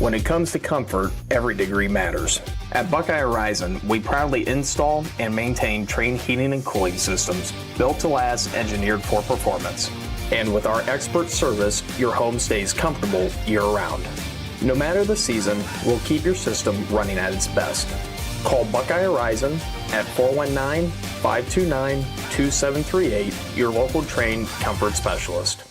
When it comes to comfort, every degree matters. At Buckeye Horizon, we proudly install and maintain Trane heating and cooling systems built to last, engineered for performance. And with our expert service, your home stays comfortable year-round. No matter the season, we'll keep your system running at its best. Call Buckeye Horizon at 419-529-2738, your local Trane comfort specialist.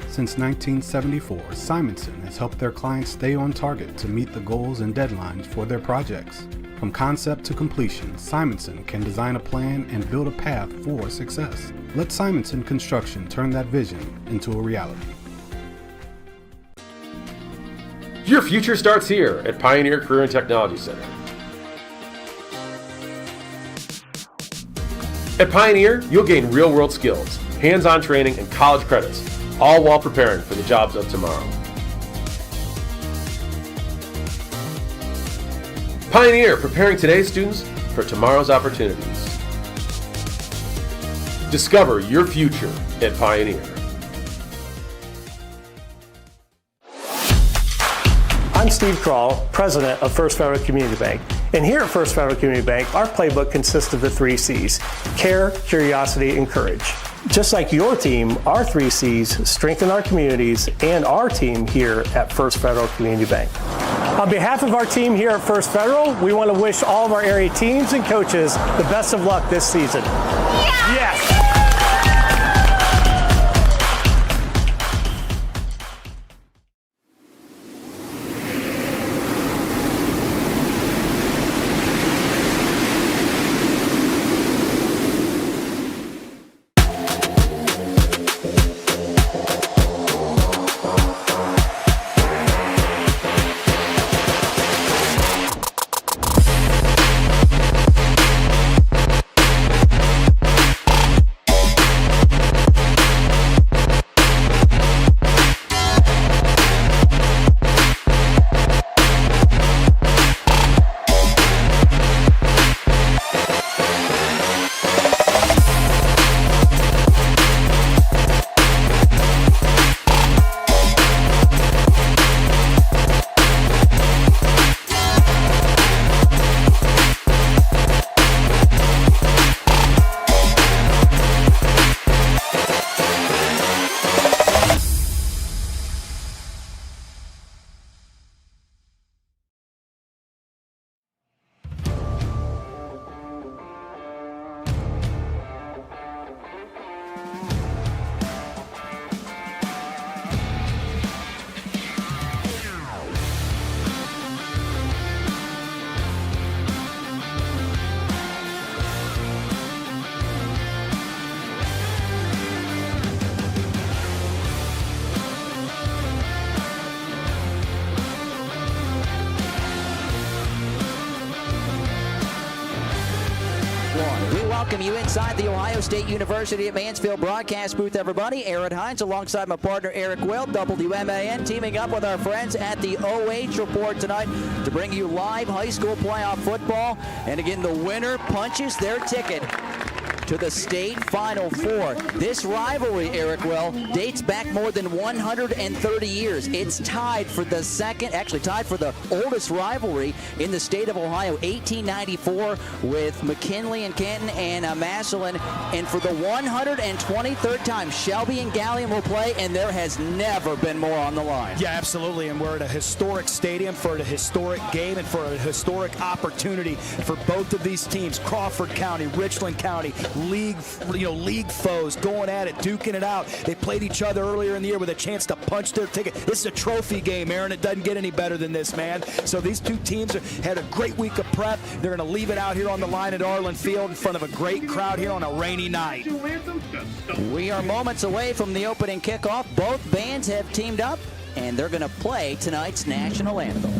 Since 1974, Simonson has helped their clients stay on target to meet the goals and deadlines for their projects. From concept to completion, Simonson can design a plan and build a path for success. Let Simonson Construction turn that vision into a reality. Your future starts here at Pioneer Career and Technology Center. At Pioneer, you'll gain real-world skills, hands-on training, and college credits, all while preparing for the jobs of tomorrow. Pioneer, preparing today's students for tomorrow's opportunities. Discover your future at Pioneer. I'm Steve Kroll, president of First Federal Community Bank. And here at First Federal Community Bank, our playbook consists of the 3 C's: care, curiosity, and courage. Just like your team, our 3 C's strengthen our communities and our team here at First Federal Community Bank. On behalf of our team here at First Federal, we want to wish all of our area teams and coaches the best of luck this season. Yes! Welcome you inside the Ohio State University at Mansfield broadcast booth, everybody. Aaron Hines alongside my partner Erik Will, WMAN, teaming up with our friends at the OH Report tonight to bring you live high school playoff football. And again, the winner punches their ticket to the state Final Four. This rivalry, Erik Will, dates back more than 130 years. It's tied for the oldest rivalry in the state of Ohio, 1894, with McKinley and Canton and Massillon. And for the 123rd time, Shelby and Galion will play, and there has never been more on the line. Yeah, absolutely. And we're at a historic stadium for a historic game and for a historic opportunity for both of these teams. Crawford County, Richland County, league foes going at it, duking it out. They played each other earlier in the year with a chance to punch their ticket. This is a trophy game, Aaron. It doesn't get any better than this, man. So these two teams had a great week of prep. They're going to leave it out here on the line at Arlin Field in front of a great crowd here on a rainy night. We are moments away from the opening kickoff. Both bands have teamed up, and they're going to play tonight's national anthem.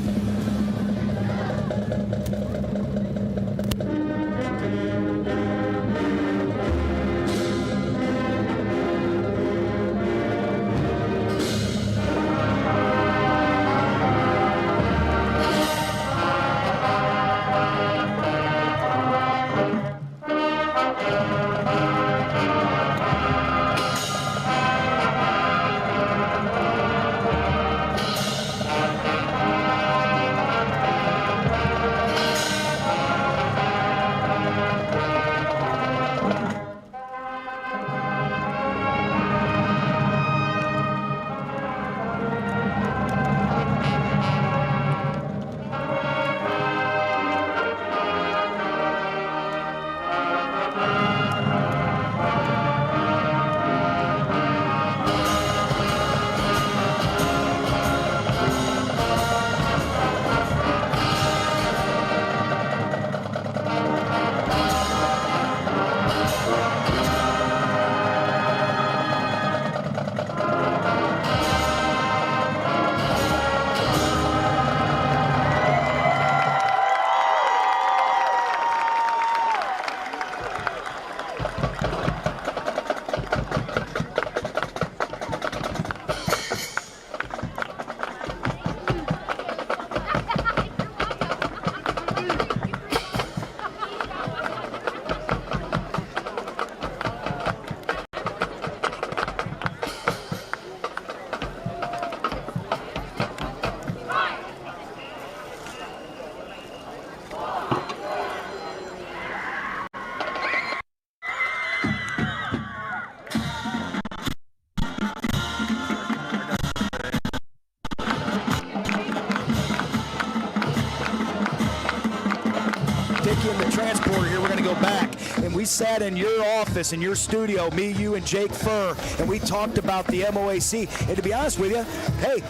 sat in your office, in your studio, me, you, and Jake Furr, and we talked about the MOAC. And to be honest with you, hey,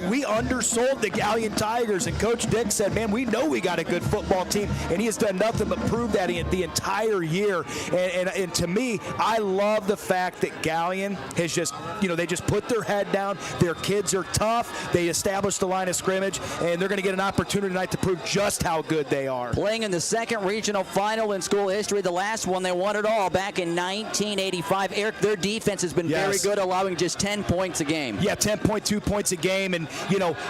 we undersold the Galion Tigers, and Coach Dick said, man, we know we got a good football team, and he has done nothing but prove that the entire year. And to me, I love the fact that Galion has just, they just put their head down. Their kids are tough. They established the line of scrimmage, and they're going to get an opportunity tonight to prove just how good they are. Playing in the second regional final in school history, the last one they won it all back in 1985. Eric, their defense has been very good, allowing just 10 points a game. Yeah, 10.2 points a game, and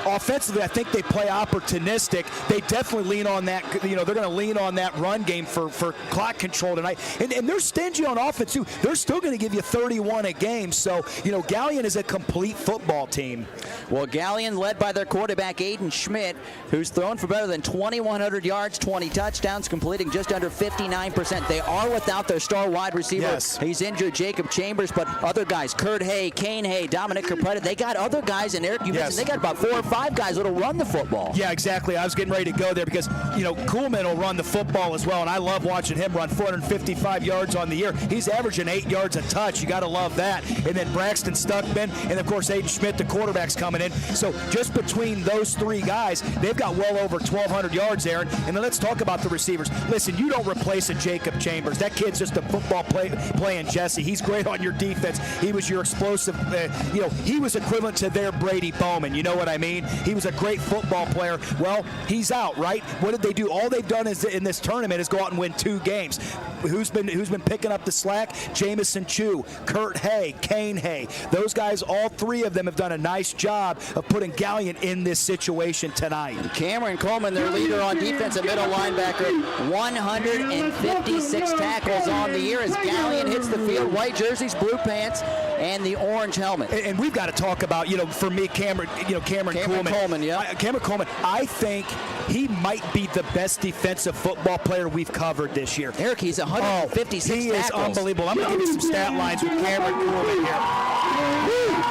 offensively, I think they play opportunistic. They definitely lean on that. They're going to lean on that run game for clock control tonight, and they're stingy on offense too. They're still going to give you 31 a game. So Galion is a complete football team. Well, Galion led by their quarterback Aiden Schmidt, who's thrown for better than 2,100 yards, 20 touchdowns, completing just under 59%. They are without their star wide receiver. Yes. He's injured, Jacob Chambers, but other guys, Kurt Hay, Kane Hay, Dominic Capretta, they got other guys, and Eric, you mentioned they got about 4 or 5 guys that'll run the football. Yeah, exactly. I was getting ready to go there because, Kuhlman will run the football as well, and I love watching him run 455 yards on the year. He's averaging 8 yards a touch. You got to love that. And then Braxton Stuckman, and of course Aiden Schmidt, the quarterback's coming in. So just between those 3 guys, they've got well over 1,200 yards, Aaron. And then let's talk about the receivers. Listen, you don't replace a Jacob Chambers. That kid's just a football playing Jesse. He's great on your defense. He was your explosive, he was equivalent to their Brady Bowman. You know what I mean? He was a great football player. Well, he's out, right? What did they do? All they've done is in this tournament is go out and win 2 games. Who's been picking up the slack? Jamison Chu, Kurt Hay, Kane Hay. Those guys, all 3 of them have done a nice job of putting Galion in this situation tonight. Cameron Coleman, their leader on defense, a middle linebacker, 156 tackles on the year as Galion hits the field. White jerseys, blue pants, and the orange helmet. And we've got to talk about, for me, Cameron Coleman. Yeah. Cameron Coleman, I think he might be the best defensive football player we've covered this year. Eric, he's 156 he tackles. Is unbelievable. I'm going to give you some stat lines with Cameron Coleman here.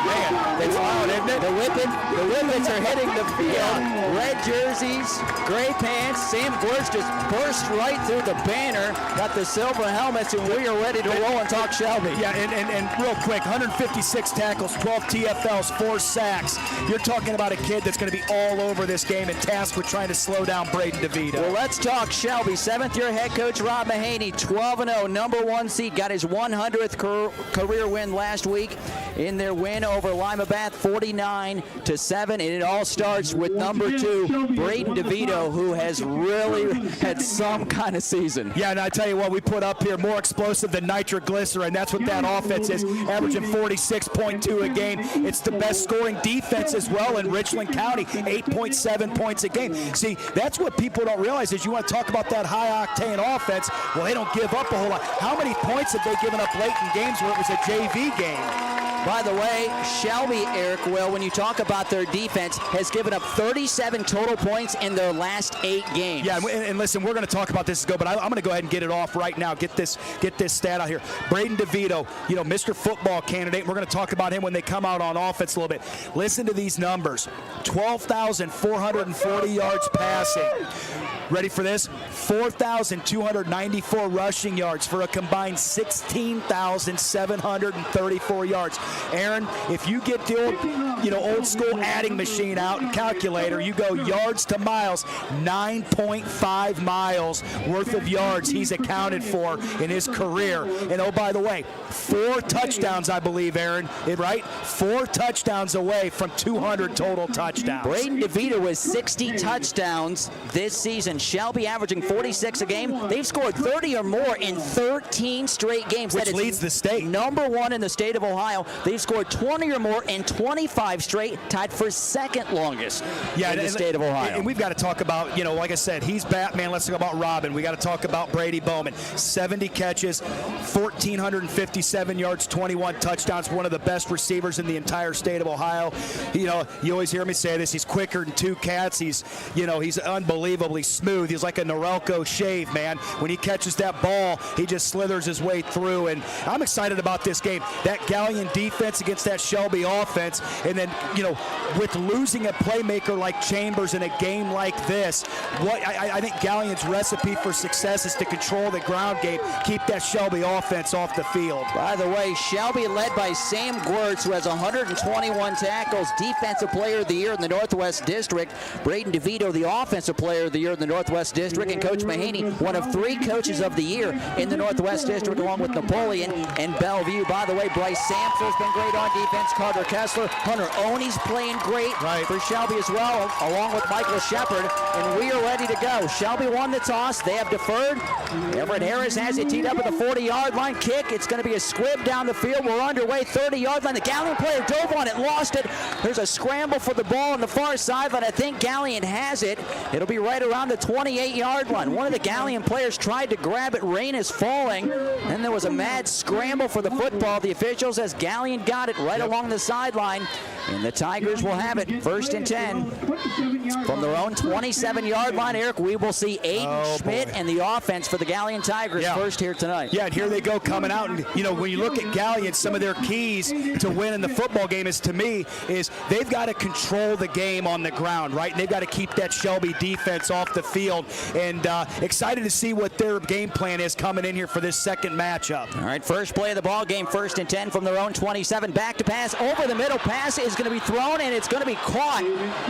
Man, it's loud, isn't it? The Whippets are hitting the field. Red jerseys, gray pants. Sam Gorst just burst right through the banner. Got the silver helmets, and we are ready to roll and talk Shelby. Yeah, and real quick, 156 tackles, 12 TFLs, 4 sacks. You're talking about a kid that's going to be all over this game and tasked with trying to slow down Braden DeVito. Well, let's talk Shelby. 7th-year head coach Rob Mahaney, 12-0, number 1 seed, got his 100th career win last week in their win over Lima Bath, 49-7, and it all starts with number 2, Braden DeVito, who has really had some kind of season. Yeah, and I tell you what, we put up here more explosive than nitroglycerin. That's what that offense is, averaging 46.2 a game. It's the best scoring defense as well in Richland County, 8.7 points a game. See, that's what people don't realize is you want to talk about that high-octane offense. Well, they don't give up a whole lot. How many points have they given up late in games where it was a JV game? By the way, Shelby, Eric, when you talk about their defense, has given up 37 total points in their last 8 games. Yeah, and listen, we're going to talk about this, but I'm going to go ahead and get it off right now. Get this stat out here. Braden DeVito, Mr. Football candidate. We're going to talk about him when they come out on offense a little bit. Listen to these numbers. 12,440 yards passing. Ready for this? 4,294 rushing yards for a combined 16,734 yards. Aaron, if you get the old school adding machine out and calculator, you go yards to miles, 9.5 miles worth of yards he's accounted for in his career. And oh, by the way, 4 touchdowns, I believe, Aaron, right? 4 touchdowns away from 200 total touchdowns. Braden DeVito with 60 touchdowns this season. Shelby averaging 46 a game. They've scored 30 or more in 13 straight games. Which leads the state. Number 1 in the state of Ohio. They've scored 20 or more in 25 straight, tied for second longest in the state of Ohio. And we've got to talk about, like I said, he's Batman. Let's talk about Robin. We got to talk about Brady Bowman. 70 catches, 1,457 yards, 21 touchdowns. One of the best receivers in the entire state of Ohio. You always hear me say this. He's quicker than 2 cats. He's unbelievably smooth. He's like a Norelco shave, man. When he catches that ball, he just slithers his way through. And I'm excited about this game. That Galion defense defense against that Shelby offense. And then, with losing a playmaker like Chambers in a game like this, I think Galion's recipe for success is to control the ground game, keep that Shelby offense off the field. By the way, Shelby led by Sam Gwurtz, who has 121 tackles, Defensive Player of the Year in the Northwest District. Braden DeVito, the Offensive Player of the Year in the Northwest District. And Coach Mahaney, one of 3 Coaches of the Year in the Northwest District, along with Napoleon and Bellevue. By the way, Bryce Sampson's been great on defense. Carter Kessler, Hunter Oney's playing great for Shelby as well, along with Michael Shepard. And we are ready to go. Shelby won the toss. They have deferred. Everett Harris has it teed up at the 40-yard line. Kick. It's going to be a squib down the field. We're underway. 30-yard line. The Galion player dove on it, lost it. There's a scramble for the ball on the far sideline. I think Galion has it. It'll be right around the 28-yard line. One of the Galion players tried to grab it. Rain is falling. Then there was a mad scramble for the football. The official says Galion got it right along the sideline. And the Tigers will have it 1st and 10 from their own 27-yard line. Erik, we will see Aiden Schmidt and the offense for the Galion Tigers first here tonight. Yeah, and here they go coming out. And, when you look at Galion, some of their keys to win in the football game is they've got to control the game on the ground, right? And they've got to keep that Shelby defense off the field. And excited to see what their game plan is coming in here for this second matchup. All right, first play of the ball game, 1st and 10 from their own 27. Back to pass, over the middle. Pass is going to be thrown, and it's going to be caught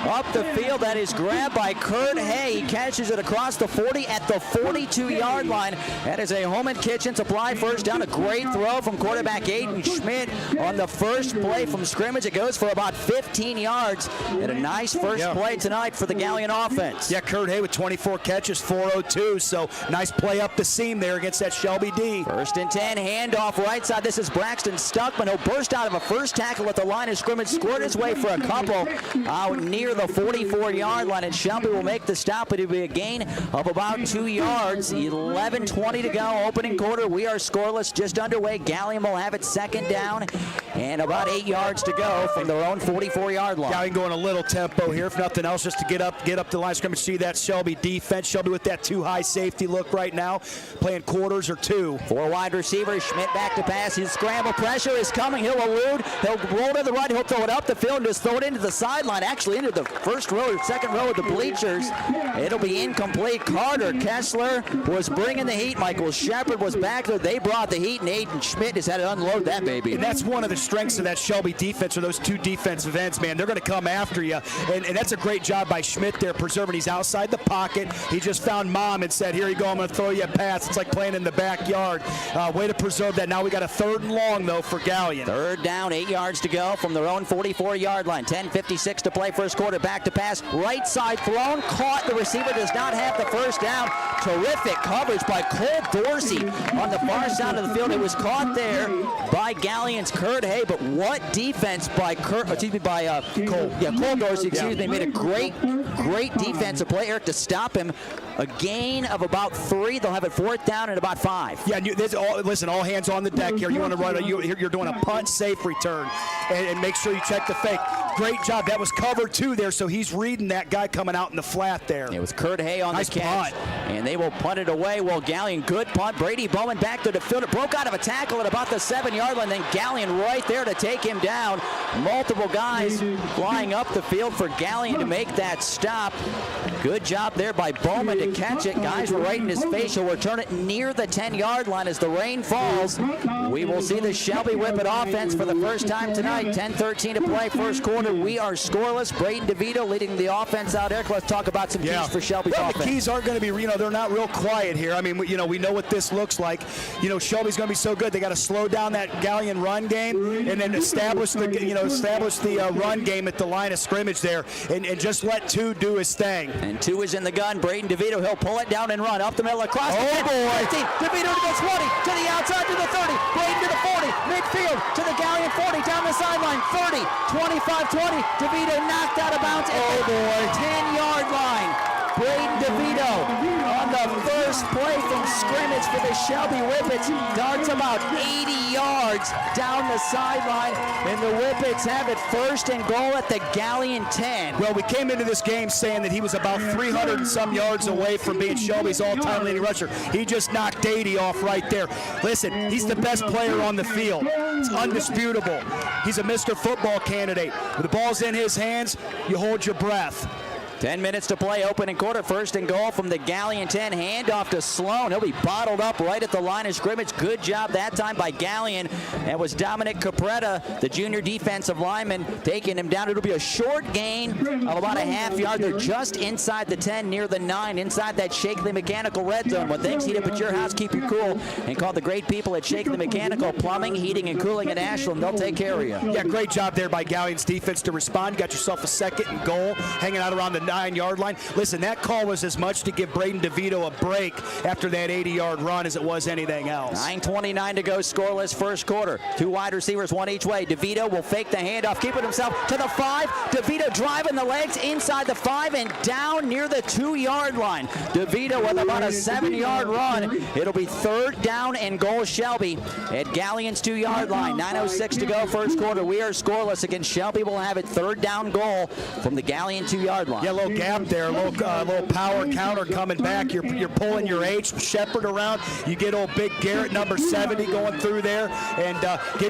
up the field. That is grabbed by Kurt Hay. He catches it across the 40 at the 42-yard line. That is a home and kitchen supply first down. A great throw from quarterback Aiden Schmidt on the first play from scrimmage. It goes for about 15 yards. And a nice first play tonight for the Galion offense. Yeah, Kurt Hay with 24 catches, 402. So nice play up the seam there against that Shelby D. 1st and 10, handoff right side. This is Braxton Stuckman. He'll burst out of a first tackle at the line of scrimmage, scored his way for a couple out near the 44-yard line, and Shelby will make the stop. It'll be a gain of about 2 yards. 11:20 to go, opening quarter. We are scoreless, just underway. Galion will have it 2nd down and about 8 yards to go from their own 44-yard line. Galion going a little tempo here, if nothing else, just to get up the line of scrimmage. See that Shelby defense. Shelby with that too high safety look right now, playing quarters or 2. 4 wide receivers. Schmidt back to pass. His scramble pressure is coming. He'll elude. He'll roll to the right. He'll throw it up the field and just throw it into the sideline, actually into the first row or 2nd row of the bleachers. It'll be incomplete. Carter Kessler was bringing the heat. Michael Shepard was back there. They brought the heat, and Aiden Schmidt has had to unload that baby. And that's one of the strengths of that Shelby defense, or those 2 defensive ends, man. They're going to come after you, and that's a great job by Schmidt there, preserving. He's outside the pocket. He just found Mom and said, here you go, I'm going to throw you a pass. It's like playing in the backyard. Way to preserve that. Now we got a 3rd and long, though, for Galion. 3rd down, 8 yards to go from their own 44-yard line. 10:56 to play, first quarter. Back to pass, right side thrown, caught. The receiver does not have the first down. Terrific coverage by Cole Dorsey on the far side of the field. It was caught there by Galion's Kurt Hay, but what defense by Cole Dorsey, made a great defensive play, Erik, to stop him. A gain of about 3. They'll have it 4th down and about 5. Yeah, all hands on the deck here. You want to run you're doing a punt safe return, and make sure you check the fake. Great job. That was covered 2 there, so he's reading that guy coming out in the flat there. It was Kurt Hay on the catch. Punt. And they will punt it away. Well, Galion, good punt. Brady Bowman back to the field. It broke out of a tackle at about the 7-yard line. Then Galion right there to take him down. Multiple guys flying up the field for Galion to make that stop. Good job there by Bowman to catch it. Guys were right in his face. He'll return it near the 10-yard line as the rain falls. We will see the Shelby Whippet offense for the first time tonight. 10:13 to play, first quarter. We are scoreless. Braden DeVito leading the offense out. Erik, let's talk about some keys for Shelby's offense. The keys aren't going to be, they're not real quiet here. I mean, we know what this looks like. Shelby's going to be so good. They got to slow down that Galion run game and then establish the run game at the line of scrimmage there, and just let 2 do his thing. And 2 is in the gun. Braden DeVito, he'll pull it down and run up the middle across the 10, boy. 15. DeVito to the 20, to the outside to the 30. Braden to the 40, midfield to the Galion 40, down the sideline, 30, 25, 20. DeVito knocked out of bounds at the 10-yard line. Braden DeVito on the first play from scrimmage for the Shelby Whippets. Darts about 80 yards down the sideline, and the Whippets have it first and goal at the Galion 10. Well, we came into this game saying that he was about 300 and some yards away from being Shelby's all-time leading rusher. He just knocked 80 off right there. Listen, he's the best player on the field. It's undisputable. He's a Mr. Football candidate. When the ball's in his hands, you hold your breath. 10 minutes to play, opening quarter, first and goal from the Galion 10. Handoff to Sloan. He'll be bottled up right at the line of scrimmage. Good job that time by Galion. That was Dominic Capretta, the junior defensive lineman, taking him down. It'll be a short gain of about a half yard. They're just inside the 10, near the 9, inside that Shakely Mechanical red zone. When things heat up at your house, keep you cool. And call the great people at Shakely Mechanical, plumbing, heating, and cooling in Ashland. They'll take care of you. Yeah, great job there by Galion's defense to respond. Got yourself a second and goal, hanging out around the 9-yard line. Listen, that call was as much to give Braden DeVito a break after that 80-yard run as it was anything else. 9:29 to go, scoreless first quarter. Two wide receivers, one each way. DeVito will fake the handoff, keep it himself to the 5. DeVito driving the legs inside the 5 and down near the 2-yard line. DeVito with about a 7-yard run. It'll be third down and goal Shelby at Galion's 2-yard line. 9:06 to go, first quarter. We are scoreless against Shelby. Will have it third down goal from the Galion 2-yard line. Yeah, a little gap there, a little power counter coming back. You're pulling your H, Shepard around. You get old Big Garrett, number 70, going through there. And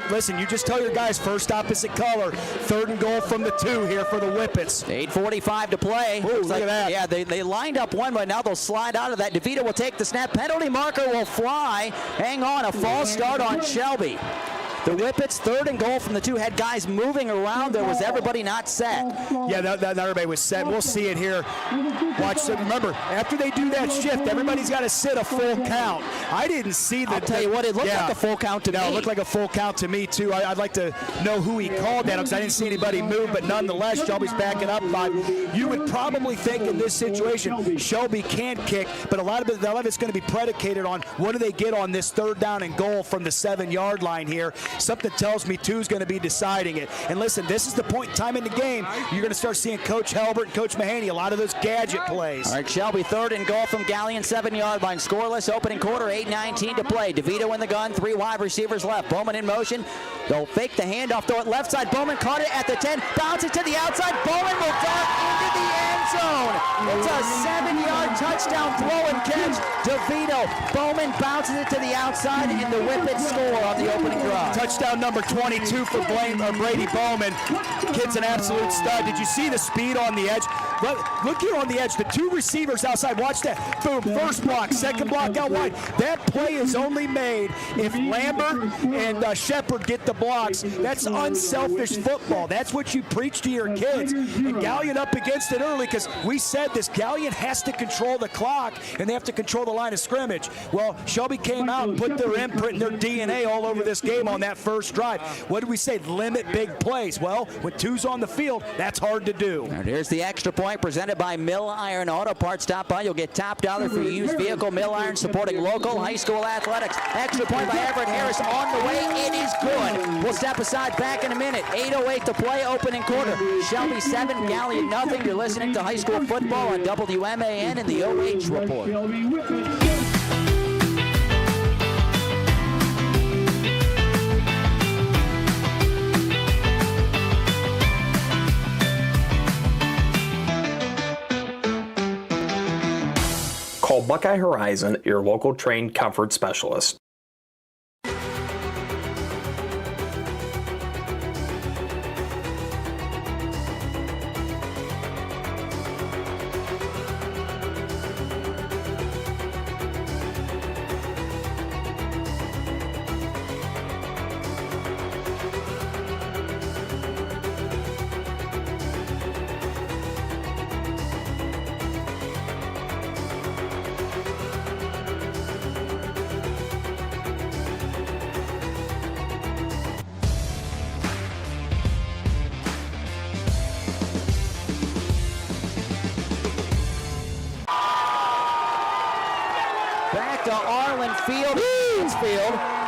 listen, you just tell your guys, first opposite color, third and goal from the 2 here for the Whippets. 8:45 to play. Ooh, look at that. Yeah, they lined up one, but now they'll slide out of that. DeVito will take the snap. Penalty marker will fly. Hang on, a false start on Shelby. The Whippets, third and goal from the 2, had guys moving around. There was everybody not set. Yeah, not everybody was set. We'll see it here. Watch. Remember, after they do that shift, everybody's got to sit a full count. I didn't see that. I'll tell you what, it looked like a full count to me. It looked like a full count to me, too. I'd like to know who he called that because I didn't see anybody move, but nonetheless, Shelby's backing up 5. You would probably think in this situation, Shelby can't kick, but a lot of it's going to be predicated on what do they get on this third down and goal from the 7-yard line here. Something tells me 2's going to be deciding it. And listen, this is the point in time in the game you're going to start seeing Coach Halbert and Coach Mahaney, a lot of those gadget plays. All right, Shelby, third and goal from Galion, 7-yard line. Scoreless, opening quarter, 8:19 to play. DeVito in the gun, 3 wide receivers left. Bowman in motion. They'll fake the handoff, throw it left side. Bowman caught it at the 10, bounces to the outside. Bowman will dart into the end zone. It's a 7-yard touchdown throw and catch. DeVito, Bowman bounces it to the outside, and the Whippets score on the opening drive. Touchdown number 22 for Brady Bowman. Kid's an absolute stud. Did you see the speed on the edge? Look here on the edge. The 2 receivers outside. Watch that. Boom. First block. Second block out wide. That play is only made if Lambert and Shepard get the blocks. That's unselfish football. That's what you preach to your kids. And Galion up against it early because we said this. Galion has to control the clock and they have to control the line of scrimmage. Well, Shelby came out and put their imprint and their DNA all over this game on that first drive. What did we say? Limit big plays. Well, when 2's on the field, that's hard to do. And here's the extra point presented by Mill Iron Auto Parts. Stop by, you'll get top dollar for your used vehicle. Mill Iron supporting local high school athletics. Extra point by Everett Harris on the way. It is good. We'll step aside back in a minute. 8:08 to play, opening quarter. Shelby 7, Galion nothing. You're listening to high school football on WMAN in the OH Report. Call Buckeye Horizon, your local trained comfort specialist. Back to Arlin Field,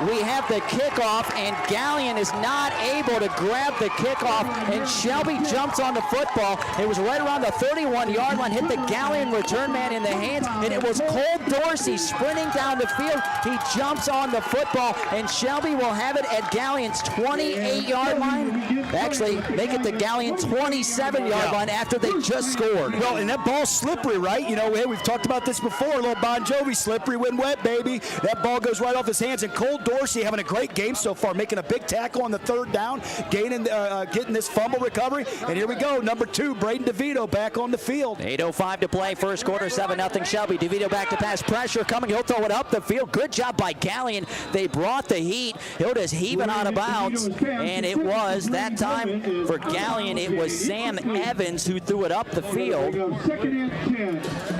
we have the kickoff, and Galion is not able to grab the kickoff, and Shelby jumps on the football. It was right around the 31-yard line, hit the Galion return man in the hands, and it was Cole Dorsey sprinting down the field. He jumps on the football, and Shelby will have it at Galion's 28-yard line. Actually, make it the Galion 27-yard line after they just scored. Well, and that ball's slippery, right? You know, hey, we've talked about this before. A little Bon Jovi, slippery when wet, baby. That ball goes right off his hands, and Cole Dorsey having a great game so far, making a big tackle on the third down, getting this fumble recovery. And here we go, number 2, Braden DeVito back on the field. 8:05 to play, first quarter, 7-0 Shelby. DeVito back to pass, pressure coming. He'll throw it up the field. Good job by Galion. They brought the heat. He'll just heave it out of bounds, and it was that time for Galion. It was Sam Evans who threw it up the field.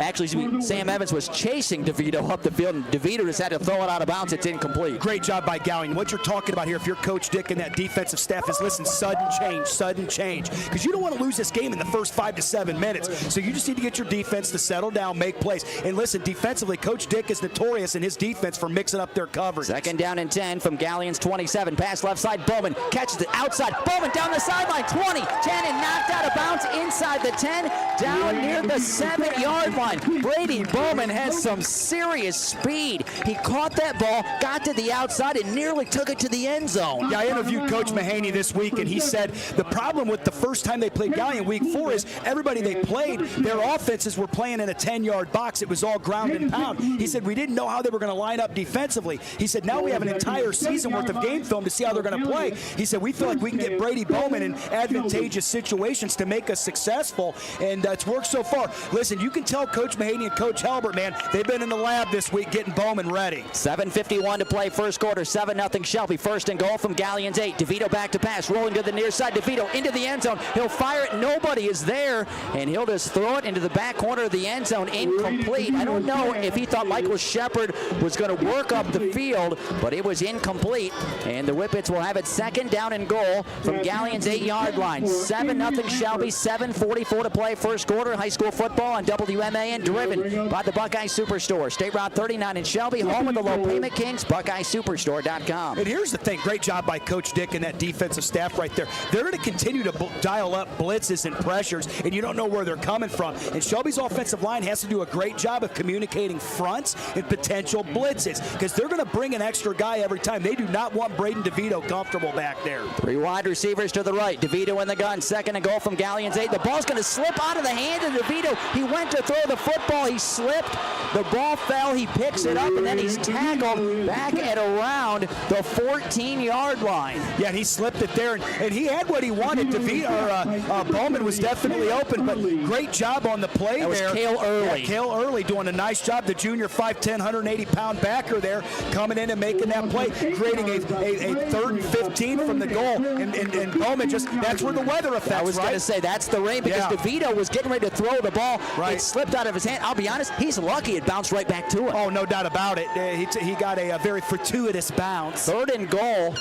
Actually, Sam Evans was chasing DeVito up the field, and DeVito just had to throw it out of bounds. It's incomplete. Great job by Galion. What you're talking about here, if you're Coach Dick and that defensive staff, is listen, sudden change. Because you don't want to lose this game in the first 5 to 7 minutes. So you just need to get your defense to settle down, make plays. And listen, defensively, Coach Dick is notorious in his defense for mixing up their coverage. 2nd down and 10 from Galion's 27. Pass left side, Bowman catches it outside. Bowman down the sideline, 20, 10, and knocked out of bounds inside the 10, down near the 7-yard line. Brady Bowman has some serious speed. He caught that ball, got to the outside, and nearly took it to the end zone. Yeah, I interviewed Coach Mahaney this week, and he said the problem with the first time they played Galion week 4 is everybody they played, their offenses were playing in a 10-yard box. It was all ground and pound. He said we didn't know how they were going to line up defensively. He said now we have an entire season worth of game film to see how they're going to play. He said we feel like we can get Brady Bowman in advantageous situations to make us successful, and it's worked so far. Listen, you can tell Coach Mahaney and Coach Halbert, man, they've been in the lab this week getting Bowman ready. 7:51 to play, first quarter, 7-0 Shelby. First and goal from Galion's 8. DeVito back to pass, rolling to the near side. DeVito into the end zone. He'll fire it. Nobody is there, and he'll just throw it into the back corner of the end zone. Incomplete. I don't know if he thought Michael Shepard was going to work up the field, but it was incomplete, and the Whippets will have it 2nd down and goal from Galion's 8-yard line. 7-0 Shelby, 7:44 to play, first quarter. High school football on WMAN, driven by the Buckeye Superstore. State Route 39 in Shelby, home of the Low Payment Kings, BuckeyeSuperstore.com. And here's the thing, great job by Coach Dick and that defensive staff right there. They're going to continue to dial up blitzes and pressures, and you don't know where they're coming from. And Shelby's offensive line has to do a great job of communicating fronts and potential blitzes, because they're going to bring an extra guy every time. They do not want Braden DeVito comfortable back there. 3 wide receivers to the right. DeVito in the gun, 2nd and goal from Galion's 8. The ball's going to slip out of the hand of DeVito. He went to throw the football. He slipped. The ball fell. He picks it up, and then he's tackled back at around the 14-yard line. Yeah, and he slipped it there, and he had what he wanted. Bowman was definitely open, but great job on the play there. That was Cale Early. Yeah, Cale Early doing a nice job. The junior 5'10", 180-pound backer there coming in and making that play, creating a 3rd and 15 from the goal. And Bowman just, that's where the weather affects, I was going to say, that's the rain, because DeVito was getting ready to throw the ball. It slipped out of his hand. I'll be honest, he's lucky it bounced right back to him. Oh, no doubt about it. He got a very fortuitous bounce. 3rd and goal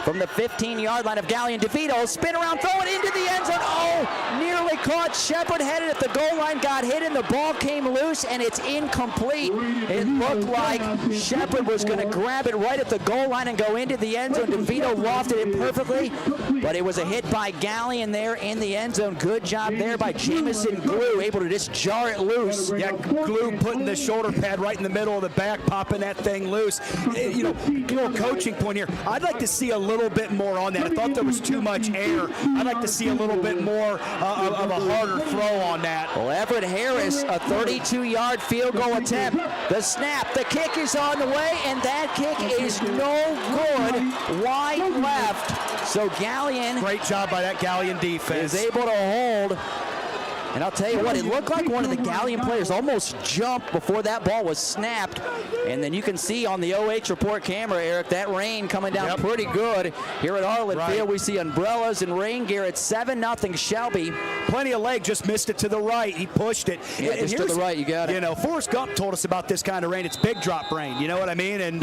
from the 15-yard line of Galion. DeVito spin around, throw it into the end zone. Oh, nearly caught. Shepard headed at the goal line, got hit, and the ball came loose, and it's incomplete. It looked like Shepard was going to grab it right at the goal line and go into the end zone. DeVito lofted it perfectly, but it was a hit by Galion there in the end zone. Good job there by Jamison Glue, able to just jar it loose. Yeah, Glue putting the shoulder pad right in the middle of the back, popping that thing loose. You know, little coaching point here. I'd like to see a little bit more on that. I thought there was too much air. I'd like to see a little bit more of a harder throw on that. Well, Everett Harris, a 32-yard field goal attempt. The snap, the kick is on the way, and that kick is no good. Wide left. So Galion, great job by that Galion defense, is able to hold. And I'll tell you what, it looked like one of the Galion players almost jumped before that ball was snapped. And then you can see on the OH report camera, Eric, that rain coming down pretty good. Here at Arlin Field, we see umbrellas and rain gear at 7-0 Shelby. Plenty of leg, just missed it to the right. He pushed it. Yeah, just to the right, you got it. You know, Forrest Gump told us about this kind of rain. It's big drop rain, you know what I mean? And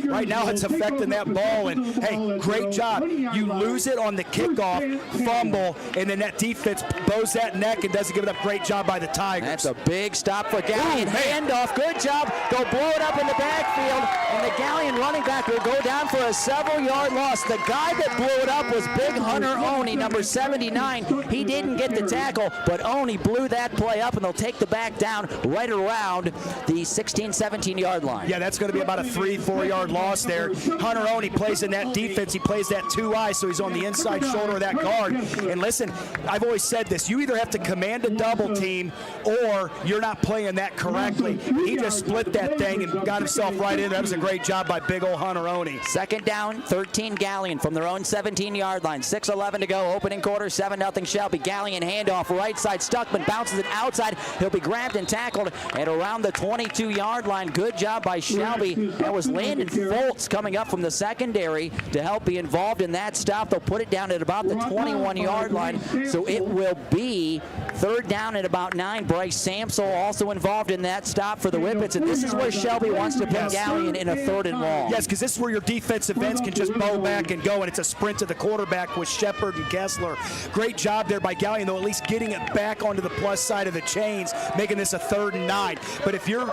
right now it's affecting that ball. And, hey, great job. You lose it on the kickoff, fumble, and then that defense bows that neck and doesn't give it up. Great job by the Tigers. That's a big stop for Galion. Handoff, good job. They'll blow it up in the backfield, and the Galion running back will go down for a several-yard loss. The guy that blew it up was Big Hunter Oney, number 79. He didn't get the tackle, but Oney blew that play up, and they'll take the back down right around the 16, 17-yard line. Yeah, that's going to be about a 3-4-yard loss there. Hunter Oney plays in that defense. He plays that 2-eye, so he's on the inside shoulder of that guard. And listen, I've always said this. You either have to command a double team or you're not playing that correctly. He just split that thing and got himself right in. That was a great job by big old Hunter Oney. Second down, 13 Galion from their own 17-yard line. 6:11 to go. Opening quarter, 7-0 Shelby. Galion handoff, right side. Stuckman bounces it outside. He'll be grabbed and tackled at around the 22-yard line. Good job by Shelby. That was Landon Foltz coming up from the secondary to help be involved in that stop. They'll put it down at about the 21-yard line. So it will be third down at about 9. Bryce Samsel also involved in that stop for the Whippets. And this is where Shelby wants to put Galion in a 3rd and long. Yes, because this is where your defensive ends can just bow back and go, and it's a sprint to the quarterback with Shepard and Kessler. Great job there by Galion, though, at least getting it back onto the plus side of the chains, making this a 3rd and 9. But if you're,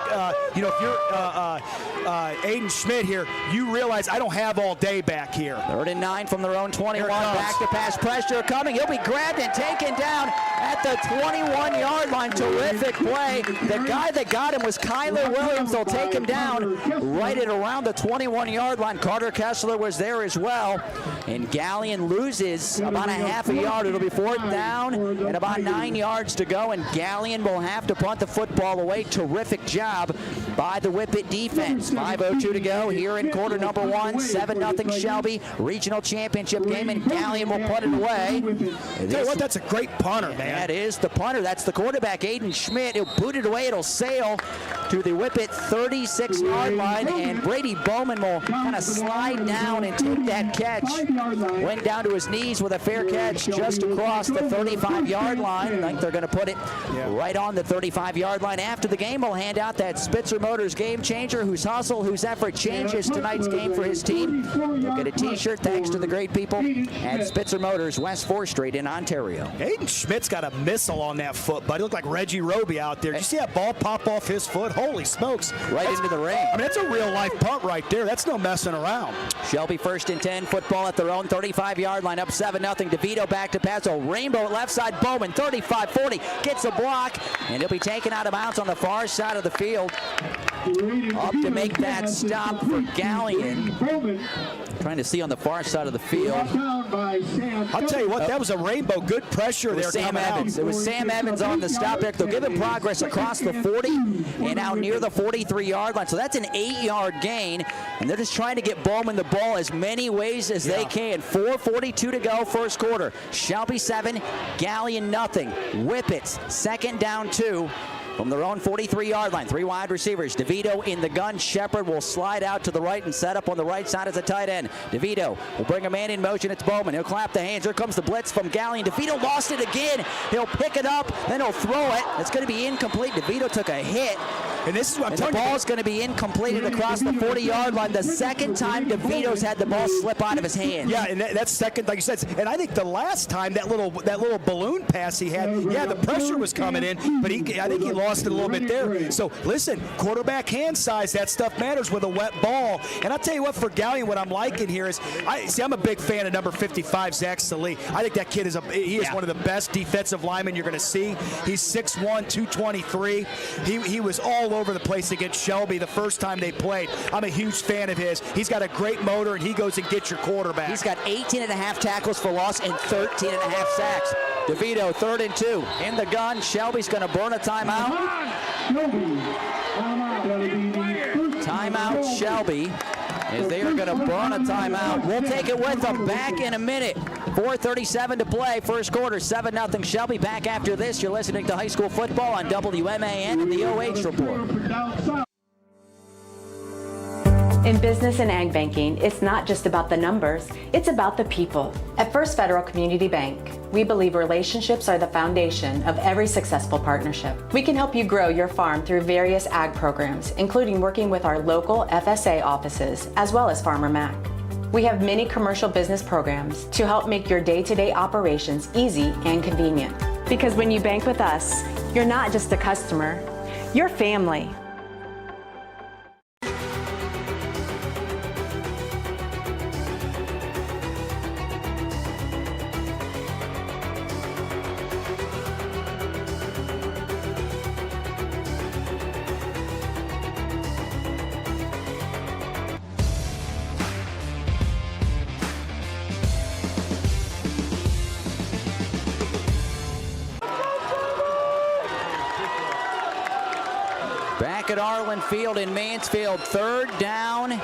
Aiden Schmidt here, you realize I don't have all day back here. 3rd and 9 from their own 21. Back to pass, pressure coming. He'll be grabbed and taken down at the 21-yard line. Terrific play. The guy that got him was Kyler Williams. They'll take him down right at around the 21-yard line. Carter Kessler was there as well. And Galion loses about a half a yard. It'll be 4th down and about 9 yards to go. And Galion will have to punt the football away. Terrific job by the Whippet defense. 5:02 to go here in quarter number 1. 7-0 Shelby. Regional championship game, and Galion will put it away. Tell you what, that's a great punter, man. That is the punter. That's the quarterback, Aiden Schmidt. He'll boot it away. It'll sail to the Whippet 36-yard line, and Brady Bowman will kind of slide down and take that catch. Went down to his knees with a fair catch just across the 35-yard line. I think they're going to put it right on the 35-yard line. After the game, we'll hand out that Spitzer Motors Game Changer, whose hustle, whose effort changes tonight's game for his team. You'll get a T-shirt thanks to the great people at Spitzer Motors, West 4th Street in Ontario. Aiden Schmidt's got a missile on that foot, buddy. Looked like Reggie Roby out there. Did you see that ball pop off his foot? Holy smokes. Right into the ring. I mean, that's a real-life punt right there. That's no messing around. Shelby 1st and 10, football at their own 35-yard line, up 7-0. DeVito back to pass. A rainbow left side. Bowman, 35-40, gets a block, and he'll be taken out of bounds on the far side of the field. Up to make that stop for Galion. Trying to see on the far side of the field. I'll tell you what, that was a rainbow. Good pressure there. Sam Evans. It was Sam Evans on the stop there. They'll give him progress across the 40 and out near the 43-yard line. So that's an 8-yard gain, and they're just trying to get Bowman the ball as many ways as they can. 4:42 to go, first quarter. Shelby 7, Galion nothing. Whippets, 2nd down 2. From their own 43-yard line, 3 wide receivers. DeVito in the gun. Shepard will slide out to the right and set up on the right side as a tight end. DeVito will bring a man in motion. It's Bowman. He'll clap the hands. Here comes the blitz from Galion. DeVito lost it again. He'll pick it up, then he'll throw it. It's going to be incomplete. DeVito took a hit. And this is what I'm telling you. The ball's going to be incompleted across the 40-yard line. The second time DeVito's had the ball slip out of his hands. Yeah, and that's second, like you said. And I think the last time that little balloon pass he had, the pressure was coming in, but I think he lost it a little bit there. So listen, quarterback hand size, that stuff matters with a wet ball. And I'll tell you what, for Galion, what I'm liking here is, I'm a big fan of number 55, Zach Salee. I think that kid is one of the best defensive linemen you're going to see. He's 6'1", 223. He was all over the place against Shelby the first time they played. I'm a huge fan of his. He's got a great motor, and he goes and gets your quarterback. He's got 18.5 tackles for loss and 13.5 sacks. DeVito, 3rd and 2. In the gun, Shelby's going to burn a timeout. Timeout, Shelby, as they are going to burn a timeout. We'll take it with them back in a minute. 4:37 to play, first quarter, 7-0 Shelby. Back after this, you're listening to high school football on WMAN and the OH Report. In business and ag banking, it's not just about the numbers, it's about the people. At First Federal Community Bank, we believe relationships are the foundation of every successful partnership. We can help you grow your farm through various ag programs, including working with our local FSA offices, as well as Farmer Mac. We have many commercial business programs to help make your day-to-day operations easy and convenient. Because when you bank with us, you're not just a customer, you're family. Back at Arlin Field in Mansfield, third down.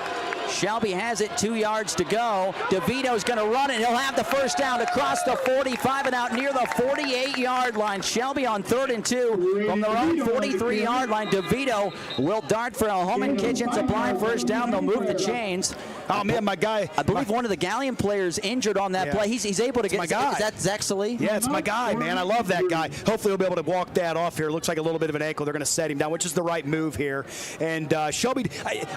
Shelby has it, 2 yards to go. DeVito's going to run it. He'll have the first down across the 45 and out near the 48-yard line. Shelby on 3rd and 2 from their own 43-yard line. DeVito will dart for a home and kitchen supply first down. They'll move the chains. Oh, man, my guy. I believe one of the Galion players injured on that play. He's able to get. My guy. Is that Zach Salee? Yeah, it's my guy, man. I love that guy. Hopefully he'll be able to walk that off here. Looks like a little bit of an ankle. They're going to set him down, which is the right move here. And Shelby,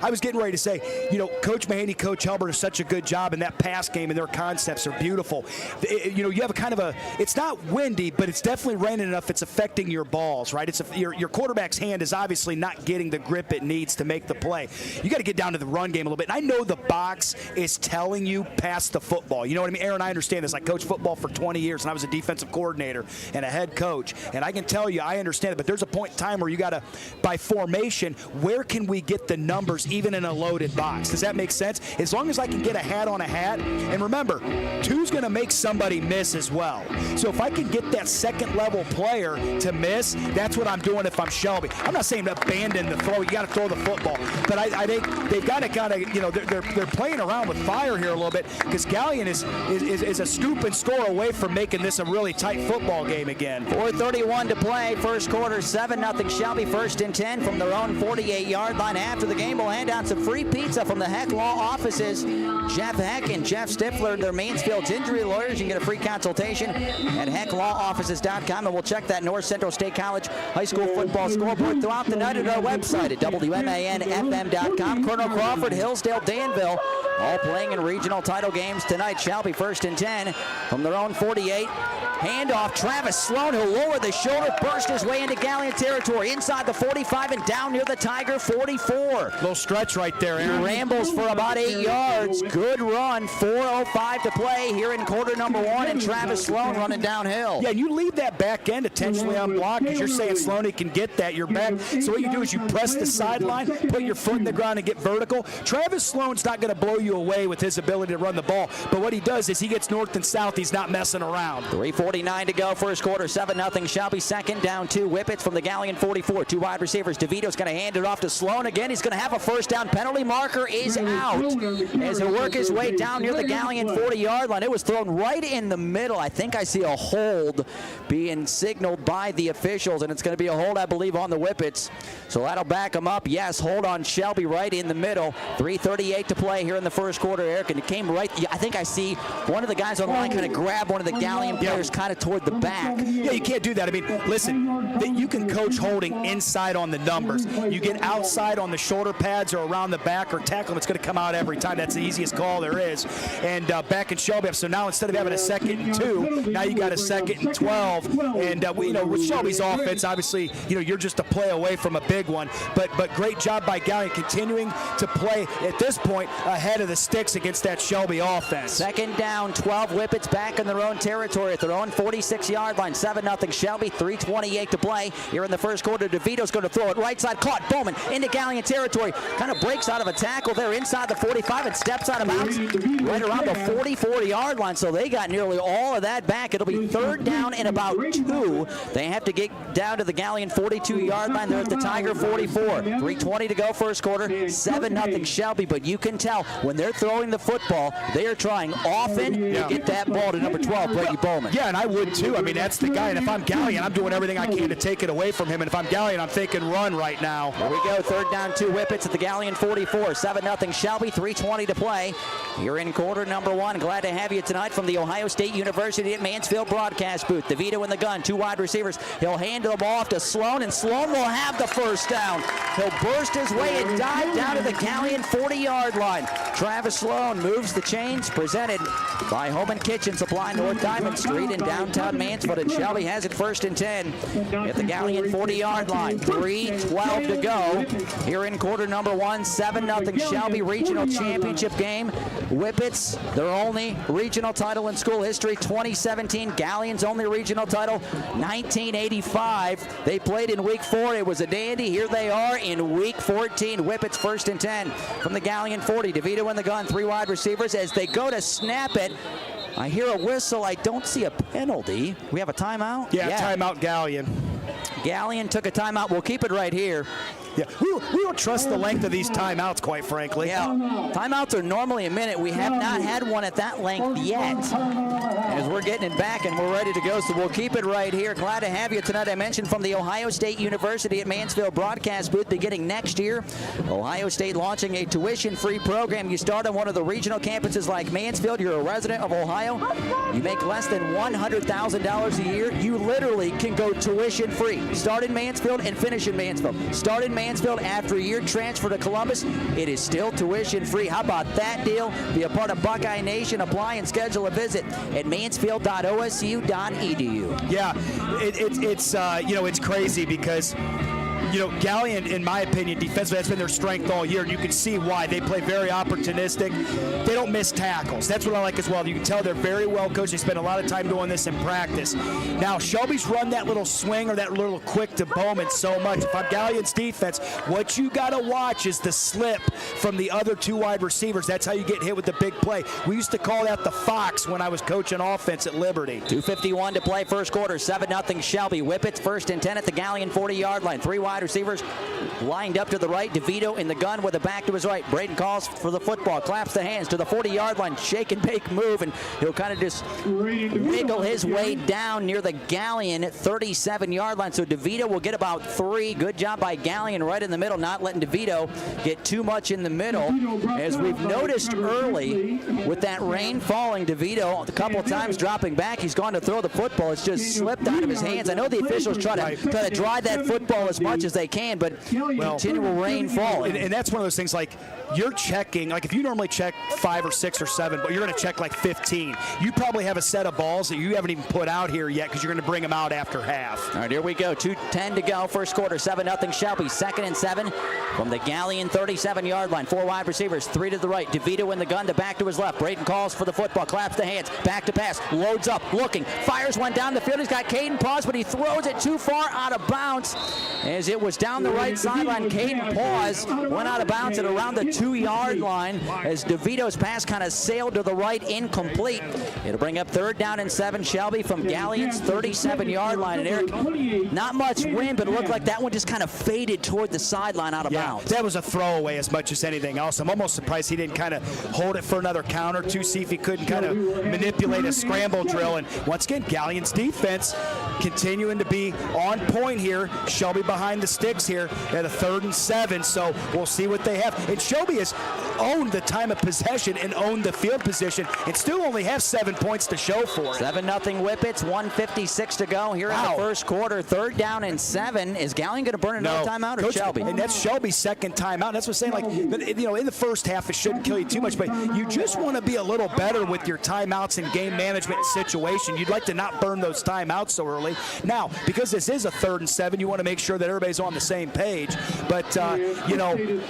I was getting ready to say, you know, Coach Mahaney, Coach Helbert does such a good job in that pass game, and their concepts are beautiful. You know, you have a kind of a, it's not windy, but it's definitely raining enough. It's affecting your balls, right? It's your quarterback's hand is obviously not getting the grip it needs to make the play. You got to get down to the run game a little bit. And I know the box is telling you pass the football. You know what I mean? Aaron, I understand this. I coached football for 20 years, and I was a defensive coordinator and a head coach. And I can tell you, I understand it, but there's a point in time where you got to, by formation, where can we get the numbers even in a loaded box? Does that make sense? As long as I can get a hat on a hat, and remember, two's going to make somebody miss as well. So if I can get that second-level player to miss, that's what I'm doing if I'm Shelby. I'm not saying abandon the throw. You got to throw the football. But I think they've got to kind of, you know, they're playing around with fire here a little bit because Galion is a scoop and score away from making this a really tight football game again. 4:31 to play, first quarter, 7-0 Shelby, 1st and 10 from their own 48-yard line. After the game, we'll hand out some free pizza from the Heck Law offices. Jeff Heck and Jeff Stifler, their Mansfield's injury lawyers. You can get a free consultation at hecklawoffices.com, and we'll check that North Central State College high school football scoreboard throughout the night at our website at WMANFM.com. Colonel Crawford, Hillsdale, Danville, all playing in regional title games tonight. Shelby 1st and 10 from their own 48. Handoff, Travis Sloan, who lowered the shoulder, burst his way into Galion territory, inside the 45 and down near the Tiger 44. Little stretch right there, Aaron. He rambles for about 8 yards. Good run, 4:05 to play here in quarter number 1, and Travis Sloan running downhill. Yeah, and you leave that back end intentionally unblocked because you're saying Sloan can get that. You're back. So what you do is you press the sideline, put your foot in the ground and get vertical. Travis Sloan's not going to blow you away with his ability to run the ball, but what he does is he gets north and south. He's not messing around. 3:49 to go, first quarter, 7-0 Shelby. Second down, 2 Whippets from the Galion 44. 2 wide receivers. DeVito's going to hand it off to Sloan again. He's going to have a first down. Penalty marker is out as he work his way down near the Galion 40-yard line. It was thrown right in the middle. I think I see a hold being signaled by the officials, and it's going to be a hold, I believe, on the Whippets. So that'll back them up. Yes, hold on Shelby right in the middle. 3:38 to play here in the first quarter, Eric, and it came right. I think I see one of the guys on the line kind of grab one of the Galion players kind of toward the back. Yeah, you can't do that. I mean, listen, you can coach holding inside on the numbers. You get outside on the shoulder pads or around the back or tackle, it's going to come out every time. That's the easiest call there is. And back in Shelby, so now instead of having a 2nd and 2, now you got a 2nd and 12. And you know, with Shelby's offense, obviously, you know, you're just a play away from a big one. But great job by Galion continuing to play at this point ahead of the sticks against that Shelby offense. 2nd down, 12 Whippets back in their own territory at their own 46-yard line. 7-0 Shelby, 3:28 to play here in the first quarter. DeVito's going to throw it right side, caught Bowman into Galion territory, kind of breaks out of a tackle there inside the 45 and steps out of bounds right around the 40-yard line. So they got nearly all of that back. It'll be 3rd down and about 2. They have to get down to the Galion 42-yard line. They're at the Tiger 44. 3:20 to go first quarter. 7-0 Shelby, but you can tell when they're throwing the football, they are trying often to get that ball to number 12, Brady Bowman. Yeah, and I would too. I mean, that's the guy. And if I'm Galion, I'm doing everything I can to take it away from him. And if I'm Galion, I'm thinking run right now. Here we go. 3rd down, 2 Whippets at the Galion 44. 7-0 7-0 Shelby, 3:20 to play. You're in quarter number one. Glad to have you tonight from the Ohio State University at Mansfield broadcast booth. DeVito in the gun, 2 wide receivers. He'll hand the ball off to Sloan, and Sloan will have the first down. He'll burst his way and dive down to the Galion 40-yard line. Travis Sloan moves the chains, presented by Home and Kitchen Supply, North Diamond Street in downtown Mansfield. And Shelby has it 1st and 10 at the Galion 40-yard line. 3:12 to go here in quarter number one. 7-0 Shelby regional championship game. Whippets, their only regional title in school history. 2017, Galion's only regional title. 1985, they played in week 4. It was a dandy. Here they are in week 14. Whippets 1st and 10 from the Galion 40. DeVito in the gun, 3 wide receivers. As they go to snap it, I hear a whistle. I don't see a penalty. We have a timeout? Yeah, timeout Galion. Galion took a timeout. We'll keep it right here. Yeah, we don't trust the length of these timeouts, quite frankly. Yeah, timeouts are normally a minute. We have not had one at that length yet. As we're getting it back and we're ready to go, so we'll keep it right here. Glad to have you tonight. I mentioned from the Ohio State University at Mansfield broadcast booth beginning next year. Ohio State launching a tuition-free program. You start on one of the regional campuses like Mansfield. You're a resident of Ohio. You make less than $100,000 a year. You literally can go tuition-free. Start in Mansfield and finish in Mansfield. Start in Mansfield after a year, transfer to Columbus. It is still tuition-free. How about that deal? Be a part of Buckeye Nation. Apply and schedule a visit at mansfield.osu.edu. Yeah, it's crazy because Galion, in my opinion, defensively, that's been their strength all year, and you can see why. They play very opportunistic. They don't miss tackles. That's what I like as well. You can tell they're very well coached. They spend a lot of time doing this in practice. Now, Shelby's run that little swing or that little quick to Bowman so much. If I'm Galion's defense, what you got to watch is the slip from the other 2 wide receivers. That's how you get hit with the big play. We used to call that the fox when I was coaching offense at Liberty. 2:51 to play first quarter. 7-0 Shelby. Whippets 1st and 10 at the Galion 40-yard line. 3 wide receivers lined up to the right. DeVito in the gun with a back to his right. Braden calls for the football, claps the hands to the 40-yard line. Shake and bake move, and he'll kind of just wiggle his way down near the Galion 37-yard line. So DeVito will get about 3. Good job by Galion right in the middle, not letting DeVito get too much in the middle. As we've noticed early with that rain falling, DeVito a couple times dropping back. He's gone to throw the football. It's just slipped out of his hands. I know the officials try to dry that football as much as they can, but continual rain falling. And that's one of those things, like, you're checking, like if you normally check 5 or 6 or 7, but you're going to check like 15. You probably have a set of balls that you haven't even put out here yet because you're going to bring them out after half. All right, here we go. 2:10 to go, first quarter. 7-0 Shelby. 2nd and 7 from the Galion 37-yard line. 4 wide receivers, 3 to the right. DeVito in the gun, to back to his left. Braden calls for the football, claps the hands, back to pass, loads up, looking, fires one down the field. He's got Caden Paws, but he throws it too far out of bounds as it was down the right sideline. Caden Paws went out of bounds at around the 2-yard line as DeVito's pass kind of sailed to the right, incomplete. It'll bring up 3rd down and 7 Shelby from Galion's 37-yard line. And Erik, not much wind, but it looked like that one just kind of faded toward the sideline out of bounds. That was a throwaway as much as anything else. I'm almost surprised he didn't kind of hold it for another count or 2, see if he couldn't kind of manipulate a scramble drill. And once again, Galion's defense continuing to be on point here. Shelby behind the sticks here at a 3rd and 7, so we'll see what they have. And Shelby has owned the time of possession and owned the field position and still only have 7 points to show for it. 7-0 Whippets, 1:56 to go here in the first quarter. 3rd down and 7. Is Galion going to burn another timeout or Coach, Shelby? And that's Shelby's 2nd timeout. That's what I'm saying. Like, in the first half, it shouldn't kill you too much, but you just want to be a little better with your timeouts and game management situation. You'd like to not burn those timeouts so early. Now, because this is a 3rd and 7, you want to make sure that everybody's on the same page. But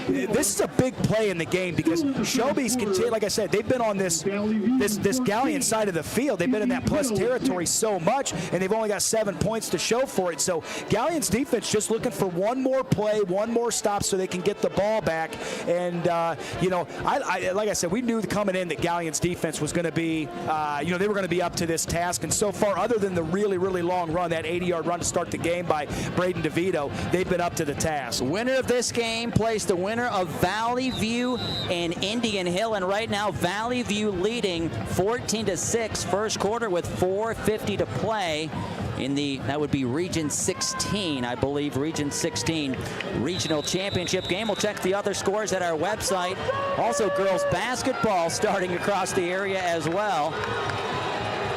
this is a big play in the game because Shelby's continued. Like I said, they've been on this Galion side of the field. They've been in that plus territory so much, and they've only got 7 points to show for it. So Galion's defense just looking for one more play, one more stop, so they can get the ball back. And like I said, we knew coming in that Galion's defense was going to be, they were going to be up to this task. And so far, other than the really, really long run, that 80-yard run to start the game by Braden DeVito, they've been up to the task. Winner of this game plays the winner of Valley View and Indian Hill, and right now Valley View leading 14-6 first quarter with 4:50 to play. in that would be Region 16, I believe, Region 16 Regional Championship game. We'll check the other scores at our website. Also, girls basketball starting across the area as well.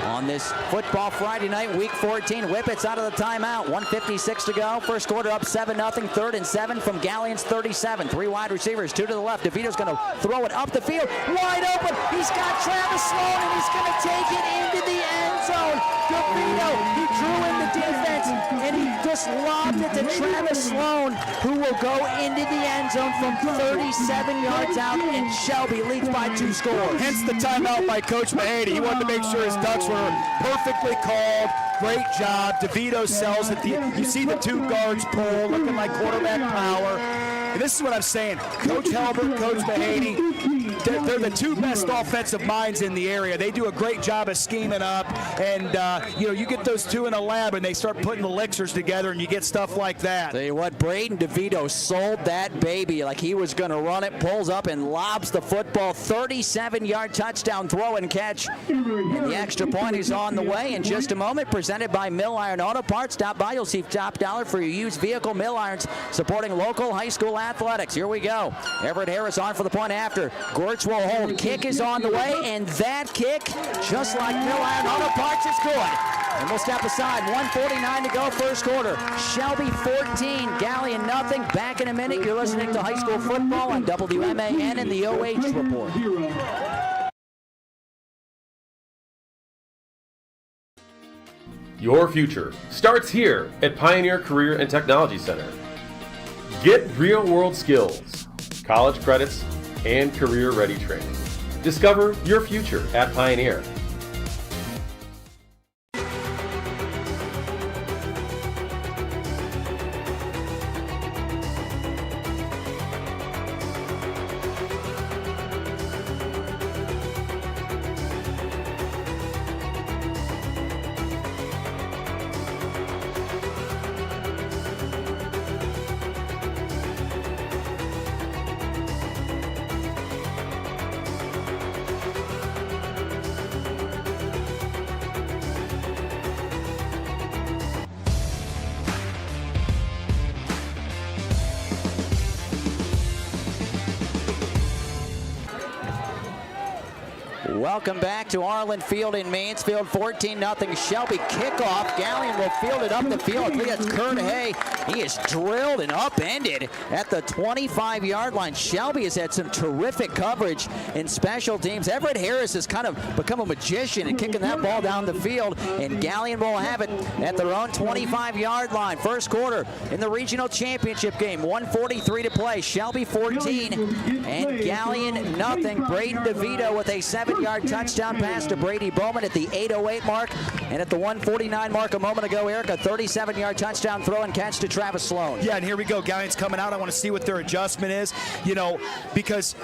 On this football Friday night, week 14, Whippets out of the timeout. 1:56 to go. First quarter up 7-0. 3rd and 7 from Galion's 37. 3 wide receivers, 2 to the left. DeVito's going to throw it up the field. Wide open. He's got Travis Sloan, and he's going to take it into the end zone. DeVito, he drew in the defense, and he just lobbed it to Travis Sloan, who will go into the end zone from 37 yards out, and Shelby leads by 2 scores. Hence the timeout by Coach Mahady. He wanted to make sure his Ducks were perfectly called. Great job. DeVito sells it. You see the 2 guards pull, looking like quarterback power. And this is what I'm saying. Coach Helbert, Coach Mahady, they're the 2 best offensive minds in the area. They do a great job of scheming up. And, you get those 2 in a lab, and they start putting the elixirs together, and you get stuff like that. Tell you what, Braden DeVito sold that baby like he was going to run it, pulls up and lobs the football. 37-yard touchdown throw and catch. And the extra point is on the way in just a moment. Presented by Mill Iron Auto Parts. Stop by, you'll see top dollar for your used vehicle. Mill Irons supporting local high school athletics. Here we go. Everett Harris on for the point after. Gortz will hold. Kick is on the way, and that kick, just like Mill Iron Auto Parts, is good. And we'll step aside. 1:49 to go, first quarter. Shelby 14, Galion nothing. Back in a minute. You're listening to high school football on WMAN and the OH Report. Your future starts here at Pioneer Career and Technology Center. Get real-world skills, college credits, and career-ready training. Discover your future at Pioneer. Welcome back to Arlin Field in Mansfield. 14-0 Shelby kickoff. Galion will field it up the field. I think that's Kurt Hay. He is drilled and upended at the 25-yard line. Shelby has had some terrific coverage in special teams. Everett Harris has kind of become a magician in kicking that ball down the field, and Galion will have it at their own 25-yard line. First quarter in the regional championship game. 1:43 to play. Shelby 14 and Galion nothing. Braden DeVito with a 7-yard touchdown pass to Brady Bowman at the 8:08 mark, and at the 1:49 mark a moment ago, Erik, a 37-yard touchdown throw and catch to Travis Sloan. Yeah, and here we go. Galion's coming out. I want to see what their adjustment is, because,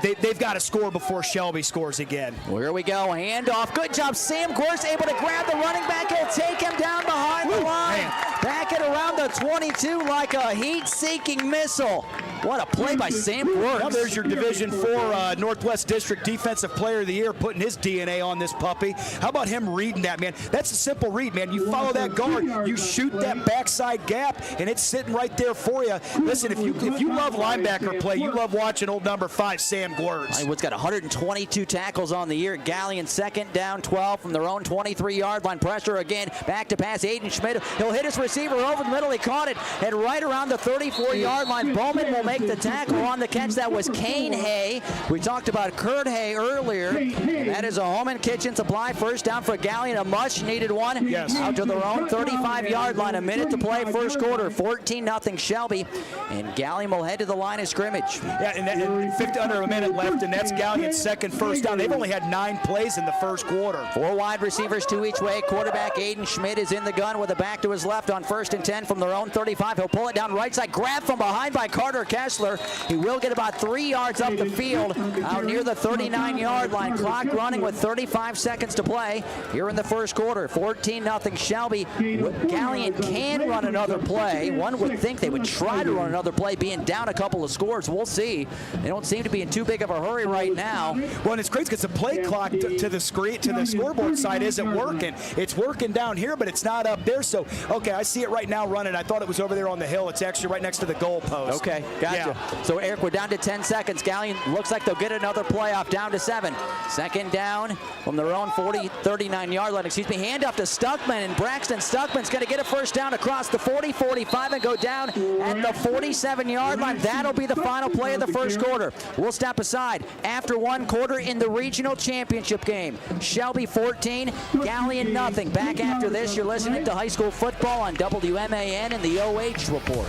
they've got to score before Shelby scores again. Well, here we go. Handoff. Good job. Sam Gorse able to grab the running back. He'll take him down behind the line. Back at around the 22 like a heat-seeking missile. What a play by Sam Gorse. Now there's your Division IV Northwest District Defensive Player of the Year, putting his DNA on this puppy. How about him reading that, man? That's a simple read, man. You follow that guard, you shoot that backside gap, and it's sitting right there for you. Listen, if you love linebacker play, you love watching old number 5, Sam Gortz. Hollywood's got 122 tackles on the year. Galion second down 12 from their own 23-yard line. Pressure again. Back to pass. Aiden Schmidt. He'll hit his receiver over the middle. He caught it. And right around the 34-yard line, Bowman will make the tackle on the catch. That was Kane Hay. We talked about Kurt Hay earlier. And that is a home and kitchen supply. First down for Galion, a much-needed one. Yes. Out to their own 35-yard line. A minute to play first quarter. 14-0 Shelby. And Galion will head to the line of scrimmage. Yeah, and 50 under a minute left, and that's Galion's second first down. They've only had 9 plays in the first quarter. 4 wide receivers, 2 each way. Quarterback Aiden Schmidt is in the gun with a back to his left on 1st and 10 from their their own 35. He'll pull it down right side. Grab from behind by Carter Kessler. He will get about 3 yards up the field out near the 39-yard line. Clock running with 35 seconds to play here in the first quarter. 14-0 Shelby. Galion can run another play. One would think they would try to run another play, being down a couple of scores. We'll see. They don't seem to be in too big of a hurry right now. Well, and it's crazy because the play clock to the screen, to the scoreboard side isn't working. It's working down here, but it's not up there. So, okay, I see it right now running. I thought it was over there on the hill. It's actually right next to the goal post. Okay, gotcha. Yeah. So, Eric, we're down to 10 seconds. Galion looks like they'll get another playoff, down to 7. Second down from their own 39-yard line. Hand off to Stuckman, and Braxton Stuckman's going to get a first down across the 40, 45, and go down at the 47-yard line. That'll be the final play of the first quarter. We'll step aside after one quarter in the regional championship game. Shelby 14, Galion nothing. Back after this, you're listening to high school football on WMAN and the OH Report.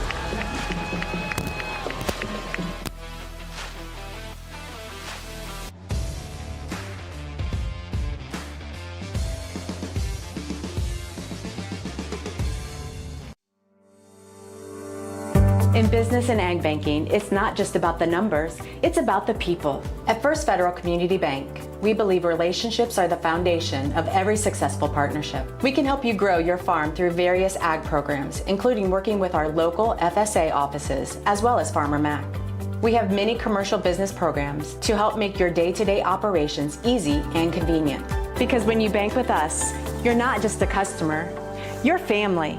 In business and ag banking, it's not just about the numbers, it's about the people. At First Federal Community Bank, we believe relationships are the foundation of every successful partnership. We can help you grow your farm through various ag programs, including working with our local FSA offices, as well as Farmer Mac. We have many commercial business programs to help make your day-to-day operations easy and convenient. Because when you bank with us, you're not just a customer, you're family.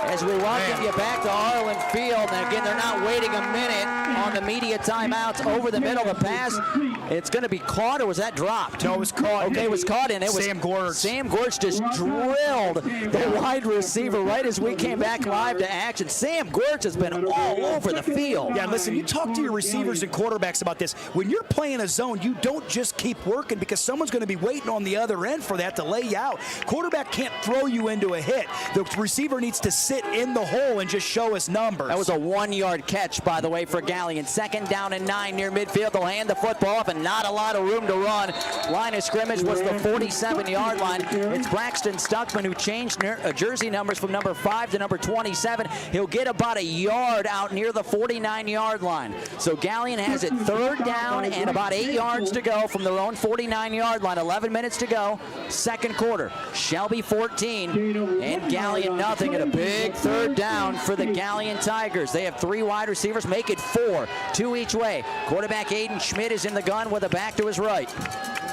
As we welcome you back to Arlin Field, and again, they're not waiting a minute on the media timeouts over the middle of the pass. It's going to be caught, or was that dropped? No, it was caught. Okay, it was caught, and it was Sam Gorge. Sam Gorge just drilled the wide receiver right as we came back live to action. Sam Gorge has been all over the field. Yeah, listen, you talk to your receivers and quarterbacks about this. When you're playing a zone, you don't just keep working because someone's going to be waiting on the other end for that to lay you out. Quarterback can't throw you into a hit. The receiver needs to sit in the hole and just show us numbers. That was a 1-yard catch, by the way, for Galion. Second down and 9 near midfield. They'll hand the football off, and not a lot of room to run. Line of scrimmage was the 47-yard line. It's Braxton Stuckman who changed jersey numbers from number 5 to number 27. He'll get about a yard out near the 49-yard line. So Galion has it third down and about 8 yards to go from their own 49-yard line. 11 minutes to go. Second quarter. Shelby 14 and Galion nothing, and a big third down for the Galion Tigers. They have 3 wide receivers, make it 4, 2 each way. Quarterback Aiden Schmidt is in the gun with a back to his right.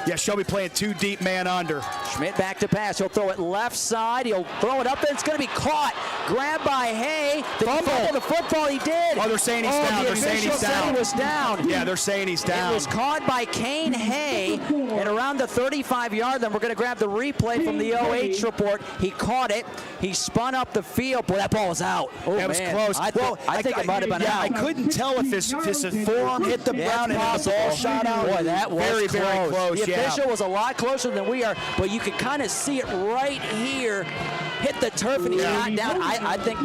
Yeah, Shelby playing 2 deep, man under. Schmidt back to pass. He'll throw it left side. He'll throw it up there. It's going to be caught. Grabbed by Hay. The football he did. Oh, they're saying he's down. They're saying he's down. He was down. Yeah, they're saying he's down. It was caught by Kane Hay at around the 35-yard line. We're going to grab the replay from the OH report. He caught it. He spun up the field. Boy, that ball was out. Oh, that was close. I think it might have been out. I couldn't tell if his forearm hit the ground and the ball shot out. Boy, that was very, close. very close. The official was a lot closer than we are, but you can kind of see it right here. Hit the turf and he's not down. I think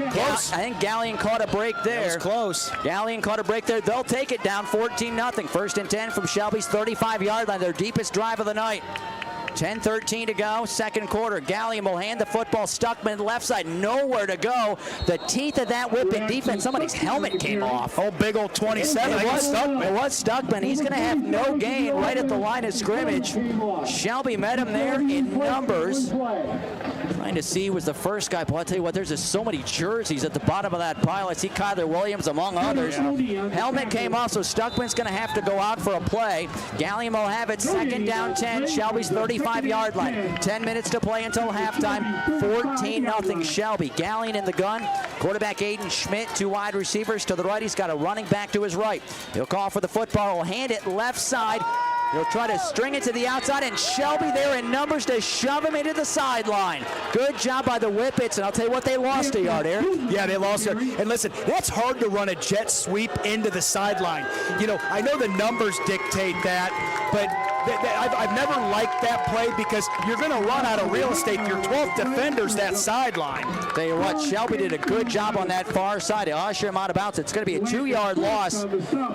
Galion caught a break there. That was close. Galion caught a break there. They'll take it down 14-0. First and 10 from Shelby's 35-yard line, their deepest drive of the night. 10-13 to go, second quarter. Galion will hand the football. Stuckman left side, nowhere to go. The teeth of that Whippet defense, somebody's helmet came off. Oh, big old 27. It was Stuckman. He's going to have no gain right at the line of scrimmage. Shelby met him there in numbers. Trying to see who was the first guy. But I'll tell you what, there's just so many jerseys at the bottom of that pile. I see Kyler Williams among others. Helmet came off, so Stuckman's going to have to go out for a play. Galion will have it second down 10. Shelby's 35-yard line. 10 minutes to play until halftime. 14-0 Shelby. Galion in the gun. Quarterback Aiden Schmidt, 2 wide receivers to the right. He's got a running back to his right. He'll call for the football. He'll hand it left side. He'll try to string it to the outside, and Shelby there in numbers to shove him into the sideline. Good job by the Whippets, and I'll tell you what, they lost a yard, Eric. Yeah, they lost a yard. And listen, that's hard to run a jet sweep into the sideline. You know, I know the numbers dictate that, but I've never liked that play because you're going to run out of real estate. Your 12th defender's that sideline. Tell you what, Shelby did a good job on that far side to usher him out of bounds. It's going to be a 2-yard loss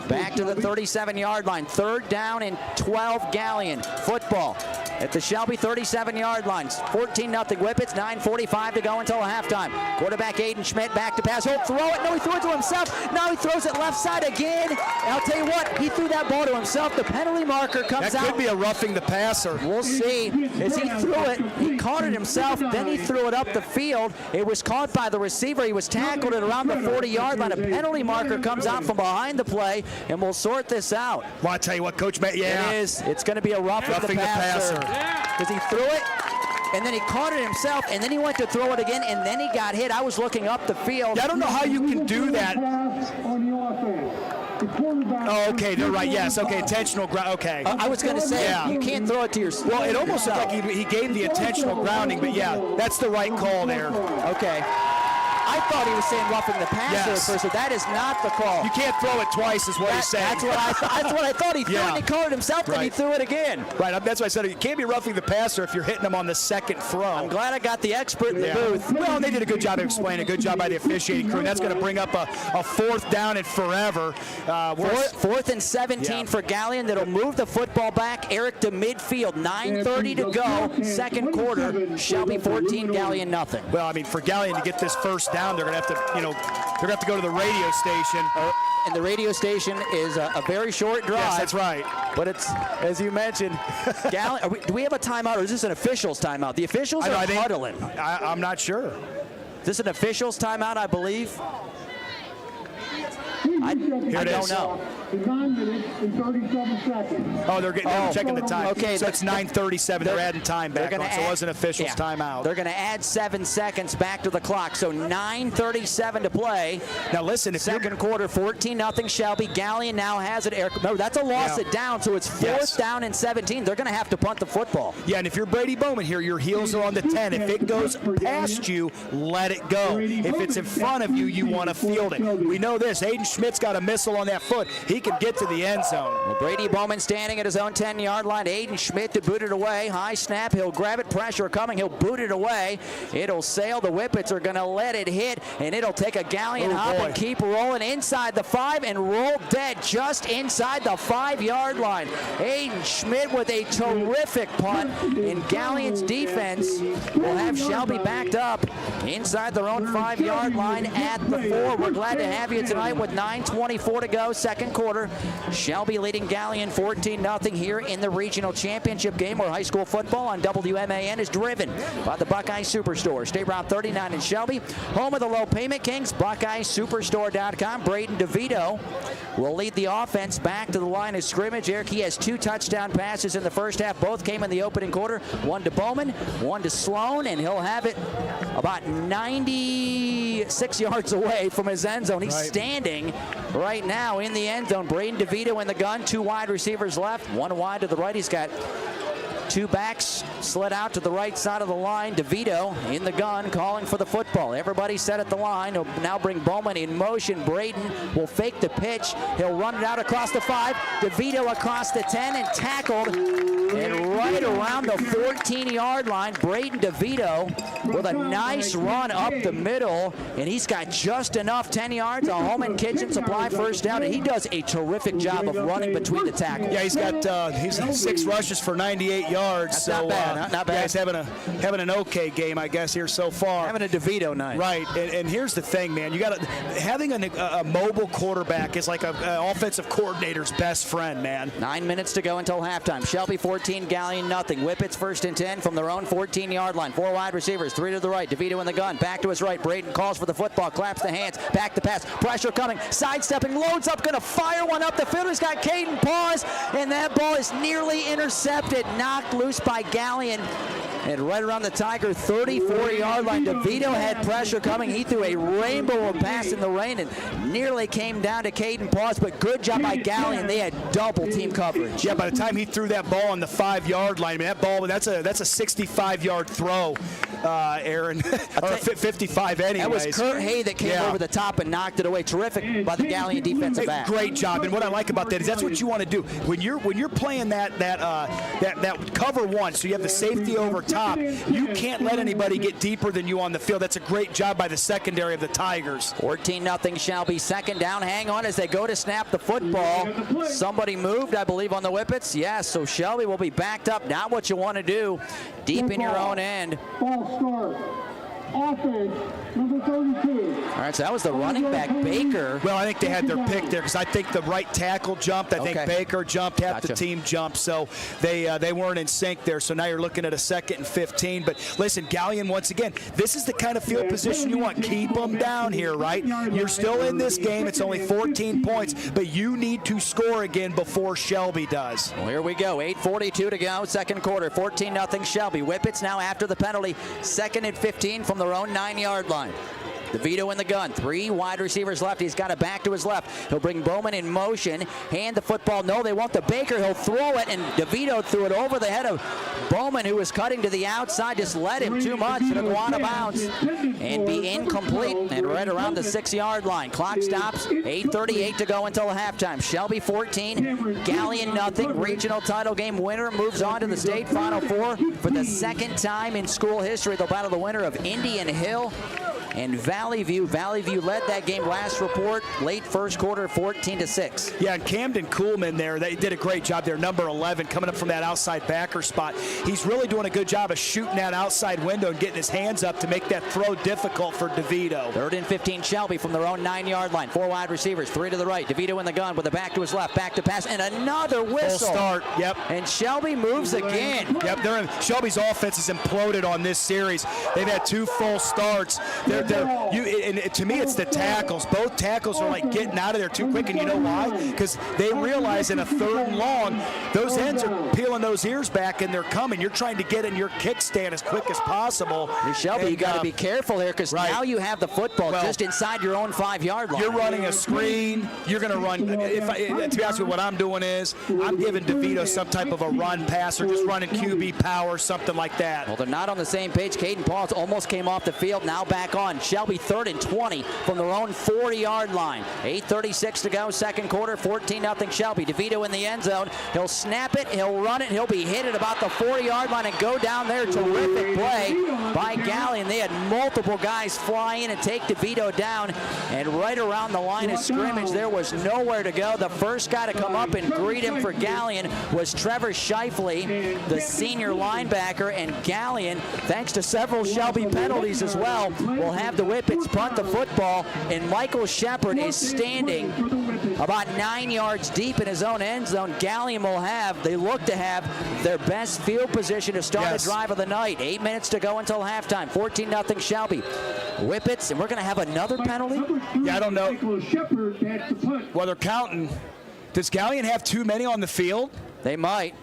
back to the 37-yard line. 3rd down and 12, Galion. Football at the Shelby 37-yard line. 14-0 Whippets, 9:45 to go until halftime. Quarterback Aiden Schmidt back to pass. He'll throw it. No, he threw it to himself. Now he throws it left side again. And I'll tell you what, he threw that ball to himself. The penalty marker comes out. That could be a roughing the passer. We'll see. As he threw it, he caught it himself. Then he threw it up the field. It was caught by the receiver. He was tackled at around the 40-yard line. A penalty marker comes out from behind the play, and we'll sort this out. Well, I tell you what, Coach Matt, yeah. It is. It's going to be a roughing the passer. Because he threw it, and then he caught it himself, and then he went to throw it again, and then he got hit. I was looking up the field. Yeah, I don't know how you can do that. Oh, okay, they're right. Yes, okay, intentional ground. Okay. I was going to say, you can't throw it to yourself. Well, it almost looked like he gave the intentional grounding, but yeah, that's the right call there. Okay. I thought he was saying roughing the passer at first, but that is not the call. You can't throw it twice is what he's saying. That's what I thought. He threw it and he caught it himself, and he threw it again. Right, that's why I said you can't be roughing the passer if you're hitting him on the second throw. I'm glad I got the expert in the booth. Well, they did a good job of explaining. A good job by the officiating crew. And that's going to bring up a 4th down and forever. 4th and 17 for Galion. That'll move the football back. Erik to midfield. 9:30 to go. Second quarter. Shelby 14, Galion nothing. Well, I mean, for Galion to get this first down, they're going to have to, they're going to have to go to the radio station. And the radio station is a very short drive. Yes, that's right. But it's, as you mentioned, Galion. Do we have a timeout, or is this an officials timeout? The officials are huddling. I'm not sure. Is this an officials timeout, I believe? I don't know. 9 minutes and 37 seconds. Oh, they're checking the time. Okay, so it's 9:37. They're adding time back on, so it was an official's timeout. They're going to add 7 seconds back to the clock. So 9:37 to play. Now listen, if second quarter, 14-0 Shelby. Galion now has it. Erik, remember, that's a loss at down, so it's 4th down and 17. They're going to have to punt the football. Yeah, and if you're Brady Bowman here, your heels are on the 10. If it goes past you, let it go. If it's in front of you, you want to field it. We know this. Aiden Schmidt's got a missile on that foot. He can get to the end zone. Well, Brady Bowman standing at his own 10-yard line. Aiden Schmidt to boot it away. High snap. He'll grab it. Pressure coming. He'll boot it away. It'll sail. The Whippets are going to let it hit, and it'll take a Galion hop and keep rolling inside the 5 and roll dead just inside the 5-yard line. Aiden Schmidt with a terrific punt, and Galion's defense will have Shelby backed up inside their own 5-yard line at the 4. We're glad to have you tonight with 9:24 to go, second quarter. Shelby leading Galion 14-0 here in the regional championship game, where high school football on WMAN is driven by the Buckeye Superstore. State Route 39 in Shelby, home of the low payment kings, BuckeyeSuperstore.com. Braden DeVito will lead the offense back to the line of scrimmage. Erik, he has 2 touchdown passes in the first half. Both came in the opening quarter. One to Bowman, one to Sloan, and he'll have it about 96 yards away from his end zone. He's standing right now in the end zone. Braden DeVito in the gun. 2 wide receivers left. 1 wide to the right. He's got 2 backs slid out to the right side of the line. DeVito in the gun calling for the football. Everybody set at the line. He'll now bring Bowman in motion. Braden will fake the pitch. He'll run it out across the 5. DeVito across the 10 and tackled. And right around the 14-yard line, Braden DeVito with a nice run up the middle. And he's got just enough 10 yards. A Holman Kitchen Supply first down. And he does a terrific job of running between the tackles. Yeah, he's got 6 rushes for 98 yards. That's so not bad. Not bad. Yeah, he's having an okay game, I guess, here so far. Having a DeVito night. Right, and here's the thing, man. You got having a mobile quarterback is like an offensive coordinator's best friend, man. 9 minutes to go until halftime. Shelby 14, Galion nothing. Whippets 1st and 10 from their own 14-yard line. 4 wide receivers, 3 to the right. DeVito in the gun, back to his right. Braden calls for the football, claps the hands, back to pass. Pressure coming, sidestepping, loads up, going to fire one up the field. He's got Caden Paws, and that ball is nearly intercepted, knocked loose by Galion. And right around the Tiger 34-yard line, DeVito had pressure coming. He threw a rainbow of pass in the rain and nearly came down to Caden Paws, but good job by Galion. They had double team coverage. Yeah, by the time he threw that ball on the 5-yard line. I mean, that ball, that's a 65-yard throw, Aaron, or 55 anyways. That was Kurt Hay that came over the top and knocked it away. Terrific by the Galion defensive back. Great job. And what I like about that is that's what you want to do when you're playing that cover one. So you have the safety over top. You can't let anybody get deeper than you on the field. That's a great job by the secondary of the Tigers. 14-0 Shelby. Second down. Hang on as they go to snap the football. Somebody moved, I believe, on the Whippets. Yes, so Shelby will be backed up. Not what you want to do. Deep in your own end. False start. Offense, number 32. All right, so that was the running back, Baker. Well, I think they had their pick there because I think the right tackle jumped. I think Baker jumped, half the team jumped, so they weren't in sync there. So now you're looking at a 2nd and 15. But listen, Galion, once again, this is the kind of field position you want. Keep them down here, right? You're still in this game. It's only 14 points, but you need to score again before Shelby does. Well, here we go. 8:42 to go, second quarter. 14-0 Shelby. Whippets now after the penalty. 2nd and 15 from their own 9-yard line. DeVito in the gun. 3 wide receivers left. He's got it back to his left. He'll bring Bowman in motion. Hand the football. No, they want the Baker. He'll throw it, and DeVito threw it over the head of Bowman, who was cutting to the outside. Just led him too much. It'll go out of bounds and be incomplete and right around the 6-yard line. Clock stops. 8:38 to go until halftime. Shelby 14, Galion nothing. Regional title game winner moves on to the state Final Four for the 2nd time in school history. They'll battle the winner of Indian Hill and Valley View. Valley View led that game last report, late first quarter, 14-6. Yeah, and Camden Kuhlman there, they did a great job there, number 11, coming up from that outside backer spot. He's really doing a good job of shooting that outside window and getting his hands up to make that throw difficult for DeVito. 3rd and 15, Shelby from their own 9-yard line. 4 wide receivers, 3 to the right. DeVito in the gun with a back to his left, back to pass, and another whistle. Full start, yep. And Shelby moves again. Yep, Shelby's offense has imploded on this series. They've had 2 full starts. And to me, it's the tackles. Both tackles are like getting out of there too quick, and you know why? Because they realize in a 3rd and long, those ends are peeling those ears back, and they're coming. You're trying to get in your kickstand as quick as possible. Shelby, you got to be careful here because now you have the football just inside your own 5-yard line. You're running a screen. You're going to run. To be honest with you, what I'm doing is I'm giving DeVito some type of a run pass or just running QB power, something like that. Well, they're not on the same page. Caden Pauls almost came off the field. Now back on. Shelby 3rd and 20 from their own 40-yard line. 8:36 to go, second quarter, 14-0 Shelby. DeVito in the end zone. He'll snap it, he'll run it, he'll be hit at about the 40-yard line and go down there. Terrific play by Galion. They had multiple guys fly in and take DeVito down, and right around the line of scrimmage, there was nowhere to go. The first guy to come up and greet him for Galion was Trevor Shifley, the senior linebacker, and Galion, thanks to several Shelby penalties as well, will have the Whippets punt the football, and Michael Shepard is standing about 9 yards deep in his own end zone. Galion will have, they look to have their best field position to start the drive of the night. 8 minutes to go until halftime. 14-0 Shelby. Whippets, and we're going to have another penalty? Yeah, I don't know. Well, they're counting. Does Galion have too many on the field? They might.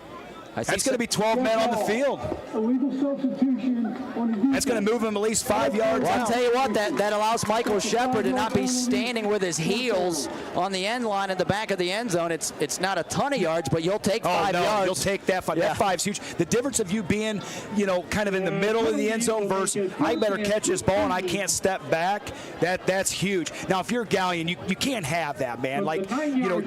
That's going to be 12 men on the field. That's going to move him at least 5 yards out. I'll tell you what, that allows Michael Shepard to not be standing with his heels on the end line at the back of the end zone. It's not a ton of yards, but you'll take 5 yards. You'll take that 5. That 5's huge. The difference of you being, kind of in the middle of the end zone versus I better catch this ball and I can't step back, that's huge. Now, if you're Galion, you can't have that, man. Like,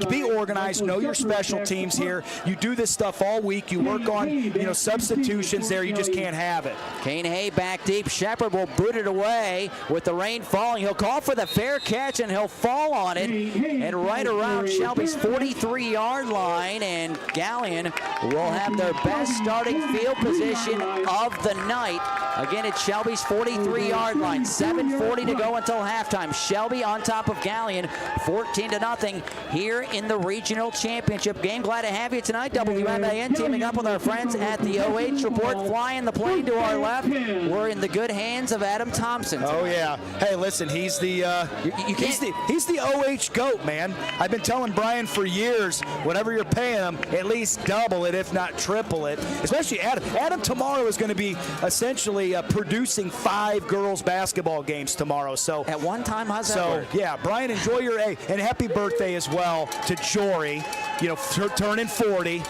be organized, know your special teams here. You do this stuff all week. You work on, substitutions there. You just can't have it. Kane Hay back deep. Shepard will boot it away with the rain falling. He'll call for the fair catch, and he'll fall on it. And right around Shelby's 43-yard line, and Galion will have their best starting field position of the night. Again, it's Shelby's 43-yard line. 7:40 to go until halftime. Shelby on top of Galion, 14-0 here in the regional championship game. Glad to have you tonight. WMAN teaming up with our friends at the OH Report. Flying the plane to our left. We're in the good hands of Adam Thompson tonight. Oh yeah. Hey, listen, he's the he's the OH GOAT, man. I've been telling Brian for years, whatever you're paying him, at least double it, if not triple it. Especially Adam. Adam tomorrow is going to be essentially producing 5 girls basketball games tomorrow. So at one time, how's that work? Yeah, Brian, enjoy your and happy birthday as well to Jory. Turning 40.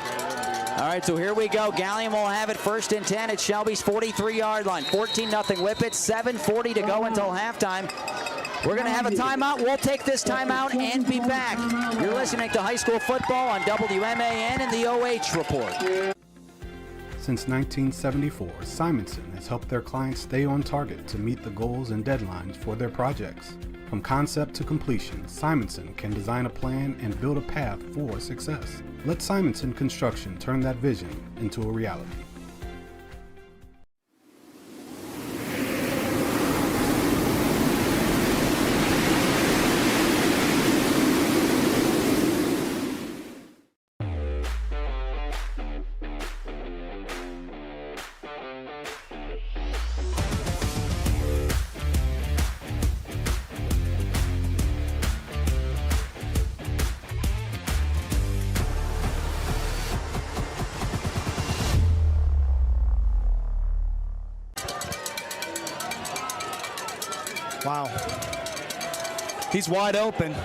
All right, so here we go. Galion will have it 1st and 10 at Shelby's 43-yard line. 14-0 Whippets, 7:40 to go until halftime. We're going to have a timeout. We'll take this timeout and be back. You're listening to High School Football on WMAN and the OH Report. Since 1974, Simonson has helped their clients stay on target to meet the goals and deadlines for their projects. From concept to completion, Simonson can design a plan and build a path for success. Let Simonson Construction turn that vision into a reality. Wow. He's wide open.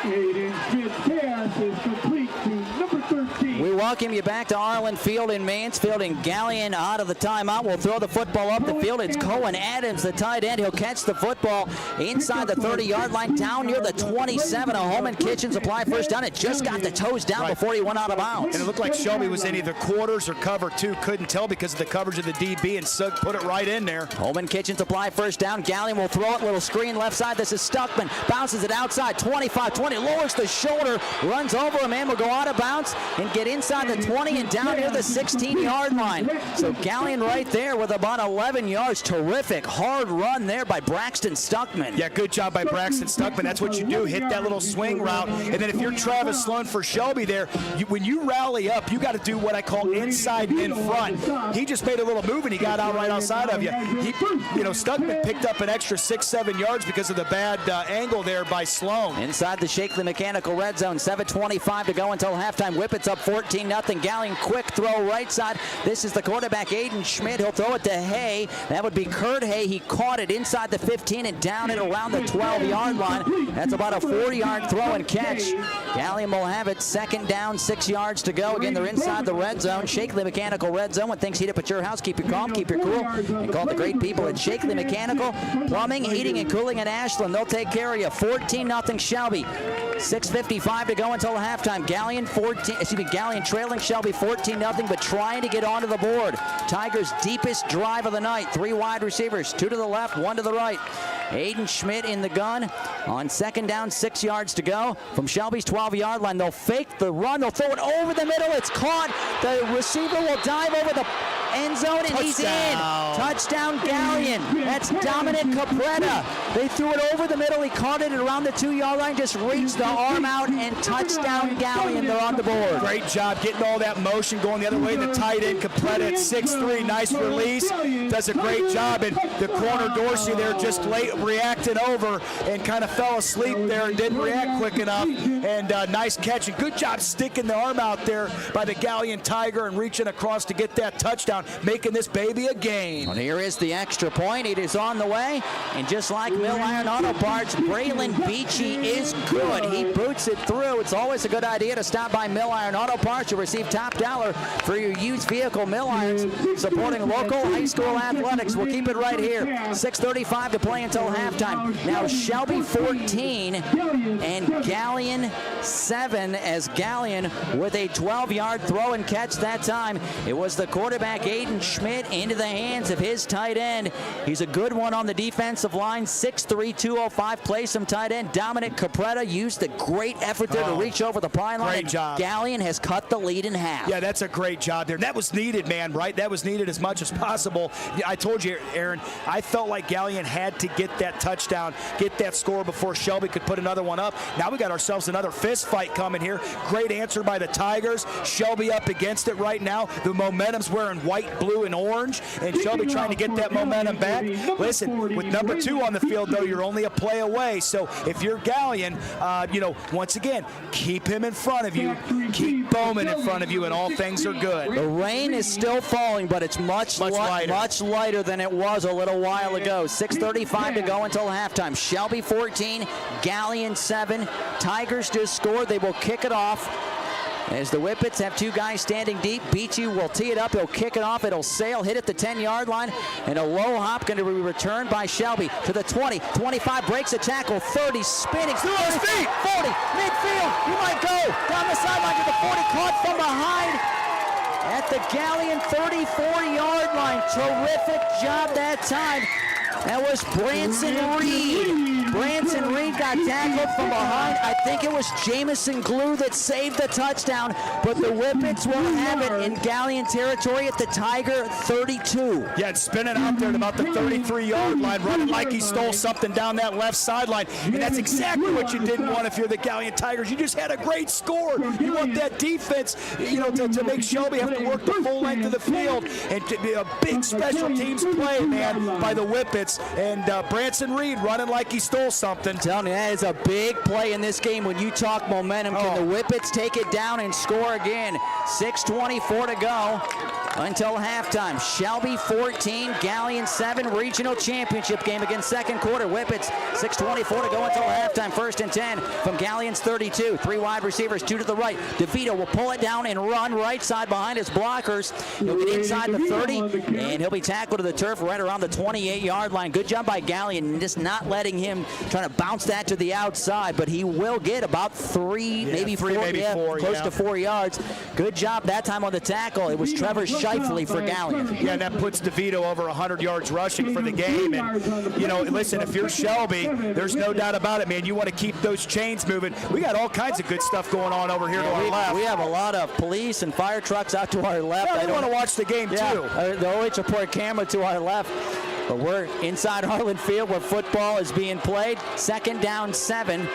Aiden Schmidt's pass is complete to number 13. We welcome you back to Arlin Field in Mansfield, and Galion out of the timeout will throw the football up the field. It's Cohen Adams, the tight end. He'll catch the football inside the 30-yard line, down near the 27. A Holman Kitchens apply first down. It just got the toes down before he went out of bounds. And it looked like Shelby was in either quarters or cover 2. Couldn't tell because of the coverage of the DB, and Sugg put it right in there. Holman Kitchens apply first down. Galion will throw it. Little screen left side. This is Stuckman. Bounces it outside. 25-20. Lowers the shoulder. Runs over a man. Will go out of bounds and get inside the 20 and down near the 16-yard line. So Galion right there with about 11 yards. Terrific hard run there by Braxton Stuckman. Yeah, good job by Braxton Stuckman. That's what you do. Hit that little swing route. And then if you're Travis Sloan for Shelby there, when you rally up, you got to do what I call inside in front. He just made a little move and he got out right outside of you. Stuckman picked up an extra 6-7 yards because of the bad angle there by Sloan. Inside the Shakely Mechanical red zone, 7:25 to go until halftime. Whippets up 14-0. Galion quick throw right side. This is the quarterback, Aiden Schmidt. He'll throw it to Hay. That would be Kurt Hay. He caught it inside the 15 and down it around the 12-yard line. That's about a 4-yard throw and catch. Galion will have it 2nd down, 6 yards to go. Again, they're inside the red zone. Shakely Mechanical red zone. When things heat up at your house, keep your calm, keep your cool, and call the great people at Shakely Mechanical Plumbing, Heating, and Cooling in Ashland. They'll take care of you. 14-0 Shelby. 6:55 to go until halftime. Galion trailing Shelby 14-0, but trying to get onto the board. Tigers' deepest drive of the night. 3 wide receivers, 2 to the left, 1 to the right. Aiden Schmidt in the gun on 2nd down, 6 yards to go from Shelby's 12-yard line. They'll fake the run. They'll throw it over the middle. It's caught. The receiver will dive over the end zone, and he's in. Touchdown Galion. That's Dominic Capretta. They threw it over the middle. He caught it around the 2-yard line, just reached the arm out, and touchdown Galion. They're on the board. Great job getting all that motion going the other way. The tight end Capretta at 6'3", nice release. Does a great job, and the corner Dorsey there just late reacting over and kind of fell asleep there and didn't react quick enough. And nice catch, and good job sticking the arm out there by the Galion Tiger and reaching across to get that touchdown, making this baby a game. And here is the extra point. It is on the way, and just like Mill Iron Auto Parts, Braylon Beachy is good. He boots it through. It's always a good idea to stop by Mill Iron Auto Parts. You'll receive top dollar for your used vehicle. Mill Irons, supporting local high school athletics. We'll keep it right here. 6:35 to play until halftime. Now Shelby 14 and Galion 7, as Galion with a 12-yard throw and catch that time. It was the quarterback Aiden Schmidt into the hands of his tight end. He's a good one on the defensive line. 6'3", 205, plays some tight end. Dominic Capretta used a great effort there to reach over the pine line. Great job. Galion has cut the lead in half. Yeah, that's a great job there. That was needed, man, right? That was needed as much as possible. I told you, Aaron, I felt like Galion had to get that touchdown, get that score before Shelby could put another one up. Now we got ourselves another fist fight coming here. Great answer by the Tigers. Shelby up against it right now. The momentum's wearing white, blue, and orange, and Shelby trying to get that momentum back. Listen, with number 2 on the field, though, you're only a play away. So if you're Galion, once again, keep him in front of you. Keep Bowman in front of you, and all things are good. The rain is still falling, but it's much lighter than it was a little while ago. 6:35 to go until halftime. Shelby 14, Galion 7. Tigers just scored. They will kick it off. As the Whippets have two guys standing deep. Beachy will tee it up. He'll kick it off. It'll sail, hit at the 10-yard line, and a low hop going to be returned by Shelby to the 20, 25, breaks a tackle, 30, spinning, 30, 40, midfield. He might go down the sideline to the 40, caught from behind at the Galion 34-yard line. Terrific job that time. That was Branson Reed. Branson Reed got tackled from behind. I think it was Jamison Glue that saved the touchdown, but the Whippets will have it in Galion territory at the Tiger 32. Yeah, it's spinning out there at about the 33-yard line, running like he stole something down that left sideline. And that's exactly what you didn't want if you're the Galion Tigers. You just had a great score. You want that defense, to make Shelby have to work the full length of the field. And to be a big special teams play, man, by the Whippets. And Branson Reed running like he stole something. I'm telling you, that is a big play in this game when you talk momentum. Can the Whippets take it down and score again? 6:24 to go until halftime. Shelby 14, Galion 7, regional championship game against second quarter. Whippets 6:24 to go until halftime. 1st and 10 from Galion's 32. 3 wide receivers, 2 to the right. DeVito will pull it down and run right side behind his blockers. He'll get inside the 30, and he'll be tackled to the turf right around the 28-yard line. Good job by Galion, just not letting him trying to bounce that to the outside, but he will get about 3, maybe 4, close to 4 yards. Good job that time on the tackle. It was Trevor Shifley for Galion. Yeah, and that puts DeVito over 100 yards rushing for the game. And, listen, if you're Shelby, there's no doubt about it, man. You want to keep those chains moving. We got all kinds of good stuff going on over here to our left. We have a lot of police and fire trucks out to our left. I want to watch the game, too. The OH report camera to our left. But we're inside Arlin Field where football is being played. 2nd down 7.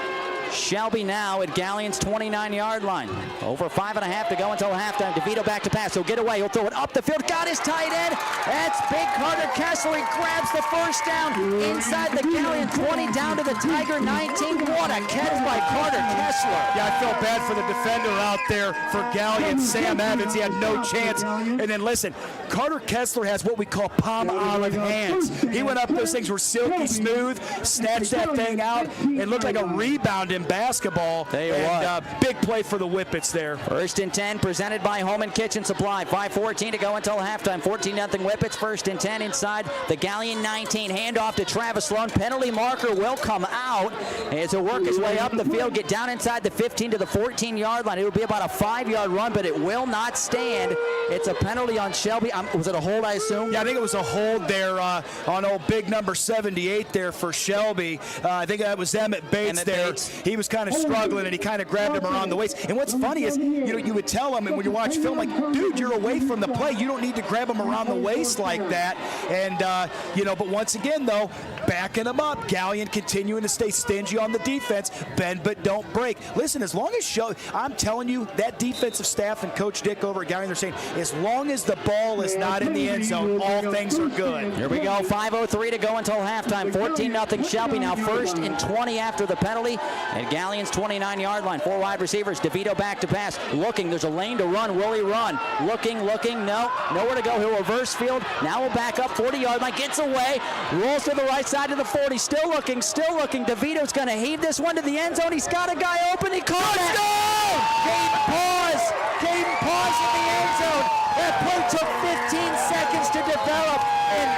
Shelby now at Galion's 29-yard line. Over 5.5 to go until halftime. DeVito back to pass. He'll get away. He'll throw it up the field. Got his tight end. That's big Carter Kessler. He grabs the first down inside the Galion 20 down to the Tiger 19. What a catch by Carter Kessler. Yeah, I felt bad for the defender out there for Galion, Sam Evans. He had no chance. And then listen, Carter Kessler has what we call palm olive hands. He went up, those things were silky smooth, snatched that thing out, and looked like a rebound in basketball. And big play for the Whippets there. 1st and 10 presented by Home and Kitchen Supply. 5:14 to go until halftime. 14-0 Whippets. 1st and 10 inside the Galion 19. Handoff to Travis Sloan. Penalty marker will come out as he'll work his way up the field, get down inside the 15 to the 14-yard line. It will be about a 5-yard run, but it will not stand. It's a penalty on Shelby. Was it a hold, I assume? Yeah, I think it was a hold there on old big number 78 there for Shelby. I think that was Emmett Bates there. He was kind of struggling, and he kind of grabbed him around the waist. And what's funny is, you would tell him, and when you watch film, like, dude, you're away from the play. You don't need to grab him around the waist like that. And, but once again, though, backing him up. Galion continuing to stay stingy on the defense. Bend but don't break. Listen, as long as I'm telling you, that defensive staff and Coach Dick over at Galion, they're saying, as long as the ball is not in the end zone, all things are good. Here we go. 5:03 to go until halftime. 14-0 Shelby now 1st and 20 after the penalty. At Galion's 29-yard line. 4 wide receivers. DeVito back to pass. Looking. There's a lane to run. Will he run? Looking. No. Nowhere to go. He'll reverse field. Now we'll back up 40-yard line. Gets away. Rolls to the right side of the 40. Still looking. DeVito's going to heave this one to the end zone. He's got a guy open. He caught it. Caden Pause in the end zone. That play took 15 seconds to develop. And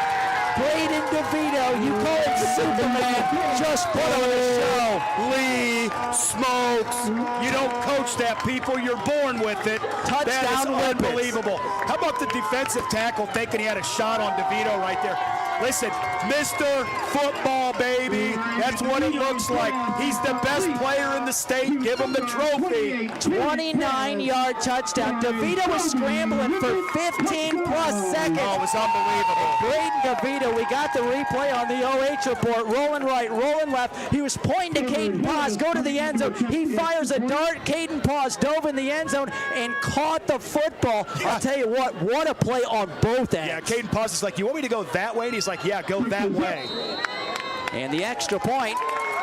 Braden DeVito, you call it Superman, just put on a show. Lee Smokes. You don't coach that, people. You're born with it. Touchdown, that is Whippets. Unbelievable. How about the defensive tackle thinking he had a shot on DeVito right there? Listen, Mr. Football, baby. That's what it looks like. He's the best player in the state. Give him the trophy. 29-yard touchdown. DeVito was scrambling for 15-plus seconds. Oh, it was unbelievable. Braden DeVito, we got the replay on the OH report. Rolling right, rolling left. He was pointing to Caden Pause. Go to the end zone. He fires a dart. Caden Pause dove in the end zone and caught the football. Yeah. I'll tell you what a play on both ends. Yeah, Caden Pause is like, you want me to go that way? And he's like, yeah, go that way. And the extra point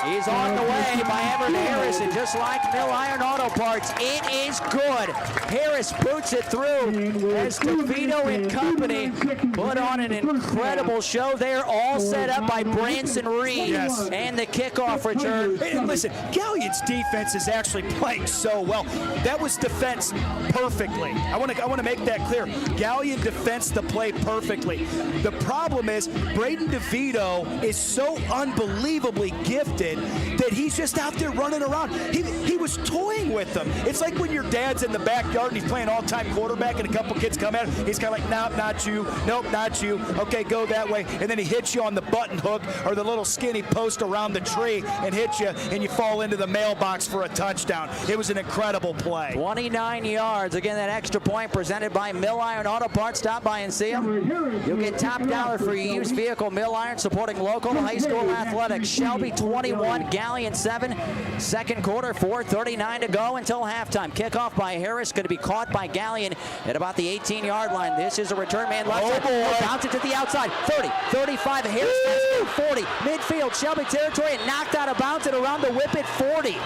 is on the way by Everett Harris, and just like Mill Iron Auto Parts, it is good. Harris boots it through as DeVito and company put on an incredible show there, all set up by Branson Reed. Yes. And the kickoff return. Hey, listen, Galion's defense is actually playing so well. That was defense perfectly. I want to make that clear. Galion defensed the play perfectly. The problem is Braden DeVito is so unbelievably gifted that he's just out there running around. He was toying with them. It's like when your dad's in the backyard and he's playing all-time quarterback and a couple kids come at him. He's kind of like, nope, not you. Nope, not you. Okay, go that way. And then he hits you on the button hook or the little skinny post around the tree and hits you, and you fall into the mailbox for a touchdown. It was an incredible play. 29 yards. Again, that extra point presented by Mill Iron Auto Parts. Stop by and see them. You'll get top dollar for your used vehicle. Mill Iron supporting local high school athletics. Shelby 21, Galion 7. Second quarter, 4:39 to go until halftime. Kickoff by Harris, going to be caught by Galion at about the 18-yard line. This is a return man left side. Boy. Bounce it to the outside. 30, 35. Harris has it. 40. Midfield, Shelby territory, and knocked out of bounds at around the Whippet 40.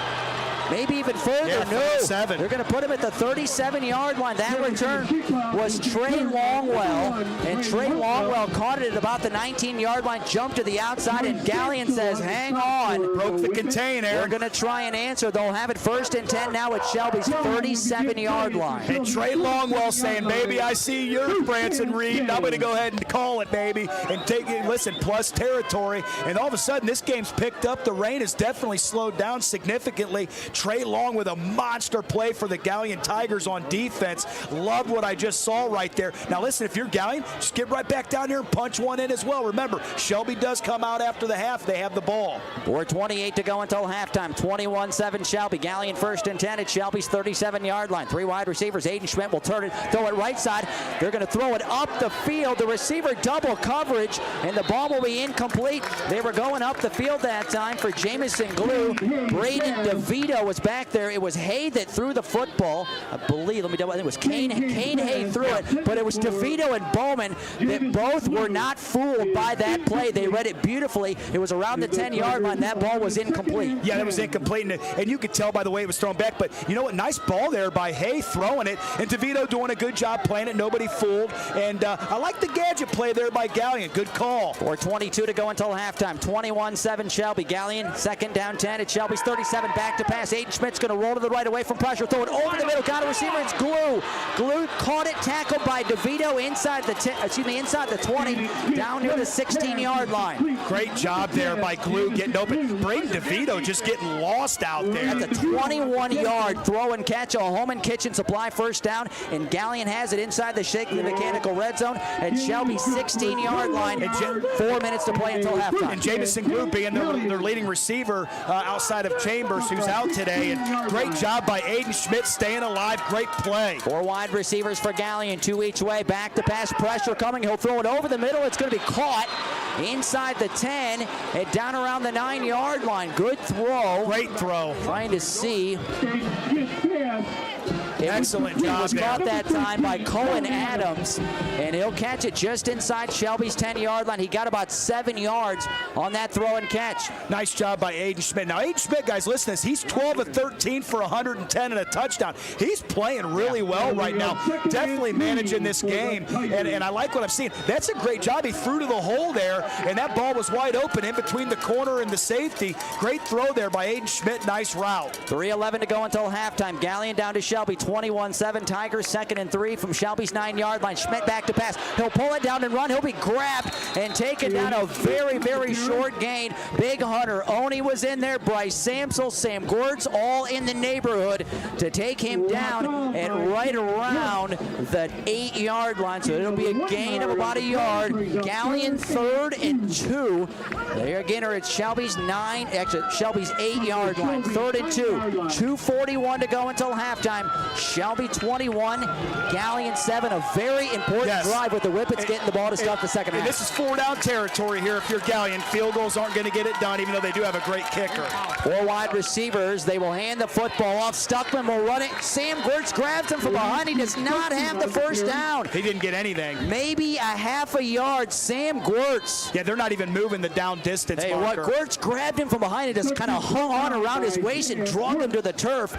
Maybe even further. Yeah, No, 37. they're going to put him at the 37-yard line. That return was Trey Longwell, and Trey Longwell caught it at about the 19-yard line, jumped to the outside, and Galion says, hang on. Broke the container. They're going to try and answer. They'll have it 1st and 10 now at Shelby's 37-yard line. And Trey Longwell saying, baby, I see your Branson Reed, and I'm going to go ahead and call it, baby, and take it, listen, plus territory. And all of a sudden, this game's picked up. The rain has definitely slowed down significantly. Trey Long with a monster play for the Galion Tigers on defense. Loved what I just saw right there. Now, listen, if you're Galion, just get right back down here and punch one in as well. Remember, Shelby does come out after the half. They have the ball. 4:28 to go until halftime. 21-7 Shelby. Galion 1st and 10 at Shelby's 37-yard line. 3 wide receivers. Aiden Schmidt will throw it right side. They're going to throw it up the field. The receiver double coverage, and the ball will be incomplete. They were going up the field that time for Jamison Glue. Braden DeVito was back there. It was Hay that threw the football. I believe, let me double, I think it was Kane Hay threw it, but it was DeVito and Bowman that both were not fooled by that play. They read it beautifully. It was around the 10-yard line. That ball was incomplete. Yeah, that was incomplete, and you could tell by the way it was thrown back, but you know what? Nice ball there by Hay throwing it, and DeVito doing a good job playing it. Nobody fooled, and I like the gadget play there by Galion. Good call. 4:22 to go until halftime. 21-7 Shelby. Galion 2nd down 10 at Shelby's 37. Back to pass. Aiden Schmidt's going to roll to the right away from pressure. Throw it over the middle. Got a receiver. It's Glue. Glue caught it. Tackled by DeVito inside the 20, down near the 16-yard line. Great job there by Glue getting open. Braden DeVito just getting lost out there. At the 21-yard throw and catch, a home and kitchen supply 1st down, and Galion has it inside the Shakley Mechanical red zone at Shelby's 16-yard line. 4 minutes to play until halftime. And Jamison Glue being their leading receiver outside of Chambers, who's out today. And great job by Aiden Schmidt staying alive. Great play. 4 wide receivers for Galion, 2 each way. Back to pass, pressure coming. He'll throw it over the middle. It's going to be caught inside the 10 and down around the 9-yard line. Good throw. Great throw. Trying to see. Excellent job. It was caught that time by Cohen Adams, and he'll catch it just inside Shelby's 10-yard line. He got about 7 yards on that throw and catch. Nice job by Aiden Schmidt. Now, Aiden Schmidt, guys, listen to this. He's 12 of 13 for 110 and a touchdown. He's playing really well right now. Definitely managing this game, and I like what I'm seeing. That's a great job. He threw to the hole there, and that ball was wide open in between the corner and the safety. Great throw there by Aiden Schmidt. Nice route. 3:11 to go until halftime. Galion down to Shelby. 21-7. Tigers 2nd and 3 from Shelby's 9-yard line. Schmidt back to pass. He'll pull it down and run. He'll be grabbed and taken down a very, very short gain. Big Hunter. Oni was in there. Bryce Samsel, Sam Gortz, all in the neighborhood to take him down and right around the 8-yard line. So it'll be a gain of about a yard. Galion 3rd and 2. They again are at Shelby's 8-yard line. 3rd and 2. 2:41 to go until halftime. Shelby 21, Galion 7. A very important drive with the Whippets getting the ball to start the second half. This is 4-down territory here if you're Galion. Field goals aren't going to get it done, even though they do have a great kicker. 4 wide receivers. They will hand the football off. Stuckman will run it. Sam Gwirtz grabs him from behind. He does not have the first down. He didn't get anything. Maybe a half a yard. Sam Gwirtz. Yeah, they're not even moving the down distance marker. Gwirtz grabbed him from behind and just kind of hung on around his waist and dragged him to the turf.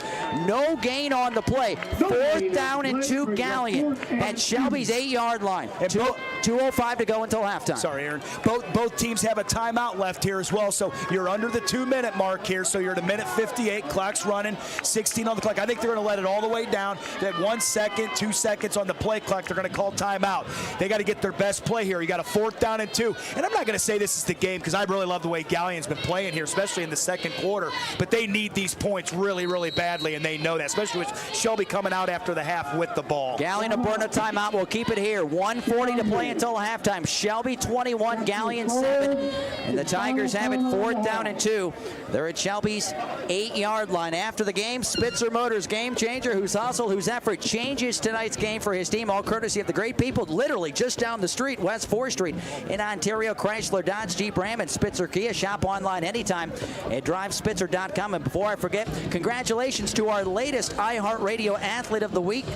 No gain on the play. 4th down and 2 Galion at Shelby's 8-yard line. 2:05 to go until halftime. Sorry, Aaron. Both teams have a timeout left here as well, so you're under the 2-minute mark here, so you're at a minute 58. Clock's running, 16 on the clock. I think they're going to let it all the way down. That 1 second, 2 seconds on the play clock, they're going to call timeout. They got to get their best play here. You got a 4th down and 2. And I'm not going to say this is the game because I really love the way Galion's been playing here, especially in the second quarter. But they need these points really, really badly, and they know that, especially with Shelby coming out after the half with the ball. Galion to burn a timeout. We'll keep it here. 1:40 to play until halftime. Shelby 21, Galion 7. And the Tigers have it 4th down and 2. They're at Shelby's 8-yard line. After the game, Spitzer Motors, game changer, whose hustle, whose effort changes tonight's game for his team, all courtesy of the great people literally just down the street, West 4th Street in Ontario. Chrysler, Dodge, Jeep, Ram, and Spitzer Kia. Shop online anytime at drivespitzer.com. And before I forget, congratulations to our latest iHeartRadio Athlete of the Week,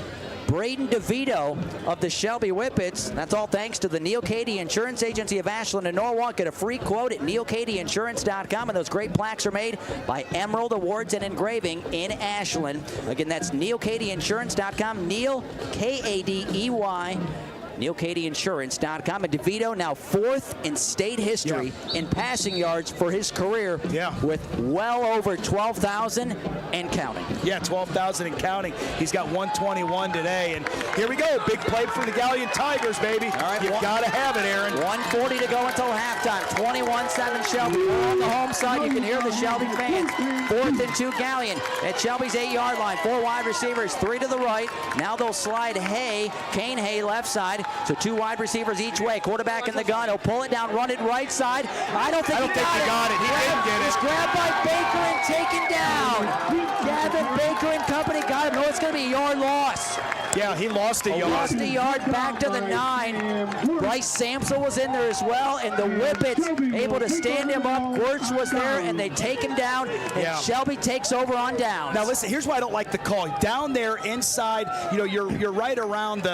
Braden DeVito of the Shelby Whippets. That's all thanks to the Neil Cady Insurance Agency of Ashland and Norwalk. Get a free quote at neilcadyinsurance.com, and those great plaques are made by Emerald Awards and Engraving in Ashland. Again, that's neilcadyinsurance.com. Neil, K-A-D-E-Y. NeilCadyInsurance.com. And DeVito now 4th in state history in passing yards for his career with well over 12,000 and counting. Yeah, 12,000 and counting. He's got 121 today. And here we go. Big play for the Galion Tigers, baby. All right, you've got to have it, Aaron. 1:40 to go until halftime. 21-7 Shelby. We're on the home side. You can hear the Shelby fans. 4th and 2 Galion at Shelby's 8-yard line. 4 wide receivers, 3 to the right. Now they'll slide Kane Hay left side. So 2 wide receivers each way. Quarterback in the gun. He'll pull it down, run it right side. I don't think he got it. He didn't get it. He's grabbed by Baker and taken down. Gavin Baker and company got him. No, it's going to be a yard loss. Yeah, he lost a yard. Lost a yard back to the 9. Bryce Sampson was in there as well, and the Whippets able to stand him up. Wirtz was there, and they take him down, and Shelby takes over on downs. Now listen, here's why I don't like the call. Down there inside, you're right around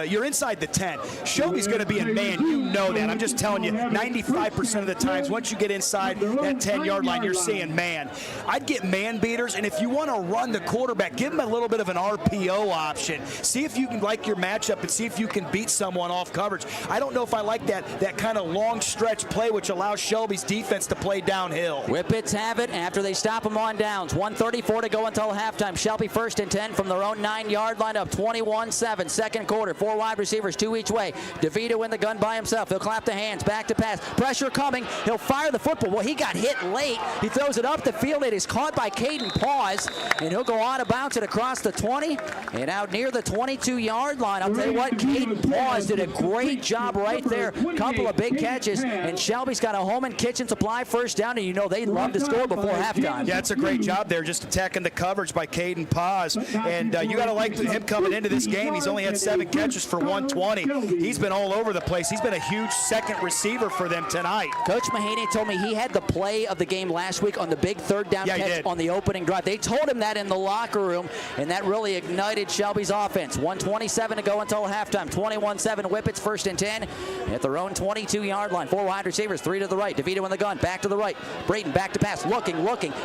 you're inside the 10. Shelby's going to be in man. You know that. I'm just telling you, 95% of the times, once you get inside that 10-yard line, you're seeing man. I'd get man beaters, and if you want to run the quarterback, give him a little bit of an RPO option. See if you can like your matchup and see if you can beat someone off coverage. I don't know if I like that kind of long stretch play, which allows Shelby's defense to play downhill. Whippets have it after they stop them on downs. 1:34 to go until halftime. Shelby 1st and 10 from their own 9-yard line, up 21-7. Second quarter, 4 wide receivers, 2 each way. DeVito in the gun by himself. He'll clap the hands, back to pass. Pressure coming. He'll fire the football. Well, he got hit late. He throws it up the field. It is caught by Caden Paws, and he'll go on to bounce it across the 20 and out near the 22-yard line. I'll tell you what, Caden Paws did a great job right there. Couple of big catches, and Shelby's got a home and kitchen supply first down, and you know they love to score before halftime. Yeah, it's a great job there, just attacking the coverage by Caden Paws. And you got to like him coming into this game. He's only had 7 catches for 120. He's been all over the place. He's been a huge second receiver for them tonight. Coach Mahaney told me he had the play of the game last week on the big 3rd down catch on the opening drive. They told him that in the locker room, and that really ignited Shelby's offense. 1:27 to go until halftime. 21-7 Whippets 1st and 10 at their own 22-yard line. 4 wide receivers, 3 to the right. DeVito in the gun, back to the right. Brayton back to pass, looking,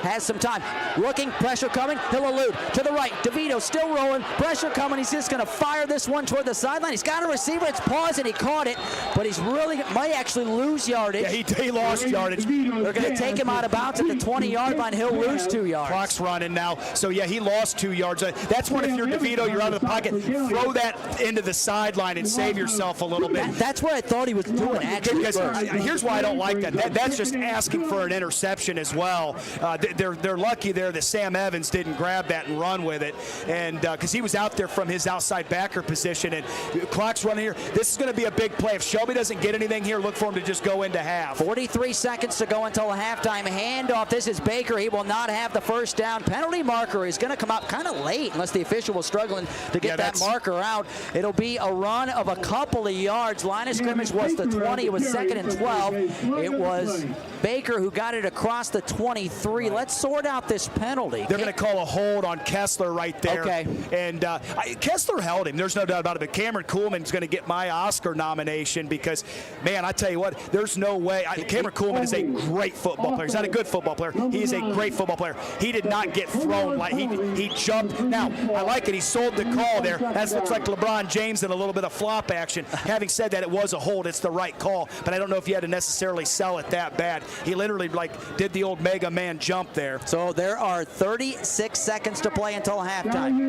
has some time. Looking, pressure coming, he'll elude. To the right, DeVito still rolling, pressure coming. He's just going to fire this one toward the sideline. He's got a receiver, it's paused, and he caught it, but he's really might actually lose yardage. Yeah, he lost yardage. They're going to take him out of bounds at the 20-yard line. He'll lose 2 yards. Clock's running now. So, yeah, he lost 2 yards. That's when, if you're DeVito, you're out of the pocket, throw that into the sideline and save yourself a little bit. That's what I thought he was doing, actually. Here's Here's why I don't like that. That's just asking for an interception as well. They're lucky there that Sam Evans didn't grab that and run with it, and because he was out there from his outside backer position, and clock's running here. This is going to be a big play. If Shelby doesn't get anything here, look for him to just go into half. 43 seconds to go until halftime. Handoff. This is Baker. He will not have the first down. Penalty marker is going to come out kind of late unless the official was struggling to get that marker out. It'll be a run of a couple of yards. Line of scrimmage was the 20. It was 2nd and 12. It was Baker who got it across the 23. Let's sort out this penalty. They're going to call a hold on Kessler right there. Okay. And Kessler held him. There's no doubt about it. But Cameron Kuhlman's going to get my Oscar nomination because, man, I tell you what, there's no way. Cameron Kuhlman is a great football player. He's not a good football player. He is a great football player. He did not get thrown. Like he jumped. Now, I like it. He sold the call there. That looks like LeBron James and a little bit of flop action. Having said that, it was a hold. It's the right call. But I don't know if you had to necessarily sell it that bad. He literally did the old Mega Man jump there. So there are 36 seconds to play until halftime.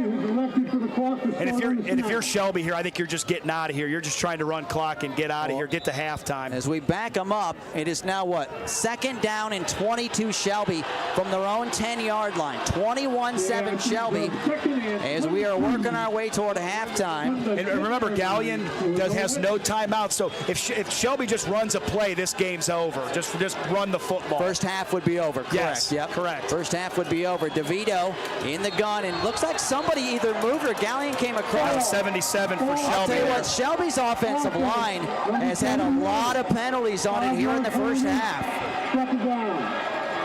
And if you're Shelby here, I think you're just getting out of here. You're just trying to run clock and get out of here, get to halftime. As we back them up, it is now what? 2nd down and 22 Shelby from their own 10-yard line. 21-7 Shelby as we are working our way toward halftime. And remember, Galion has no timeout, so if Shelby just runs a play, this game's over. Just run the football. First half would be over, correct? Yes, yep. Correct. First half would be over. DeVito in the gun, and looks like somebody either moved or Galion came across. 77 for Shelby. I'll tell you what, Shelby's offensive line has had a lot of penalties on it here in the first half.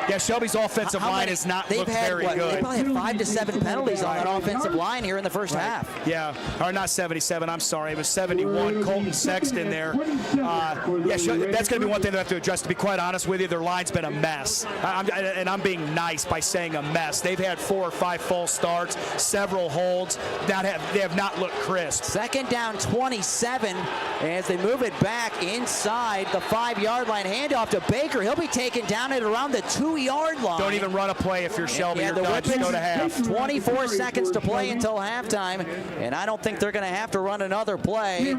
Yeah, Shelby's offensive line has not looked very good. They probably had 5 to 7 penalties on that offensive line here in the first half. Yeah, or not 77, I'm sorry. It was 71. Colton Sexton there. That's going to be one thing they have to address. To be quite honest with you, their line's been a mess. And I'm being nice by saying a mess. They've had 4 or 5 false starts, several holds. They have not looked crisp. 2nd down, 27, as they move it back inside the 5-yard line. Handoff to Baker. He'll be taken down at around the 2-yard line. Don't even run a play if you're Shelby. You're done. Just go to half. 24 seconds to play until halftime, and I don't think they're going to have to run another play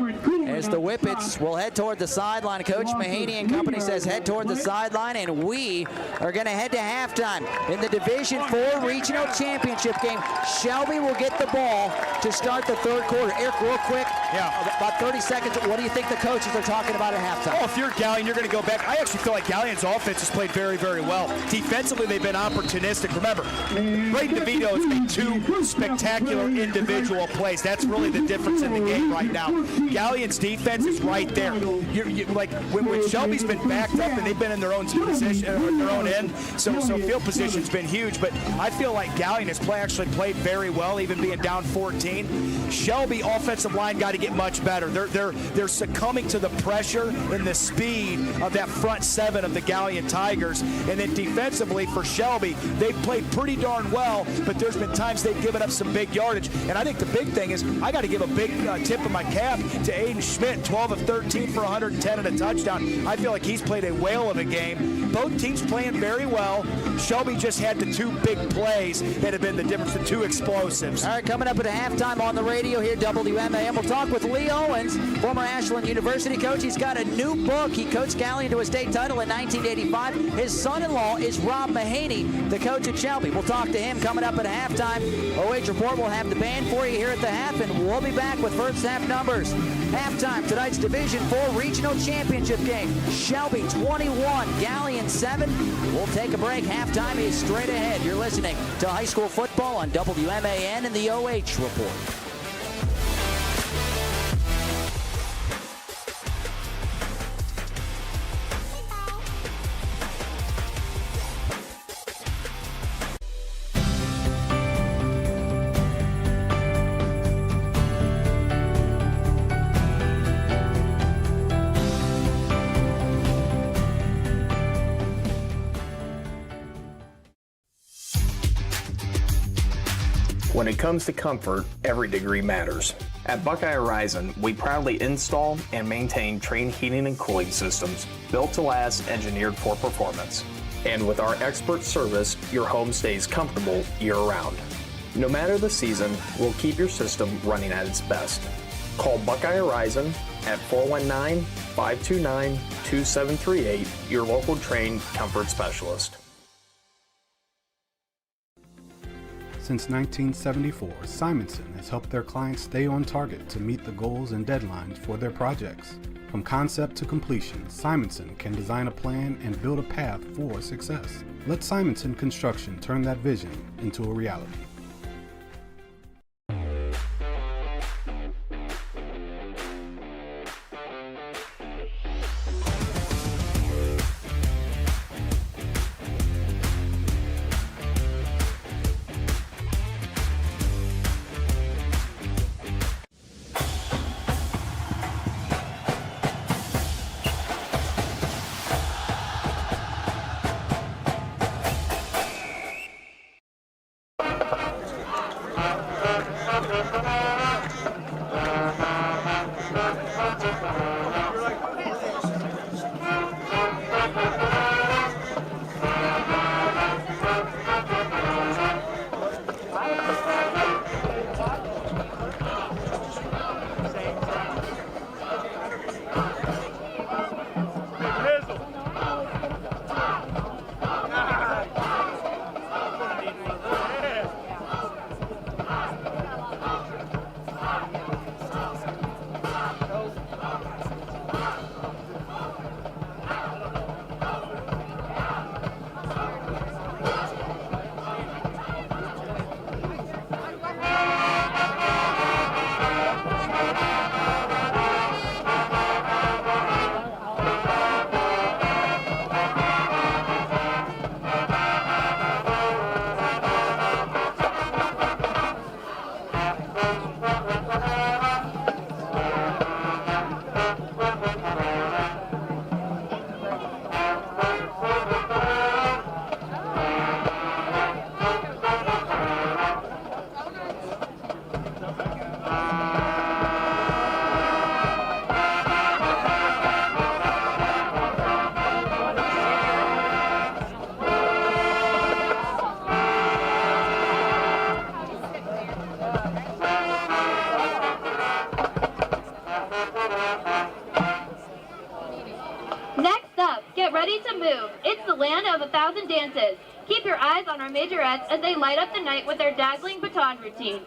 as the Whippets will head toward the sideline. Coach Mahaney and company says head toward the sideline, and we are going to head to halftime. In the Division 4 Regional Championship game, Shelby will get the ball to start the 3rd quarter. Erik, real quick, about 30 seconds, what do you think the coaches are talking about at halftime? Oh, if you're Galion, you're going to go back. I actually feel like Galion's offense has played very, very well. Defensively, they've been opportunistic. Remember, Braden DeVito has made 2 spectacular individual plays. That's really the difference in the game right now. Galion's defense is right there. Like when Shelby's been backed up and they've been in their own position, their own end, so field position's been huge. But I feel like Galion has actually played very well, even being down 14. Shelby offensive line got to get much better. They're succumbing to the pressure and the speed of that front 7 of the Galion Tigers, and then defensively for Shelby, they've played pretty darn well, but there's been times they've given up some big yardage. And I think the big thing is I got to give a big tip of my cap to Aiden Schmidt, 12 of 13 for 110 and a touchdown. I feel like he's played a whale of a game. Both teams playing very well. Shelby just had the 2 big plays that have been the difference, the 2 explosives. All right, coming up at halftime on the radio here, WMAN. We'll talk with Lee Owens, former Ashland University coach. He's got a new book. He coached Galion to a state title in 1985. His son-in-law is Rob Mahaney, the coach at Shelby. We'll talk to him coming up at halftime. OH Report will have the band for you here at the half, and we'll be back with first half numbers. Halftime, tonight's Division 4 Regional Championship game. Shelby 21, Galion 7. We'll take a break. Halftime is straight ahead. You're listening to high school football on WMAN and the OH Report. When it comes to comfort, every degree matters. At Buckeye Horizon, we proudly install and maintain Trane heating and cooling systems built to last, engineered for performance. And with our expert service, your home stays comfortable year-round. No matter the season, we'll keep your system running at its best. Call Buckeye Horizon at 419-529-2738, your local trained comfort specialist. Since 1974, Simonson has helped their clients stay on target to meet the goals and deadlines for their projects. From concept to completion, Simonson can design a plan and build a path for success. Let Simonson Construction turn that vision into a reality. Get ready to move. It's the land of 1,000 dances. Keep your eyes on our majorettes as they light up the night with their dazzling baton routine.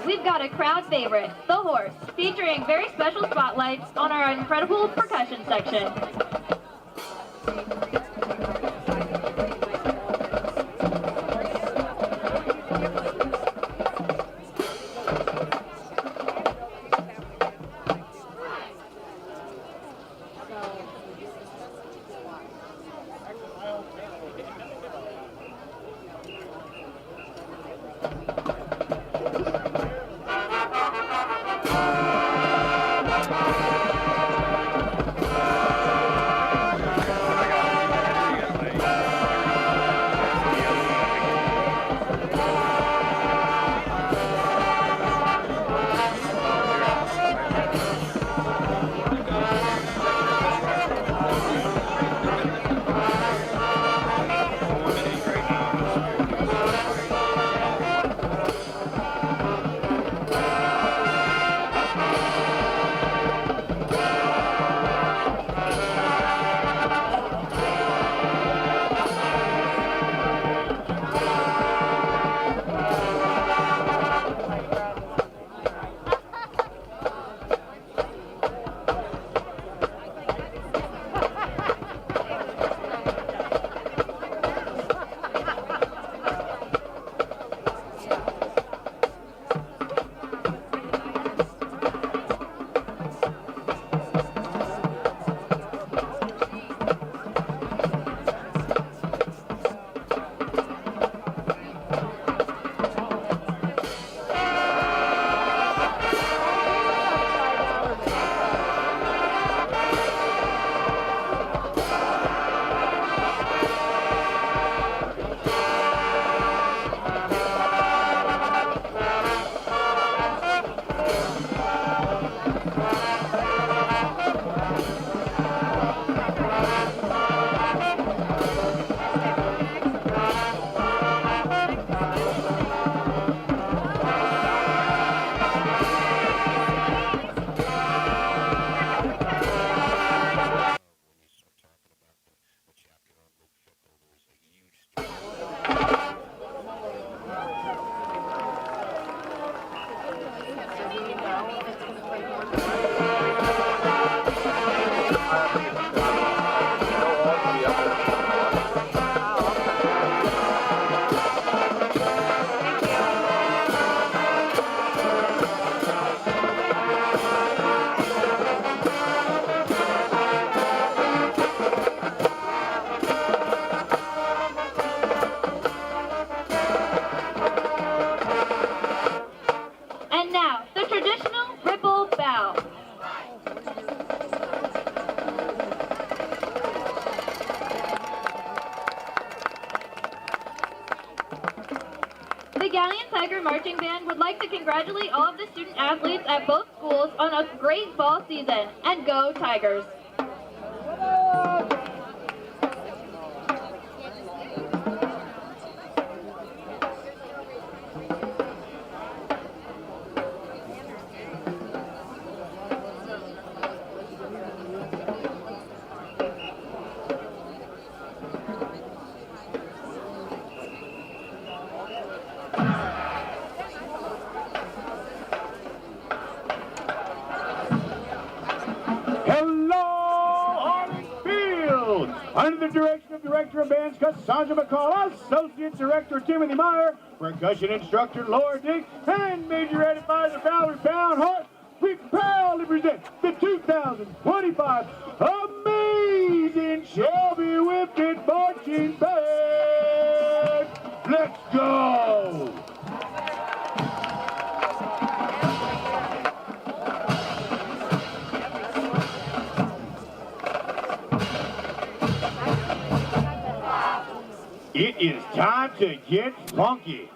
We've got a crowd favorite, the horse, featuring very special spotlights on our incredible percussion section. Senior Marching Band would like to congratulate all of the student athletes at both schools on a great fall season, and go Tigers! Under the direction of Director of Bands Cassandra McCall, Associate Director Timothy Meyer, Percussion Instructor Laura Dick, and Major Advisor Valerie Poundhart, we proudly present the 2025 Amazing Shelby Whippets Marching Band. Let's go! It is time to get funky.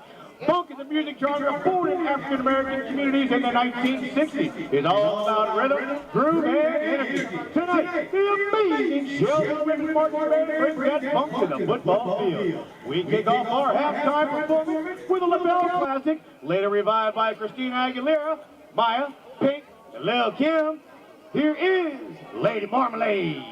Funk is a music genre born in African American communities in the 1960s. It's all about rhythm, groove, and energy. Tonight, the amazing Shelby Whippets Marching Band brings that funk to the football field. We kick off our halftime performance with a LaBelle classic, later revived by Christina Aguilera, Maya, Pink, and Lil Kim. Here is Lady Marmalade.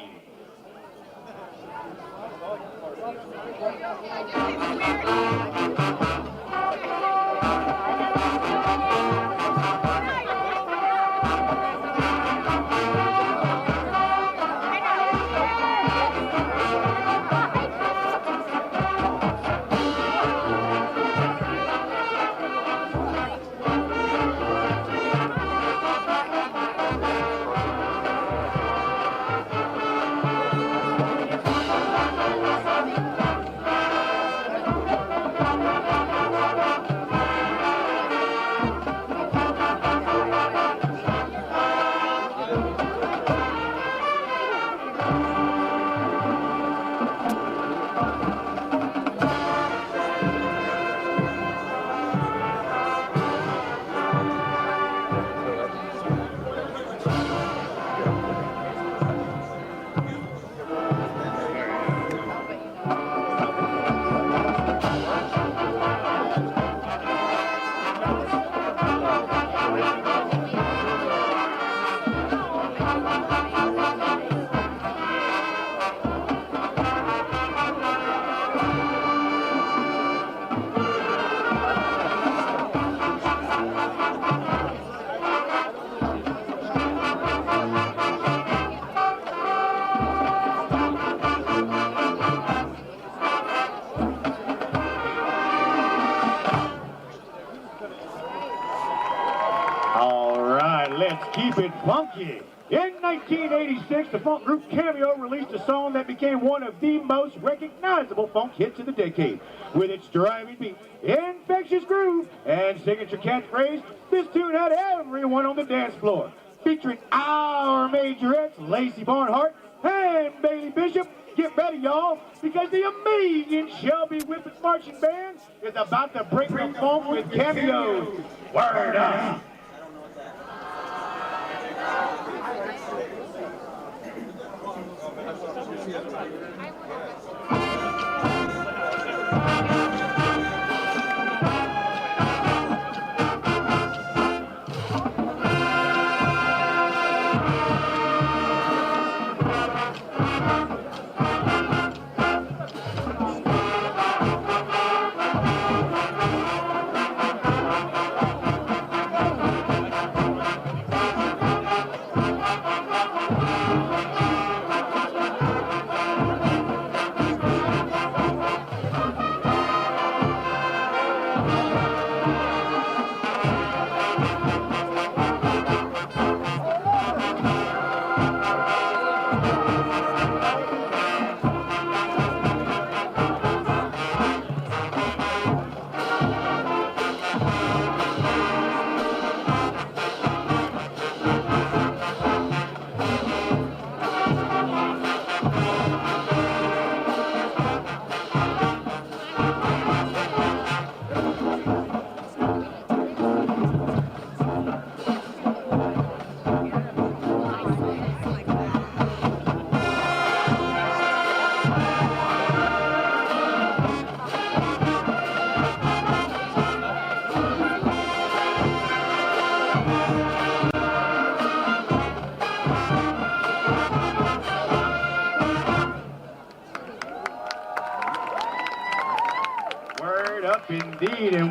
Keep it funky. In 1986, the funk group Cameo released a song that became one of the most recognizable funk hits of the decade. With its driving beat, infectious groove, and signature catchphrase, this tune had everyone on the dance floor. Featuring our majorettes, Lacey Barnhart and Bailey Bishop. Get ready, y'all, because the amazing Shelby Whippets Marching Band is about to break the funk with Cameos. Word up!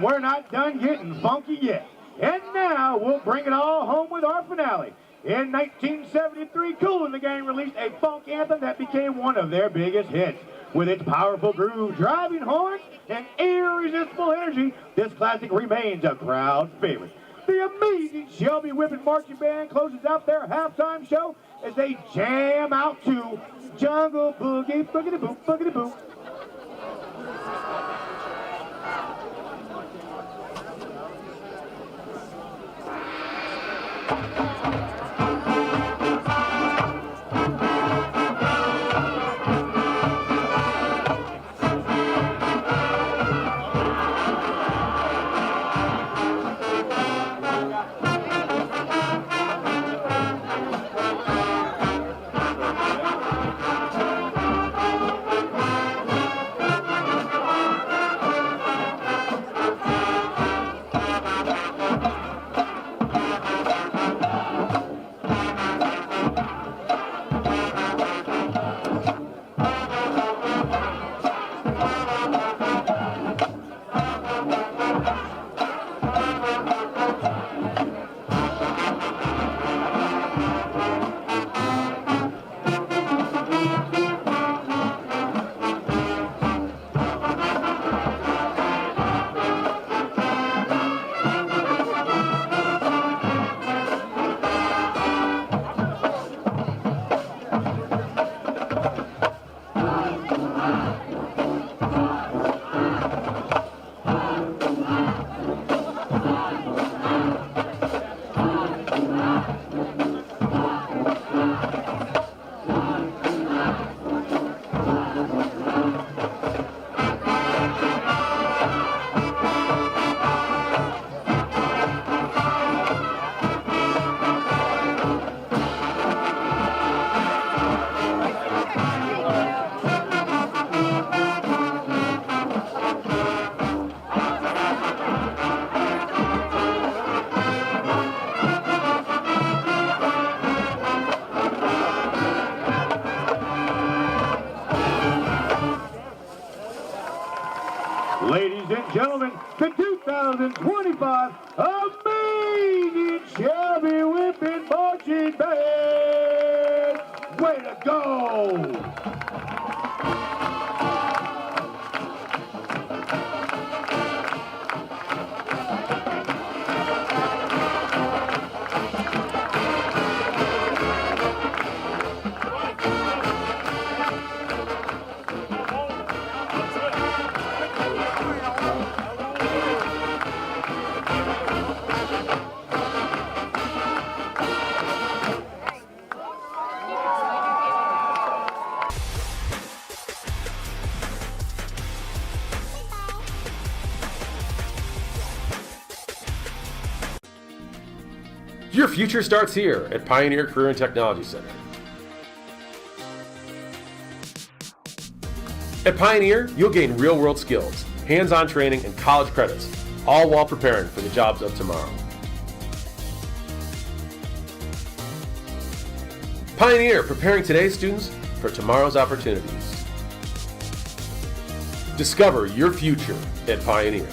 we're not done getting funky yet. And now we'll bring it all home with our finale. In 1973, Kool and the Gang released a funk anthem that became one of their biggest hits. With its powerful groove, driving horns, and irresistible energy, this classic remains a crowd favorite. The amazing Shelby Whippets Marching Band closes out their halftime show as they jam out to Jungle Boogie, boogity boop, boogity boop. Ladies and gentlemen, the 2025 amazing Shelby Whippets Marching Band. Way to go! Your future starts here at Pioneer Career and Technology Center. At Pioneer, you'll gain real-world skills, hands-on training, and college credits, all while preparing for the jobs of tomorrow. Pioneer, preparing today's students for tomorrow's opportunities. Discover your future at Pioneer.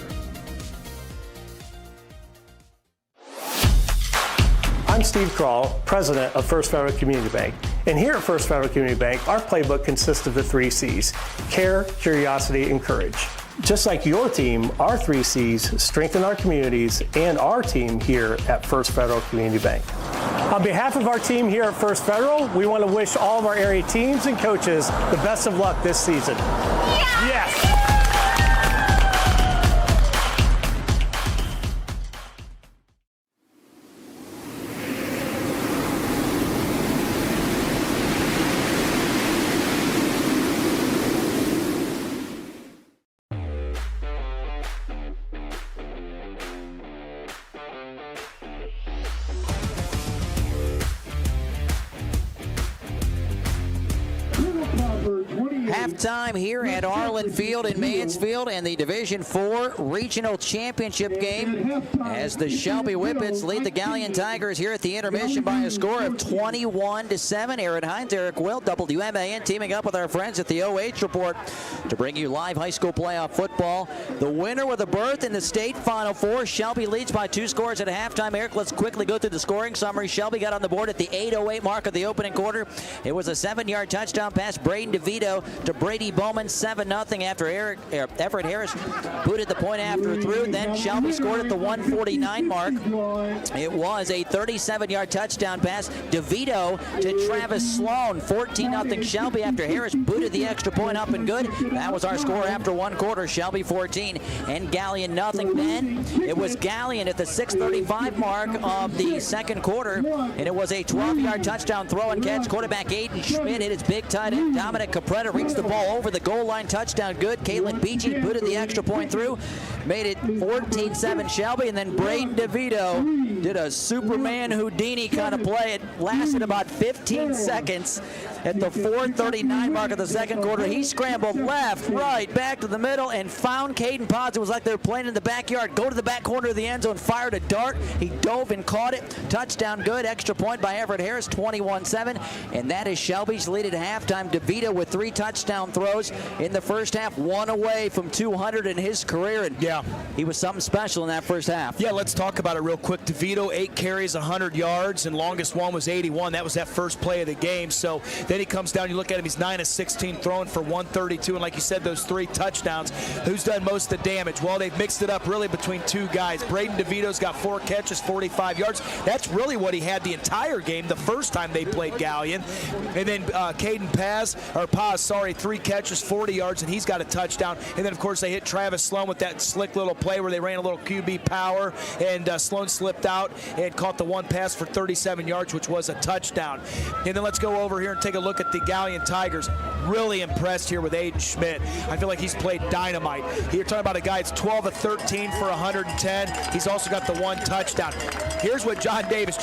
I'm Steve Krall, President of First Federal Community Bank. And here at First Federal Community Bank, our playbook consists of the 3 C's: care, curiosity, and courage. Just like your team, our 3 C's strengthen our communities and our team here at First Federal Community Bank. On behalf of our team here at First Federal, we want to wish all of our area teams and coaches the best of luck this season. Yes! halftime here at Arlin Field in Mansfield and the Division IV Regional Championship game as the Shelby Whippets lead the Galion Tigers here at the intermission by a score of 21-7. Aaron Hines, Erik Will, WMAN teaming up with our friends at the OH Report to bring you live high school playoff football. The winner with a berth in the state Final Four. Shelby leads by 2 scores at halftime. Erik, let's quickly go through the scoring summary. Shelby got on the board at the 8:08 mark of the opening quarter. It was a 7-yard touchdown pass. Braden DeVito to Brady Bowman, 7-0 after Everett Harris booted the point after through. Then Shelby scored at the 1:49 mark. It was a 37-yard touchdown pass. DeVito to Travis Sloan, 14-0 Shelby after Harris booted the extra point up and good. That was our score after 1 quarter. Shelby 14 and Galion nothing. Then it was Galion at the 6:35 mark of the second quarter, and it was a 12-yard touchdown throw and catch. Quarterback Aiden Schmidt hit his big tight end. Dominic Capretta reached the ball over the goal line. Touchdown good. Caitlin Beachy booted the extra point through. Made it 14-7 Shelby, and then Braden DeVito did a Superman Houdini kind of play. It lasted about 15 seconds. At the 4:39 mark of the second quarter, he scrambled left, right, back to the middle, and found Caden Potts. It was like they were playing in the backyard. Go to the back corner of the end zone, fired a dart. He dove and caught it. Touchdown good. Extra point by Everett Harris, 21-7. And that is Shelby's lead at halftime. DeVito with 3 touchdown throws in the first half, 1 away from 200 in his career. And yeah, he was something special in that first half. Yeah, let's talk about it real quick. DeVito, 8 carries, 100 yards, and longest one was 81. That was that first play of the game. So then he comes down, you look at him, he's 9 of 16 throwing for 132, and like you said, those 3 touchdowns. Who's done most of the damage? Well, they've mixed it up really between 2 guys. Braden DeVito's got 4 catches, 45 yards. That's really what he had the entire game the first time they played Galion. And then Caden Paz, 3 catches, 40 yards, and he's got a touchdown. And then, of course, they hit Travis Sloan with that slick little play where they ran a little QB power, and Sloan slipped out and caught the 1 pass for 37 yards, which was a touchdown. And then let's go over here and take a look at the Galion Tigers. Really impressed here with Aiden Schmidt. I feel like he's played dynamite. You're talking about a guy that's 12 of 13 for 110. He's also got the 1 touchdown. Here's what John Davis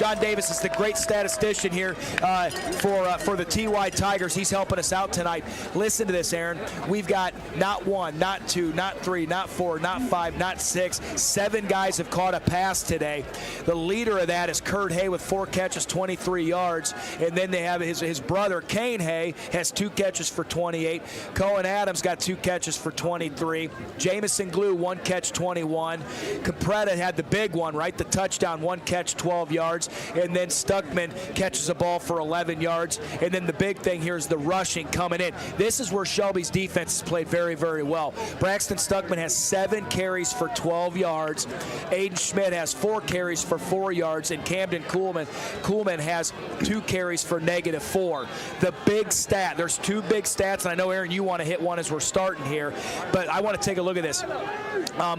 is the great statistician here for the TY Tigers. He's helping us out tonight. Listen to this, Aaron. We've got not 1, not 2, not 3, not 4, not 5, not 6. 7 guys have caught a pass today. The leader of that is Kurt Hay with 4 catches, 23 yards. And then they have his brother, Kane Hay, has 2 catches for 28. Cohen Adams got 2 catches for 23. Jamison Glue, 1 catch, 21. Capretta had the big one, right? The touchdown, 1 catch, 12 yards. And then Stuckman catches a ball for 11 yards. And then the big thing here is the rushing coming in. This is where Shelby's defense has played very, very well. Braxton Stuckman has 7 carries for 12 yards. Aiden Schmidt has 4 carries for 4 yards. And Camden Kuhlman has 2 carries for -4. The big stat, there's 2 big stats, and I know, Aaron, you want to hit one as we're starting here, but I want to take a look at this.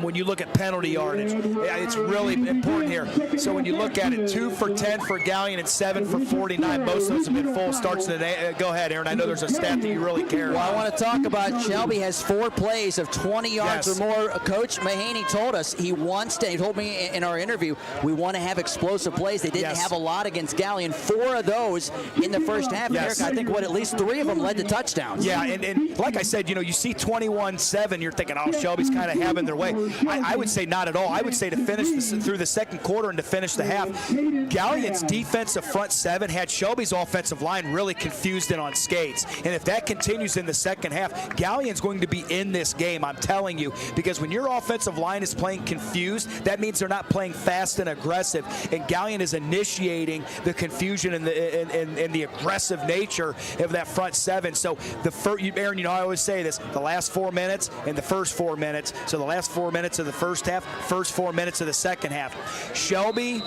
When you look at penalty yardage, it's really important here. So when you look at it, 2 for 10 for Galion and 7 for 49. Most of those have been full starts today. Go ahead, Aaron. I know there's a stat that you really care about. Well, I want to talk about Shelby has 4 plays of 20 yards or more. Coach Mahaney told us he told me in our interview, we want to have explosive plays. They didn't have a lot against Galion. 4 of those in the first half. Eric, I think at least 3 of them led to touchdowns. Yeah, and like I said, you see 21-7, you're thinking, oh, Shelby's kind of having their way. I would say not at all. I would say to finish through the second quarter and to finish the half, Galion's defensive front 7 had Shelby's offensive line really confused and on skates. And if that continues in the second half, Galion's going to be in this game, I'm telling you, because when your offensive line is playing confused, that means they're not playing fast and aggressive. And Galion is initiating the confusion and the aggressive nature of that front 7. So Aaron, I always say this, the last 4 minutes and the first 4 minutes. So the last 4 minutes of the first half, first 4 minutes of the second half. Shelby,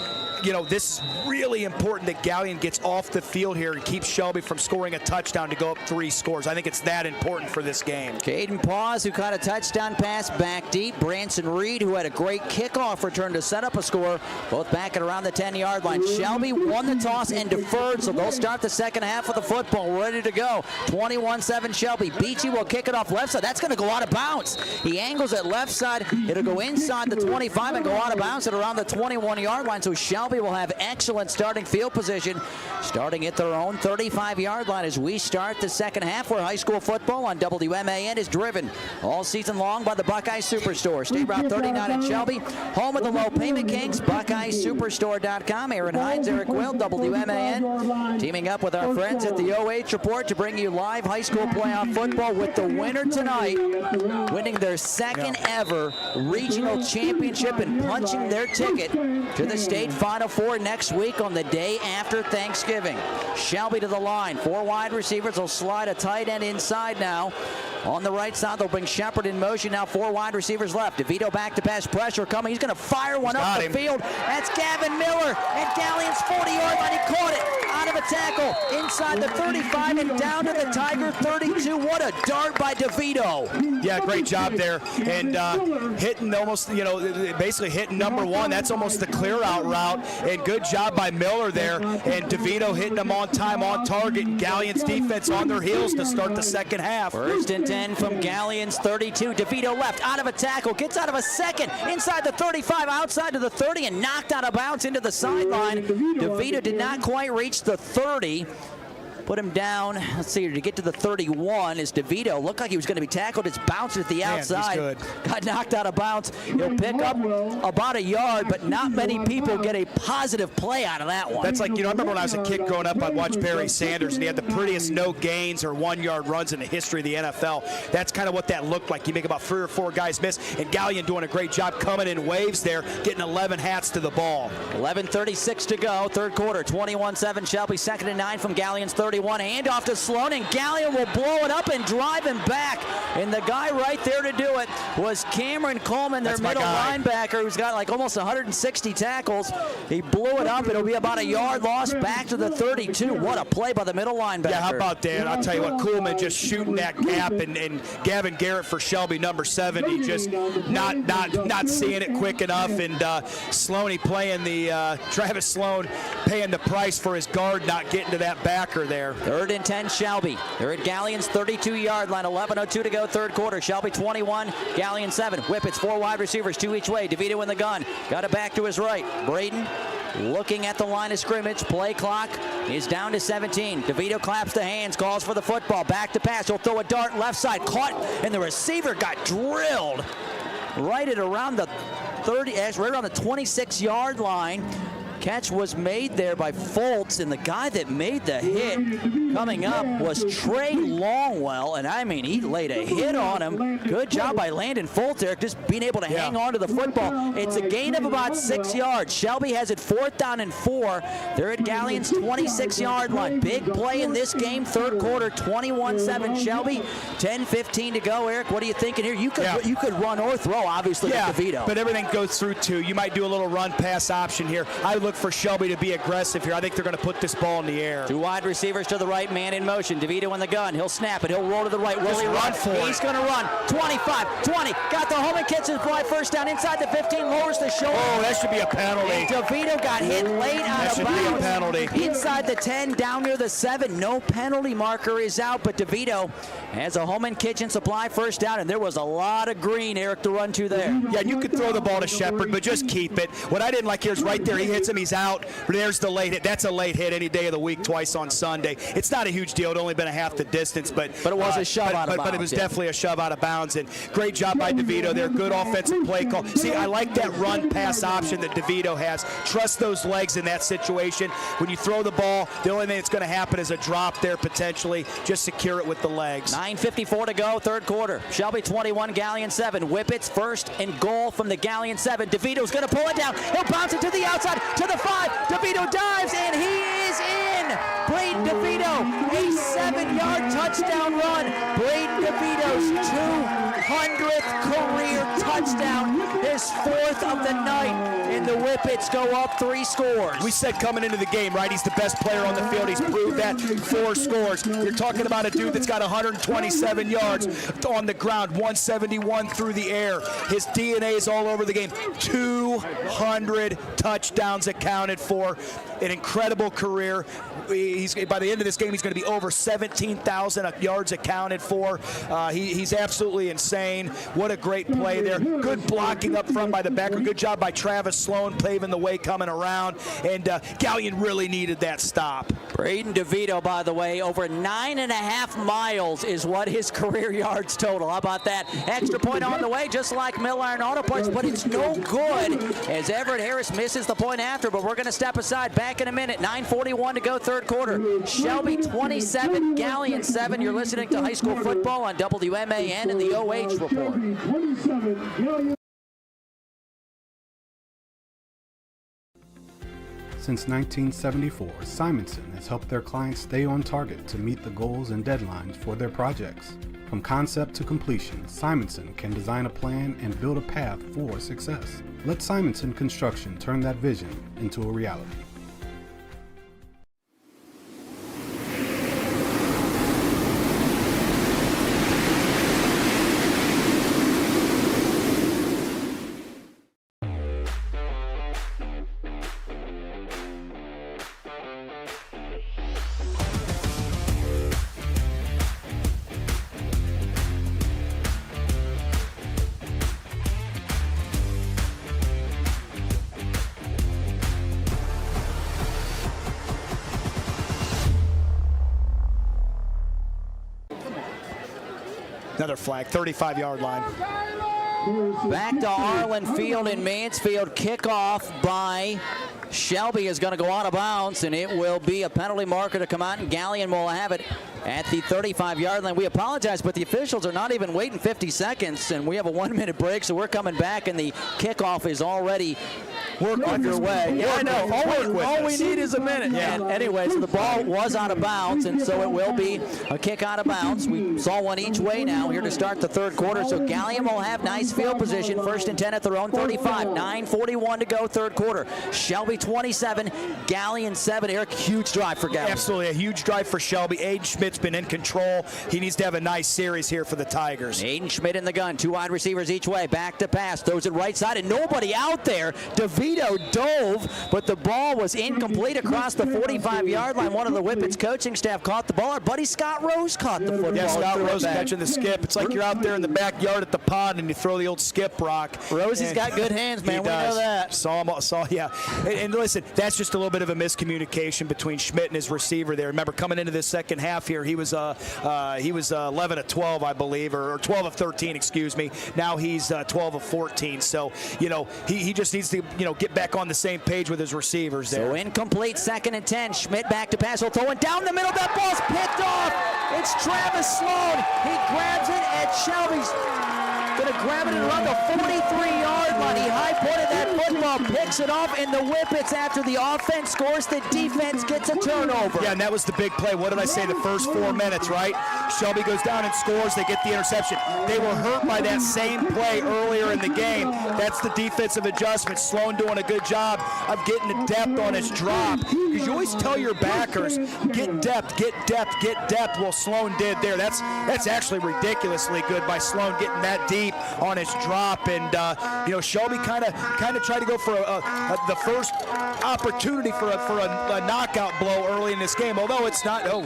this is really important that Galion gets off the field here and keeps Shelby from scoring a touchdown to go up 3 scores. I think it's that important for this game. Caden Pause, who caught a touchdown pass back deep. Branson Reed, who had a great kickoff return to set up a score, both back at around the 10-yard line. Shelby won the toss and deferred, so they'll start the second half with the football ready to go. 21-7 Shelby. Beachy will kick it off left side. That's going to go out of bounds. He angles it left side good. It'll go inside the 25 and go out of bounds at around the 21-yard line. So Shelby will have excellent starting field position, starting at their own 35-yard line as we start the second half, where high school football on WMAN is driven all season long by the Buckeye Superstore. State Route 39 in Shelby, home of the low payment kings, BuckeyeSuperstore.com. Aaron Hines, Erik Will, WMAN, teaming up with our friends at the OH Report to bring you live high school playoff football, with the winner tonight winning their second ever regional championship and punching their ticket to the state Final Four next week on the day after Thanksgiving. Shelby to the line. 4 wide receivers will slide a tight end inside now. On the right side, they'll bring Shepard in motion. Now 4 wide receivers left. DeVito back to pass, pressure coming. He's going to fire one up the field. That's Gavin Miller at Galion's 40-yard line. He caught it out of a tackle inside the 35 and down to the Tiger 32. What a dart by DeVito. Yeah, great job there. And hitting almost, basically hitting number 1. That's almost the clear out route. And good job by Miller there. And DeVito hitting them on time, on target. And Galion's defense on their heels to start the second half. First and 10 from Galion's 32. DeVito left, out of a tackle, gets out of a second, inside the 35, outside to the 30, and knocked out of bounds into the sideline. DeVito did not quite reach the 30. Put him down, let's see, to get to the 31 is DeVito. Looked like he was going to be tackled. It's bounced at the outside. Man, got knocked out of bounds. He'll pick up about a yard, but not many people get a positive play out of that one. That's like, I remember when I was a kid growing up, I'd watch Barry Sanders, and he had the prettiest no gains or 1-yard runs in the history of the NFL. That's kind of what that looked like. You make about 3 or 4 guys miss, and Galion doing a great job coming in waves there, getting 11 hats to the ball. 11:36 to go, third quarter, 21-7 Shelby, 2nd and 9 from Galion's 31. Handoff to Sloan, and Galion will blow it up and drive him back. And the guy right there to do it was Cameron Coleman, their middle linebacker, who's got like almost 160 tackles. He blew it up. It'll be about a yard loss back to the 32. What a play by the middle linebacker. Yeah, how about that? I'll tell you what, Coleman just shooting that gap, and Gavin Garrett for Shelby, number 70, just not seeing it quick enough. And Sloaney playing the Travis Sloan paying the price for his guard not getting to that backer there. 3rd and 10 Shelby. They're at Galion's 32-yard line. 11:02 to go, third quarter. Shelby 21, Galion 7. Whippets, 4 wide receivers, 2 each way. DeVito in the gun. Got it back to his right. Braden looking at the line of scrimmage. Play clock is down to 17. DeVito claps the hands, calls for the football. Back to pass. He'll throw a dart left side. Caught, and the receiver got drilled right at around the 30, right around the 26-yard line. Catch was made there by Foltz, and the guy that made the hit coming up was Trey Longwell, and I mean, he laid a hit on him. Good job by Landon Foltz, Erik, just being able to hang on to the football. It's a gain of about 6 yards. Shelby has it 4th down and 4. They're at Galion's 26-yard line. Big play in this game, third quarter, 21-7 Shelby. 10:15 to go. Erik, what are you thinking here? You could run or throw, obviously, with DeVito. But everything goes through 2. You might do a little run-pass option here. I look for Shelby to be aggressive here. I think they're going to put this ball in the air. 2 wide receivers to the right, man in motion. DeVito in the gun. He'll snap it. He'll roll to the right. Will he run for it? He's going to run. 25, 20. Got the home and catches by first down inside the 15. Lowers the shoulder. Oh, that should be a penalty. And DeVito got hit late out of bounds. That should be a penalty. Inside the 10, down near the 7. No penalty marker is out, but DeVito has a home and kitchen supply first down, and there was a lot of green, Erik, to run to there. Yeah, you could throw the ball to Shepard, but just keep it. What I didn't like here is right there. He hits him. He's out. There's the late hit. That's a late hit any day of the week, twice on Sunday. It's not a huge deal. It only been a half the distance, but it was a shove out of bounds. But it was definitely a shove out of bounds, and great job by DeVito there. Good offensive play call. See, I like that run-pass option that DeVito has. Trust those legs in that situation. When you throw the ball, the only thing that's going to happen is a drop there potentially. Just secure it with the legs. 9:54 to go, third quarter. Shelby 21, Galion 7. Whippets first and goal from the Galion 7. DeVito's going to pull it down. He'll bounce it to the outside, to the 5. DeVito dives, and he is in. Braden DeVito, a 7-yard touchdown run. Braden DeVito's 200th career touchdown, his 4th of the night, and the Whippets go up 3 scores. We said coming into the game, right, he's the best player on the field. He's proved that. 4 scores. You're talking about a dude that's got 127 yards on the ground, 171 through the air. His DNA is all over the game. 2 200 touchdowns accounted for. An incredible career. By the end of this game, he's going to be over 17,000 yards accounted for. He's absolutely insane. What a great play there. Good blocking up front by the backer. Good job by Travis Sloan paving the way coming around. And Galion really needed that stop. Braden DeVito, by the way, over 9.5 miles is what his career yards total. How about that? Extra point on the way, just like Mill Iron Auto Parts, but it's no good as Everett Harris misses the point after, but we're going to step aside. Back in a minute. 9:41 to go, third quarter. Shelby 27, Galion 7. You're listening to high school football on WMAN and the OH Report. Since 1974, Simonson has helped their clients stay on target to meet the goals and deadlines for their projects. From concept to completion, Simonson can design a plan and build a path for success. Let Simonson Construction turn that vision into a reality. Another flag, 35-yard line. Back to Arlin Field in Mansfield. Kickoff by Shelby is going to go out of bounds, and it will be a penalty marker to come out, and Galion will have it at the 35-yard line. We apologize, but the officials are not even waiting 50 seconds, and we have a 1-minute break, so we're coming back, and the kickoff is already underway. Yeah, I know. All we need is a minute. Yeah. And anyway, so the ball was out of bounds, and so it will be a kick out of bounds. We saw one each way now here to start the third quarter, so Galion will have nice field position, 1st and 10 at their own 35. 9:41 to go, third quarter. Shelby 27, Galion 7. Erik, huge drive for Galion. Absolutely, a huge drive for Shelby. Aiden Schmidt's been in control. He needs to have a nice series here for the Tigers. Aiden Schmidt in the gun, 2 wide receivers each way, back to pass, throws it right side, and nobody out there. DeVito dove, but the ball was incomplete across the 45-yard line. One of the Whippets coaching staff caught the ball. Our buddy Scott Rose caught the football. Yeah, Scott Rose catching the skip. It's like you're out there in the backyard at the pond and you throw the old skip rock. Rosie's got good hands, man. We know that. Yeah. And listen, that's just a little bit of a miscommunication between Schmidt and his receiver there. Remember, coming into this second half here, he was 11 of 12, I believe, or 12 of 13, excuse me. Now he's 12 of 14. So, he just needs to, get back on the same page with his receivers there. So incomplete, 2nd and 10. Schmidt back to pass. He'll throw it down the middle. That ball's picked off. It's Travis Sloan. He grabs it, and Shelby's going to grab it around the 43-yard line. He high-pointed that football, picks it off, and the Whippets, after the offense scores, the defense gets a turnover. Yeah, and that was the big play. What did I say? The first 4 minutes, right? Shelby goes down and scores. They get the interception. They were hurt by that same play earlier in the game. That's the defensive adjustment. Sloan doing a good job of getting the depth on his drop. Because you always tell your backers, get depth, get depth, get depth. Well, Sloan did there. That's actually ridiculously good by Sloan getting that deep on his drop. And, Shelby kind of tried to go for the first opportunity for a knockout blow early in this game, although it's not. Oh,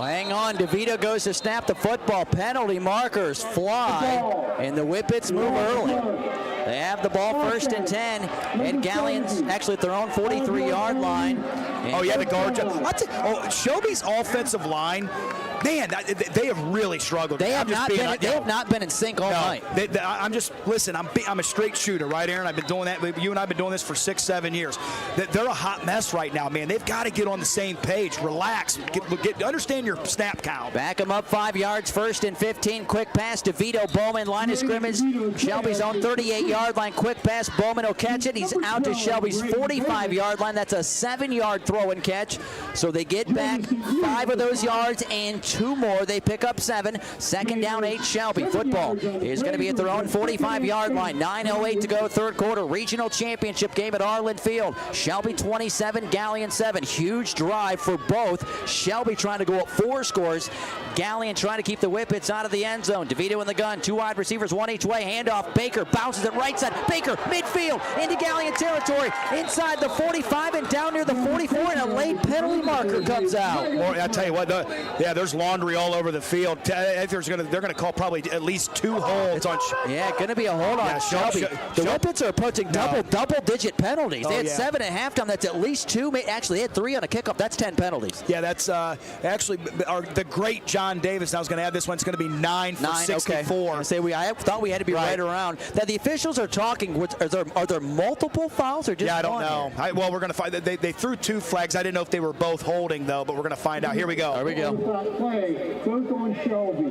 hang on. DeVito goes to snap the football. Penalty markers fly, and the Whippets move early. They have the ball, 1st and 10, and Galion's actually at their own 43-yard line. Oh, yeah, the guard. Shelby's offensive line, man, they have really struggled. They have not been in sync all night. I'm a straight shooter, right, Aaron? I've been doing that. You and I have been doing this for 6-7 years. They're a hot mess right now, man. They've got to get on the same page. Relax. Understand your snap count. Back them up 5 yards, 1st and 15. Quick pass to Vito Bowman, line of scrimmage. Shelby's own 38-yard line. Quick pass. Bowman will catch it. He's out to Shelby's 45-yard line. That's a 7-yard throw throw and catch. So they get back 5 of those yards and 2 more. They pick up 7. Second down, 8 Shelby. Football is going to be at their own 45-yard line. 9:08 to go, third quarter. Regional championship game at Arlin Field. Shelby 27, Galion 7. Huge drive for both. Shelby trying to go up 4 scores. Galion trying to keep the Whippets out of the end zone. DeVito in the gun. 2 wide receivers, 1 each way. Handoff. Baker bounces it right side. Baker, midfield, into Galion territory. Inside the 45 and down near the 44, and a late penalty marker comes out. Well, I tell you what, there's laundry all over the field. They're going to call probably at least 2 holds on. Yeah, going to be a hold on Shelby. The Whippets are approaching double-digit penalties. They had 7 at halftime. That's at least 2. Actually, they had 3 on a kickoff. That's 10 penalties. Yeah, that's actually the great John Davis. I was going to add this one. It's going to be 9 for 64. Okay. I thought we had to be right around. Now the officials are talking. Are there multiple fouls or just I don't one? know. Well, we're going to find. They threw 2 flags. I didn't know if they were both holding though, but we're going to find out. Here we go. There we go. Play goes on Shelby.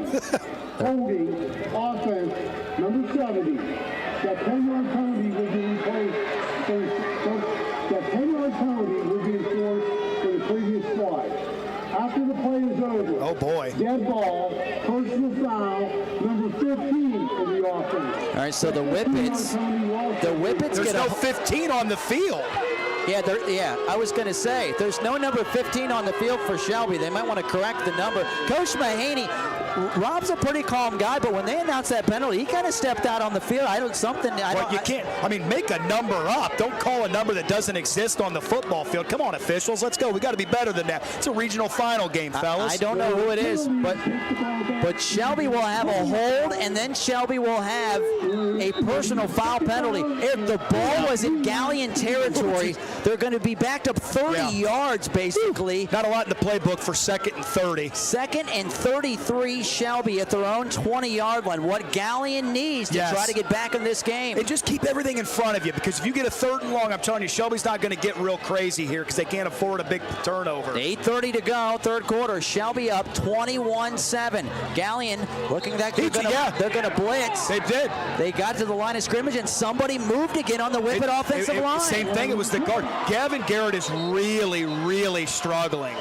Holding offense number 70. That 10-yard penalty will be replaced. That 10-yard penalty will be enforced for the previous slide. After the play is over. Oh boy. Dead ball, personal foul, number 15 in the offense. All right, so the Whippets There's no 15 on the field. Yeah, I was going to say, there's no number 15 on the field for Shelby. They might want to correct the number. Coach Mahaney, Rob's a pretty calm guy, but when they announced that penalty, he kind of stepped out on the field. You can't. I mean, make a number up. Don't call a number that doesn't exist on the football field. Come on, officials, let's go. We got to be better than that. It's a regional final game, fellas. I don't know who it is, but Shelby will have a hold, and then Shelby will have a personal foul penalty. If the ball was in Galion territory, they're going to be backed up 30 yards, basically. Not a lot in the playbook for 2nd and 30. 2nd and 33, Shelby at their own 20-yard line. What Galion needs to try to get back in this game. And just keep everything in front of you, because if you get a 3rd and long, I'm telling you, Shelby's not going to get real crazy here because they can't afford a big turnover. 8:30 to go, third quarter. Shelby up 21-7. Galion looking that they're going to blitz. They did. They got to the line of scrimmage, and somebody moved again on the Whippet offensive line. Same thing. It was the guard. Gavin Garrett is really struggling.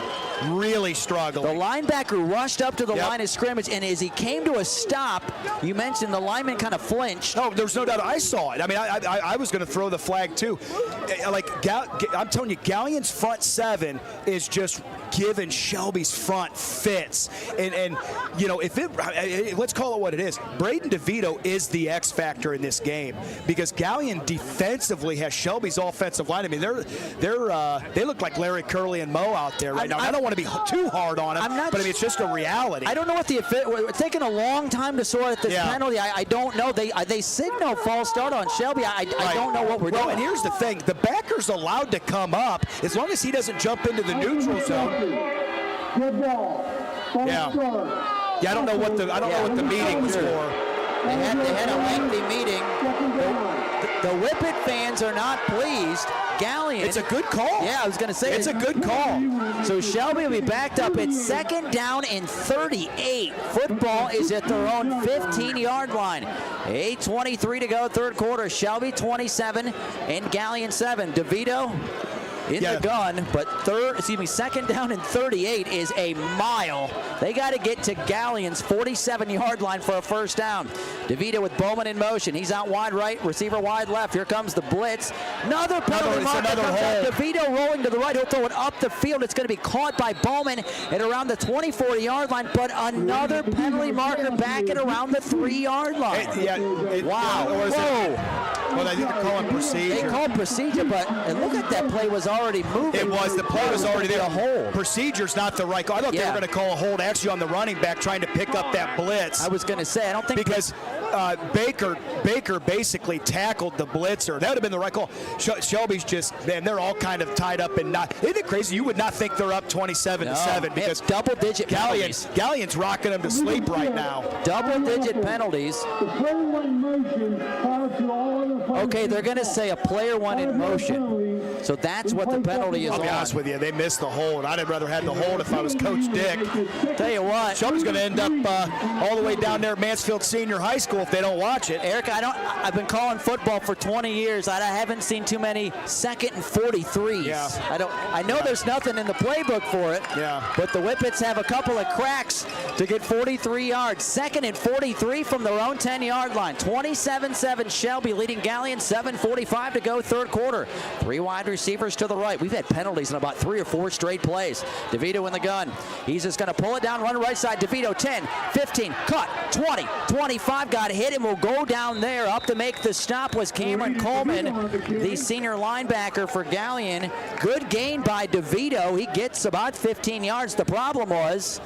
Really struggling. The linebacker rushed up to the line of scrimmage, and as he came to a stop, you mentioned the lineman kind of flinched. Oh, there's no doubt. I saw it. I mean, I was going to throw the flag too. I'm telling you, Galion's front 7 is just giving Shelby's front fits. And you know, let's call it what it is. Braden DeVito is the X factor in this game, because Galion defensively has Shelby's offensive line. I mean, they look like Larry Curley and Mo out there right now. I don't want to be too hard on them, but I mean, it's just a reality. I don't know what it's taking a long time to sort out this penalty. I don't know. They signal false start on Shelby. I don't know what we're doing. And here's the thing: the backer's allowed to come up as long as he doesn't jump into the neutral zone. Good ball. I don't know what the meeting was for. They had a lengthy meeting. The Whippet fans are not pleased. Galion. It's a good call. Yeah, I was going to say. It's a good call. So Shelby will be backed up at 2nd down and 38. Football is at their own 15-yard line. 8:23 to go, third quarter. Shelby 27 and Galion 7. DeVito in the gun, but 2nd down and 38 is a mile. They got to get to Galion's 47-yard line for a first down. DeVito with Bowman in motion. He's out wide right, receiver wide left. Here comes the blitz. Another penalty marker comes out. DeVito rolling to the right. He'll throw it up the field. It's going to be caught by Bowman at around the 24-yard line, but another penalty marker back at around the 3-yard line. Wow. Well, they didn't call it procedure. They called procedure, but look at that play was already moving. It was. The play was already there. A hold. Procedure's not the right call. I thought they were going to call a hold actually on the running back trying to pick up that blitz. I was going to say, I don't think because Baker basically tackled the blitzer. That would have been the right call. Shelby's just, man, they're all kind of tied up and not. Isn't it crazy? You would not think they're up 27-7 because double-digit penalties. Galion's rocking them to sleep right now. Double-digit penalties. Okay, they're going to say a player went in motion. So that's what the penalty is I'll be honest with you, they missed the hold. I'd have rather had the hold if I was Coach Dick. Tell you what, Shelby's going to end up all the way down there at Mansfield Senior High School if they don't watch it. Eric, I've been calling football for 20 years. I haven't seen too many 2nd and 43s. Yeah. I know there's nothing in the playbook for it. Yeah. But the Whippets have a couple of cracks to get 43 yards. 2nd and 43 from their own 10-yard line. 27-7 Shelby leading Galion. 7:45 to go, third quarter. 3 wide receivers to the right. We've had penalties in about 3 or 4 straight plays. DeVito in the gun. He's just going to pull it down, run right side. DeVito 10, 15, cut, 20, 25, got hit and will go down there. Up to make the stop was Cameron Coleman, the senior linebacker for Galion. Good gain by DeVito. He gets about 15 yards. The problem was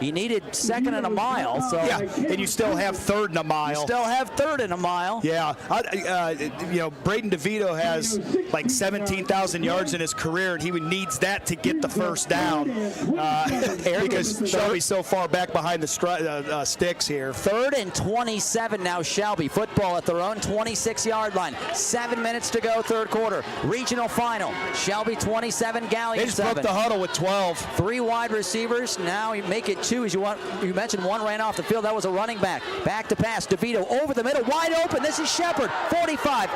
he needed 2nd and a mile. So Yeah, and you still have 3rd and a mile. still have 3rd and a mile. Yeah, Braden DeVito has like 17,000 yards in his career, and he needs that to get the first down. Because Shelby's so far back behind the sticks here. 3rd and 27 now Shelby. Football at their own 26-yard line. 7 minutes to go, third quarter. Regional final. Shelby 27, Galion 7. They just broke the huddle with 12. 3 wide receivers. Now you make it 2 as you mentioned. 1 ran off the field. That was a running back. Back to pass. DeVito over the middle. Wide open. This is Shepard. 45.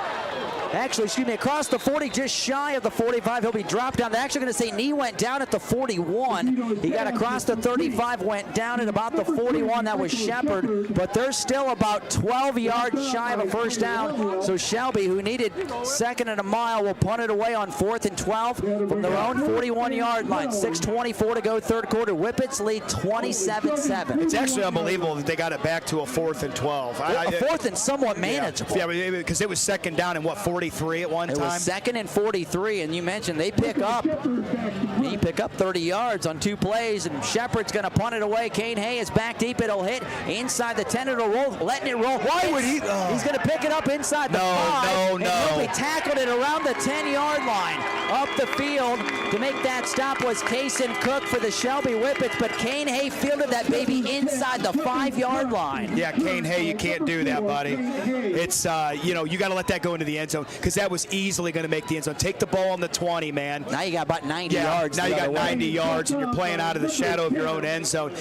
Actually, across the 40, just shy of the 45. He'll be dropped down. They're actually going to say knee went down at the 41. He got across the 35, went down at about the 41. That was Shepard. But they're still about 12 yards shy of a first down. So Shelby, who needed 2nd and a mile, will punt it away on 4th and 12 from their own 41-yard line. 6:24 to go, third quarter. Whippets lead 27-7. It's actually unbelievable that they got it back to a 4th and 12. A 4th and somewhat manageable. Yeah, because it was 2nd down and 43 at one time. It was 2nd and 43, and you mentioned they pick up 30 yards on 2 plays, and Shepard's going to punt it away. Kane Hay is back deep. It'll hit inside the 10. It'll roll, letting it roll. Why would he? Oh. He's going to pick it up inside the 5. No. And he'll be tackled at around the 10-yard line. Up the field to make that stop was Kaysen Cook for the Shelby Whippets, but Kane Hay fielded that baby inside the 5-yard line. Yeah, Kane Hay, you can't do that, buddy. It's, you got to let that go into the end zone, because that was easily going to make the end zone. Take the ball on the 20, man. Now you got about 90 yards. Now you got 90 yards, and you're playing out of the shadow of your own end zone.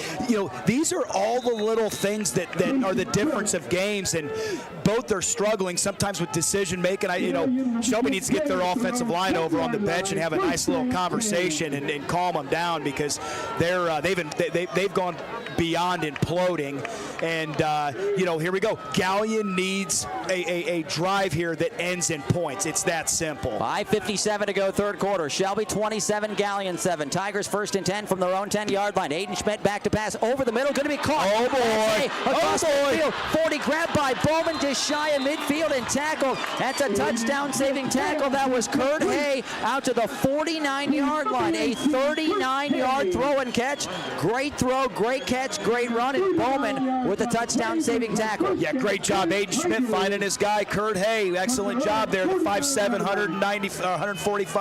These are all the little things that are the difference of games, and both are struggling sometimes with decision making. Shelby needs to get their offensive line over on the bench and have a nice little conversation and calm them down, because they've gone beyond imploding. And here we go. Galion needs a drive here that ends in points. It's that simple. 5:57 to go, third quarter. Shelby 27, Galion 7. Tigers 1st and 10 from their own 10-yard line. Aiden Schmidt back to pass over the middle, going to be caught. Oh boy! Across the field, 40 grabbed by Bowman, just shy of midfield and tackled. That's a touchdown-saving tackle. That was Kurt Hay out to the 49-yard line. A 39-yard throw and catch. Great throw, great catch, great run, and Bowman with a touchdown-saving tackle. Yeah, great job, Aiden Schmidt finding his guy, Kurt Hay. Excellent job there. The 5'7",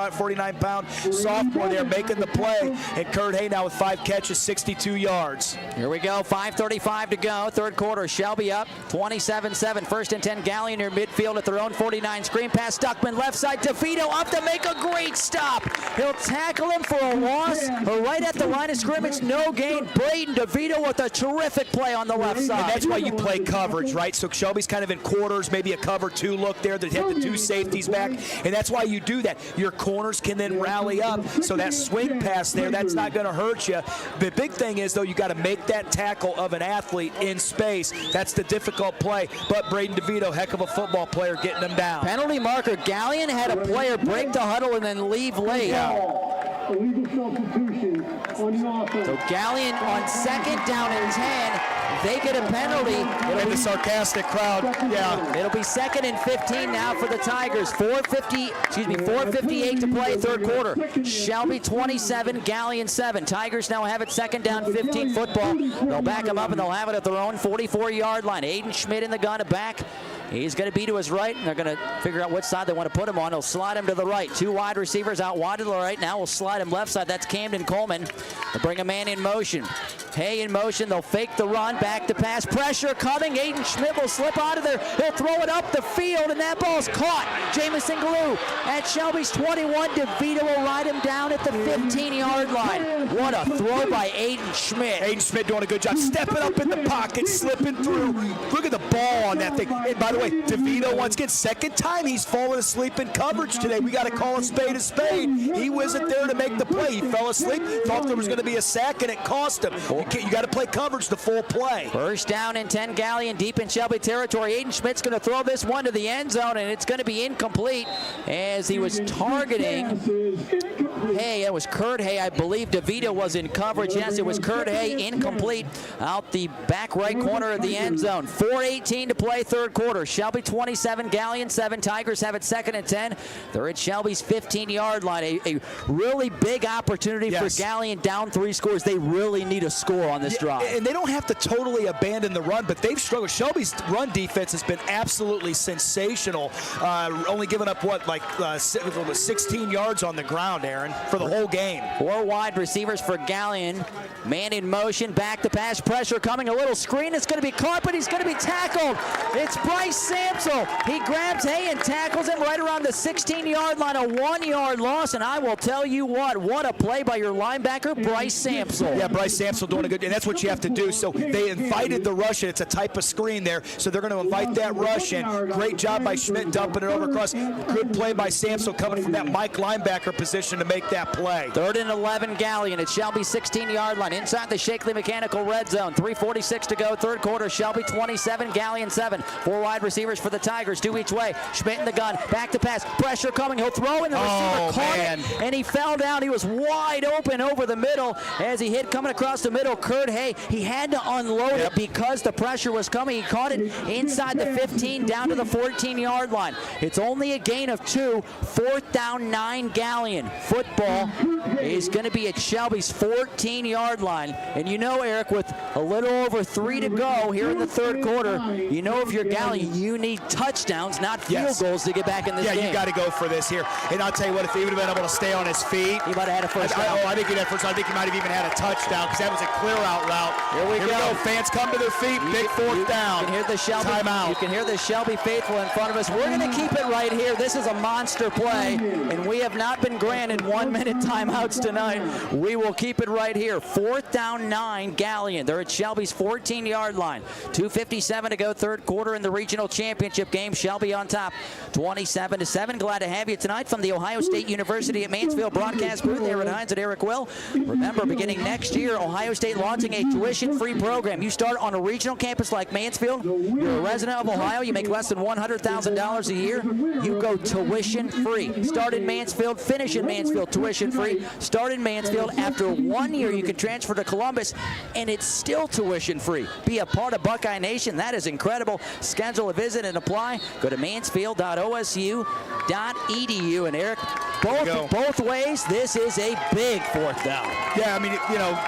49-pound sophomore there making the play. And Kurt Hay now with 5 catches, 62 yards. Here we go, 5:35 to go, third quarter. Shelby up, 27-7. 1st and 10, Galion near midfield at their own 49. Screen pass, Stuckman left side. DeVito up to make a great stop. He'll tackle him for a loss, but right at the line of scrimmage, no gain. Braden DeVito with a terrific play on the left side. And that's why you play coverage, right? So Shelby's kind of in quarters, maybe a cover 2 look there. They have the 2 safeties back, and that's why you do that. Your corners can then rally up, so that swing pass there, that's not going to hurt you. The big thing is, though, you got to make that tackle of an athlete in space. That's the difficult play. But Braden DeVito, heck of a football player, getting them down. Penalty marker. Galion had a player break the huddle and then leave late. Illegal substitution on the offense. So Galion on 2nd down and 10. They get a penalty. And the sarcastic crowd, yeah. It'll be 2nd and 15 now for the Tigers. 4:58 to play, third quarter. Shelby 27, Galion 7. Tigers now have it 2nd down, 15 football. They'll back them up and they'll have it at their own 44-yard line. Aiden Schmidt in the gun, back. He's going to be to his right, and they're going to figure out which side they want to put him on. He'll slide him to the right. 2 wide receivers out wide to the right. Now we'll slide him left side. That's Camden Coleman. They'll bring a man in motion. Hay in motion. They'll fake the run. Back to pass. Pressure coming. Aiden Schmidt will slip out of there. He'll throw it up the field, and that ball's caught. Jamison Glue at Shelby's 21. DeVito will ride him down at the 15-yard line. What a throw by Aiden Schmidt. Aiden Schmidt doing a good job. Stepping up in the pocket, slipping through. Look at the ball on that thing. And by the way, DeVito, once again, second time he's fallen asleep in coverage today. We got to call a spade a spade. He wasn't there to make the play. He fell asleep, thought there was going to be a sack, and it cost him. You got to play coverage the full play. First down and 10, Galion deep in Shelby territory. Aiden Schmidt's going to throw this one to the end zone, and it's going to be incomplete as he was targeting Hay. It was Kurt Hay. I believe DeVito was in coverage. Yes, it was Kurt Hay, incomplete out the back right corner of the end zone. 4:18 to play, third quarter. Shelby 27, Galion 7. Tigers have it second and 10. They're at Shelby's 15-yard line. A really big opportunity for Galion, down 3 scores. They really need a score on this drive. And they don't have to totally abandon the run, but they've struggled. Shelby's run defense has been absolutely sensational. Only giving up, 16 yards on the ground, Aaron, for the whole game. 4 wide receivers for Galion. Man in motion, back to pass, pressure coming, a little screen. It's going to be caught, but he's going to be tackled. It's Bryce Samsel. He grabs Hay and tackles him right around the 16-yard line, a 1-yard loss. And I will tell you what a play by your linebacker, Bryce Samsel. Yeah, Bryce Samsel doing a good, and that's what you have to do. So they invited the rush, and it's a type of screen there. So they're going to invite that rush in. Great job by Schmidt dumping it over across. Good play by Samsel coming from that Mike linebacker position to make that play. 3rd and 11, Galion at Shelby's 16-yard line inside the Shakely Mechanical red zone. 3:46 to go, third quarter. Shelby 27, Galion 7. 4 wide receivers for the Tigers, 2 each way. Schmidt in the gun, back to pass, pressure coming. He'll throw in the receiver, caught it, and he fell down. He was wide open over the middle as he hit coming across the middle. Kurt Hay, he had to unload it because the pressure was coming. He caught it inside the 15 down to the 14-yard line. It's only a gain of 2. 4th down, 9, Galion. Football is going to be at Shelby's 14-yard line. And you know, Eric, with a little over 3 to go here in the third quarter, you know if you're Galion, you need touchdowns, not field goals to get back in this game. Yeah, you got to go for this here. And I'll tell you what, if he would have been able to stay on his feet, he might have had a first down. I think he had first down. I think he might have even had a touchdown because that was a clear out route. Here we go. Fans come to their feet. Big 4th down. You can hear the Shelby. Timeout. You can hear the Shelby faithful in front of us. We're going to keep it right here. This is a monster play, and we have not been granted 1-minute timeouts tonight. We will keep it right here. 4th down, 9, Galion. They're at Shelby's 14-yard line. 2:57 to go, third quarter in the regional championship game. Shelby on top, 27-7. Glad to have you tonight from the Ohio State University at Mansfield broadcast booth. Aaron Hines and Erik Will. Remember, beginning next year, Ohio State launching a tuition-free program. You start on a regional campus like Mansfield. You're a resident of Ohio. You make less than $100,000 a year. You go tuition-free. Start in Mansfield, finish in Mansfield, tuition-free. Start in Mansfield. After 1 year, you can transfer to Columbus, and it's still tuition-free. Be a part of Buckeye Nation. That is incredible. Schedule a visit and apply. Go to mansfield.osu.edu. And Eric, both ways, this is a big 4th down. Yeah, I mean,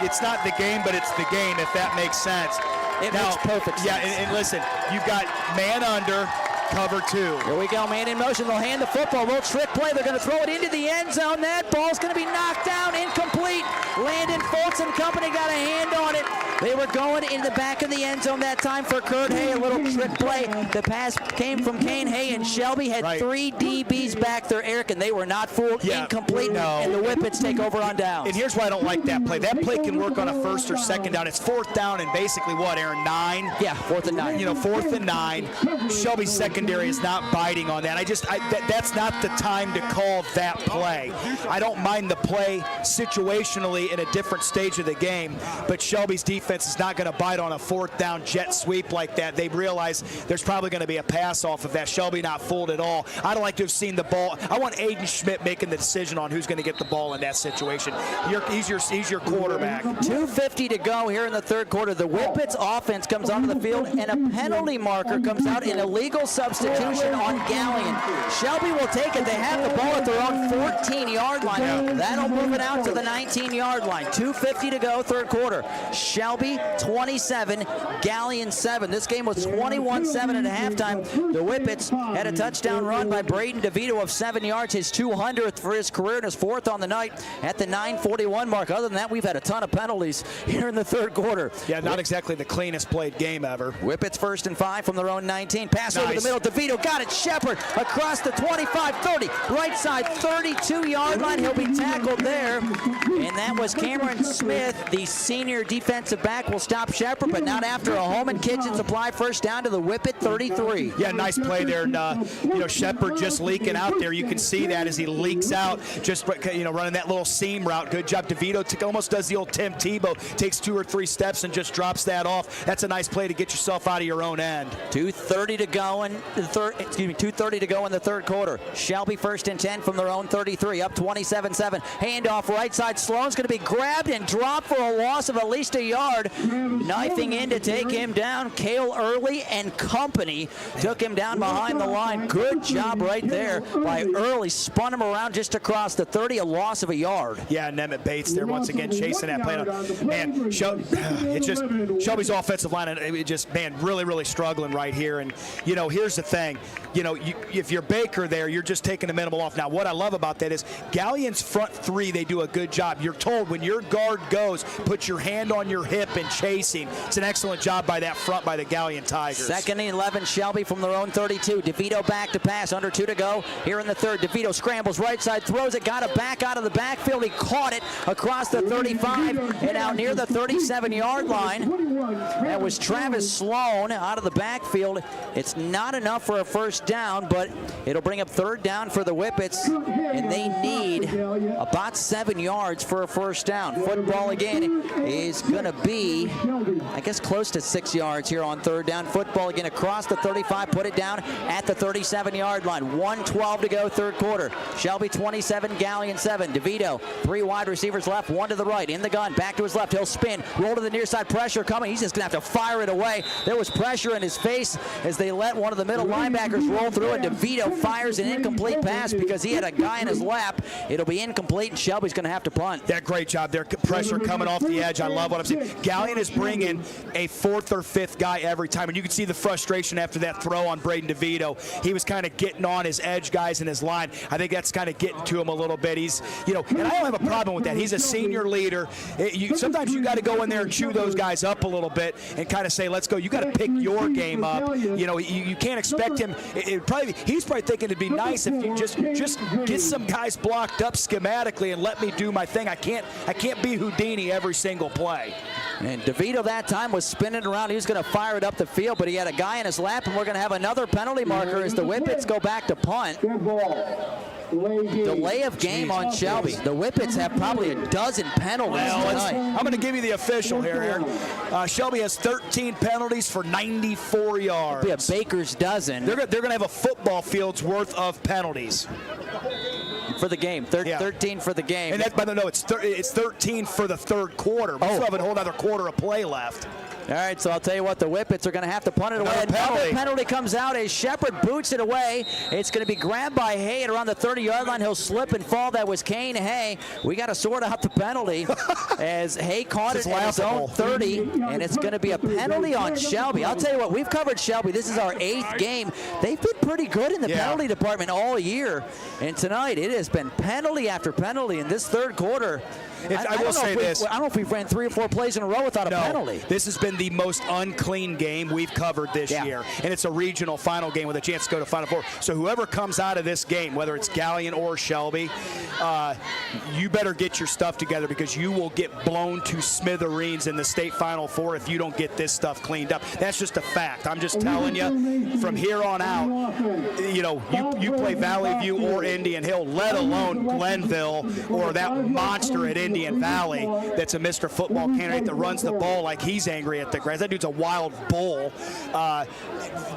it's not the game, but it's the game, if that makes sense. It makes perfect sense. Yeah, and listen, you've got man under, cover 2. Here we go, man in motion. They'll hand the football. Little trick play. They're going to throw it into the end zone. That ball's going to be knocked down, incomplete. Landon Foltz and company got a hand on it. They were going in the back of the end zone that time for Kurt Hay. A little trick play. The pass came from Kane Hay, and Shelby had 3 DBs back there, Eric, and they were not fooled. Incomplete, and the Whippets take over on downs. And here's why I don't like that play. That play can work on a 1st or 2nd down. It's 4th down and basically what, Aaron, 9? Yeah, 4th and 9. 4th and 9. Shelby's secondary is not biting on that. That's not the time to call that play. I don't mind the play situationally in a different stage of the game, but Shelby's defense is not going to bite on a 4th down jet sweep like that. They realize there's probably going to be a pass off of that. Shelby not fooled at all. I'd like to have seen the ball. I want Aiden Schmidt making the decision on who's going to get the ball in that situation. He's your quarterback. 2:50 to go here in the third quarter. The Whippets offense comes onto the field, and a penalty marker comes out, an illegal substitution. substitution on Galion. Shelby will take it. They have the ball at their own 14-yard line. That'll move it out to the 19-yard line. 2:50 to go, third quarter. Shelby 27, Galion 7. This game was 21-7 at halftime. The Whippets had a touchdown run by Braden DeVito of 7 yards, his 200th for his career and his 4th on the night at the 9:41 mark. Other than that, we've had a ton of penalties here in the third quarter. Yeah, not exactly the cleanest played game ever. Whippets 1st and 5 from their own 19. Pass over the middle. DeVito got it. Shepard across the 25-30. Right side 32-yard line. He'll be tackled there. And that was Cameron Smith, the senior defensive back, will stop Shepard, but not after a Holman Kitchen supply first down to the Whippet 33. Yeah, nice play there. And, Shepard just leaking out there. You can see that as he leaks out, just, running that little seam route. Good job. DeVito almost does the old Tim Tebow, takes 2 or 3 steps and just drops that off. That's a nice play to get yourself out of your own end. 2:30 to go in the third. 2:30 to go in the third quarter. Shelby 1st and 10 from their own 33, up 27-7. Handoff right side. Sloan's going to be grabbed and dropped for a loss of at least a yard. Knifing in to take him down. Cale Early and company took him down behind the line. Good job right there by Early. Spun him around just across the 30, a loss of a yard. Yeah, and Emmett Bates there once again chasing that play. Man, it's just Shelby's offensive line, really, really struggling right here. And, here's the thing. If you're Baker there, you're just taking the minimal off. Now, what I love about that is Galion's front 3, they do a good job. You're told when your guard goes, put your hand on your hip and chasing. It's an excellent job by that front by the Galion Tigers. 2nd and 11, Shelby from their own 32. DeVito back to pass, under 2 to go here in the third. DeVito scrambles right side, throws it, got it back out of the backfield. He caught it across the 35 and out near the 37-yard line. That was Travis Sloan out of the backfield. It's not enough for a first down, but it'll bring up third down for the Whippets, and they need about 7 yards for a first down. Football again is going to be, I guess, close to 6 yards here on third down. Football again across the 35, put it down at the 37-yard line. 1:12 to go, third quarter. Shelby 27, Galion 7. DeVito, 3 wide receivers left, 1 to the right. In the gun, back to his left. He'll spin, roll to the near side, pressure coming. He's just going to have to fire it away. There was pressure in his face as they let one of the middle linebackers roll through, and DeVito fires an incomplete pass because he had a guy in his lap. It'll be incomplete, and Shelby's going to have to punt. Yeah, great job there. Pressure coming off the edge. I love what I'm seeing. Galion is bringing a 4th or 5th guy every time, and you can see the frustration after that throw on Braden DeVito. He was kind of getting on his edge guys in his line. I think that's kind of getting to him a little bit. He's, and I don't have a problem with that. He's a senior leader. Sometimes you got to go in there and chew those guys up a little bit and kind of say, let's go. You got to pick your game up. You can't expect him. He's probably thinking it'd be nice if you just get some guys blocked up schematically and let me do my thing. I can't be Houdini every single play. And DeVito that time was spinning around. He was going to fire it up the field, but he had a guy in his lap, and we're going to have another penalty marker as the Whippets go back to punt. Delay of game on Shelby. The Whippets have probably a dozen penalties tonight. I'm going to give you the official here, Erik. Shelby has 13 penalties for 94 yards. It'll be a baker's dozen. They're going to have a football field's worth of penalties. For the game, 13 for the game. And it's 13 for the third quarter. We still have a whole other quarter of play left. All right, so I'll tell you what, the Whippets are going to have to punt it away. Another penalty comes out as Shepard boots it away. It's going to be grabbed by Hay at around the 30-yard line. He'll slip and fall. That was Kane Hay. We got to sort out the penalty as Hay caught it at his own 30, and it's going to be a penalty on Shelby. I'll tell you what, we've covered Shelby. This is our 8th game. They've been pretty good in the penalty department all year, and tonight it has been penalty after penalty in this third quarter. I will say this. I don't know if we've ran 3 or 4 plays in a row without a penalty. This has been the most unclean game we've covered this year. And it's a regional final game with a chance to go to Final Four. So whoever comes out of this game, whether it's Galion or Shelby, you better get your stuff together because you will get blown to smithereens in the state Final Four if you don't get this stuff cleaned up. That's just a fact. I'm just telling you, from here on out, you play Valley View or Indian Hill, let alone Glenville or that monster at Indian Valley that's a Mr. Football candidate that runs the ball like he's angry at the grass. That dude's a wild bull.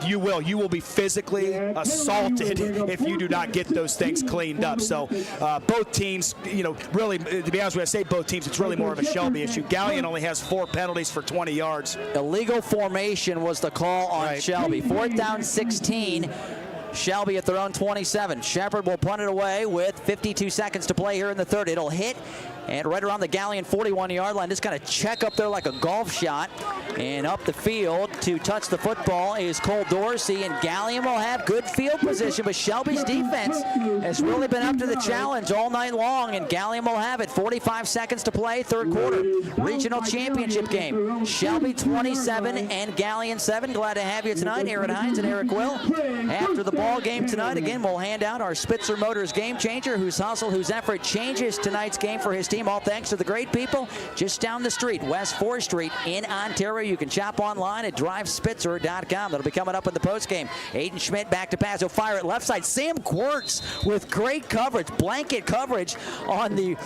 You will be physically assaulted if you do not get those things cleaned up. So both teams, really, to be honest with you, I say both teams, it's really more of a Shelby issue. Galion only has 4 penalties for 20 yards. Illegal formation was the call on Shelby. 4th down, 16. Shelby at their own 27. Shepard will punt it away with 52 seconds to play here in the third. It'll hit and right around the Galion 41-yard line. Just kind of check up there like a golf shot. And up the field to touch the football is Cole Dorsey, and Galion will have good field position, but Shelby's defense has really been up to the challenge all night long, and Galion will have it. 45 seconds to play, third quarter. Regional championship game. Shelby 27 and Galion 7. Glad to have you tonight, Aaron Hines and Erik Will. After the ball game tonight, again, we'll hand out our Spitzer Motors Game Changer, whose hustle, whose effort changes tonight's game for his team, all thanks to the great people just down the street, West 4th Street in Ontario. You can shop online at drivespitzer.com. That'll be coming up in the postgame. Aiden Schmidt back to pass. He'll fire it left side. Sam Quirtz with great coverage, blanket coverage on the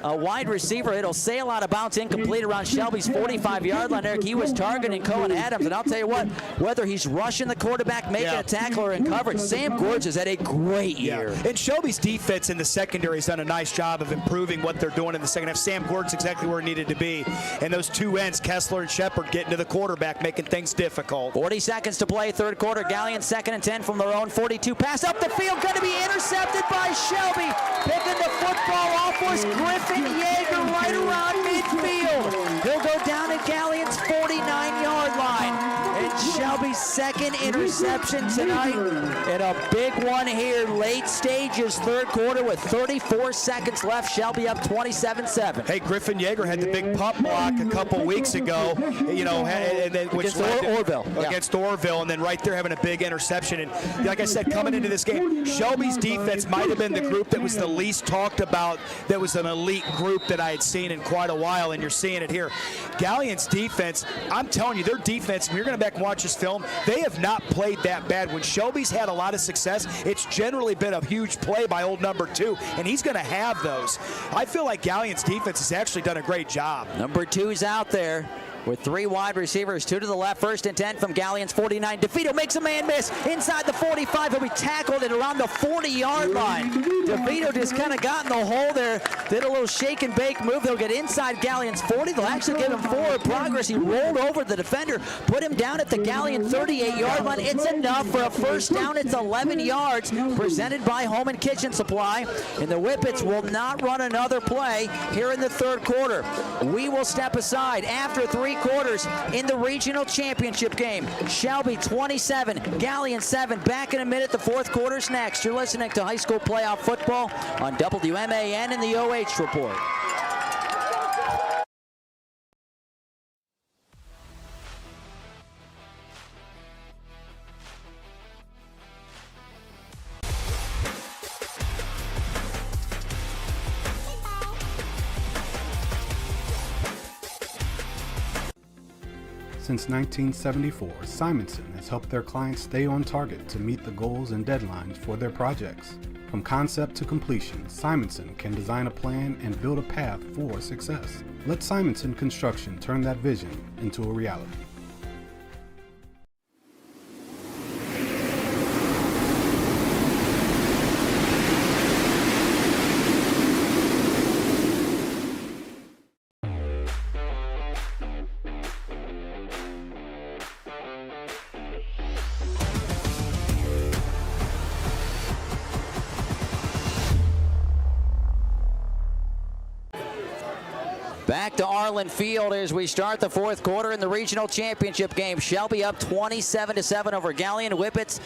wide receiver. It'll sail out of bounds, incomplete around Shelby's 45-yard line. Eric, he was targeting Cohen Adams, and I'll tell you what, whether he's rushing the quarterback, making a tackle, or in coverage, Sam Quirtz has had a great year. And Shelby's defense in the secondary has done a nice job of improving what they're doing in the second half. Sam Quirtz exactly where he needed to be. And those two ends, Kessler and Shepard, getting to the quarterback, making things difficult. 40 seconds to play, third quarter. Galion 2nd and 10 from their own 42. Pass up the field, going to be intercepted by Shelby. Picking the football off was Griffin Yeager right around midfield. He'll go down at Galion's 49-yard line. And Shelby's second interception tonight, and a big one here, late stages, third quarter with 34 seconds left. Shelby up 27-7. Hey, Griffin Yeager had the big punt block a couple weeks ago, and then against Orville. Against Orville, and then right there having a big interception. And like I said, coming into this game, Shelby's defense might have been the group that was the least talked about, that was an elite group that I had seen in quite a while, and you're seeing it here. Galion's defense, I'm telling you, their defense, when you're going to back and watch this film, they have not played that bad. When Shelby's had a lot of success, it's generally been a huge play by old number 2, and he's going to have those. I feel like Galion's defense has actually done a great job. Number 2's out there with 3 wide receivers, 2 to the left, 1st and 10 from Galion's 49. DeVito makes a man miss inside the 45. He'll be tackled at around the 40-yard line. DeVito just kind of got in the hole there, did a little shake and bake move. He'll get inside Galion's 40. They'll actually give him forward progress. He rolled over the defender, put him down at the Galion 38-yard line. It's enough for a first down. It's 11 yards, presented by Home and Kitchen Supply. And the Whippets will not run another play here in the third quarter. We will step aside after 3 quarters in the regional championship game. Shelby 27, Galion 7. Back in a minute. The fourth quarter's next. You're listening to high school playoff football on WMAN and the OH Report. Since 1974, Simonson has helped their clients stay on target to meet the goals and deadlines for their projects. From concept to completion, Simonson can design a plan and build a path for success. Let Simonson Construction turn that vision into a reality. Back to Arlin Field as we start the fourth quarter in the regional championship game. Shelby up 27-7 over Galion. Whippets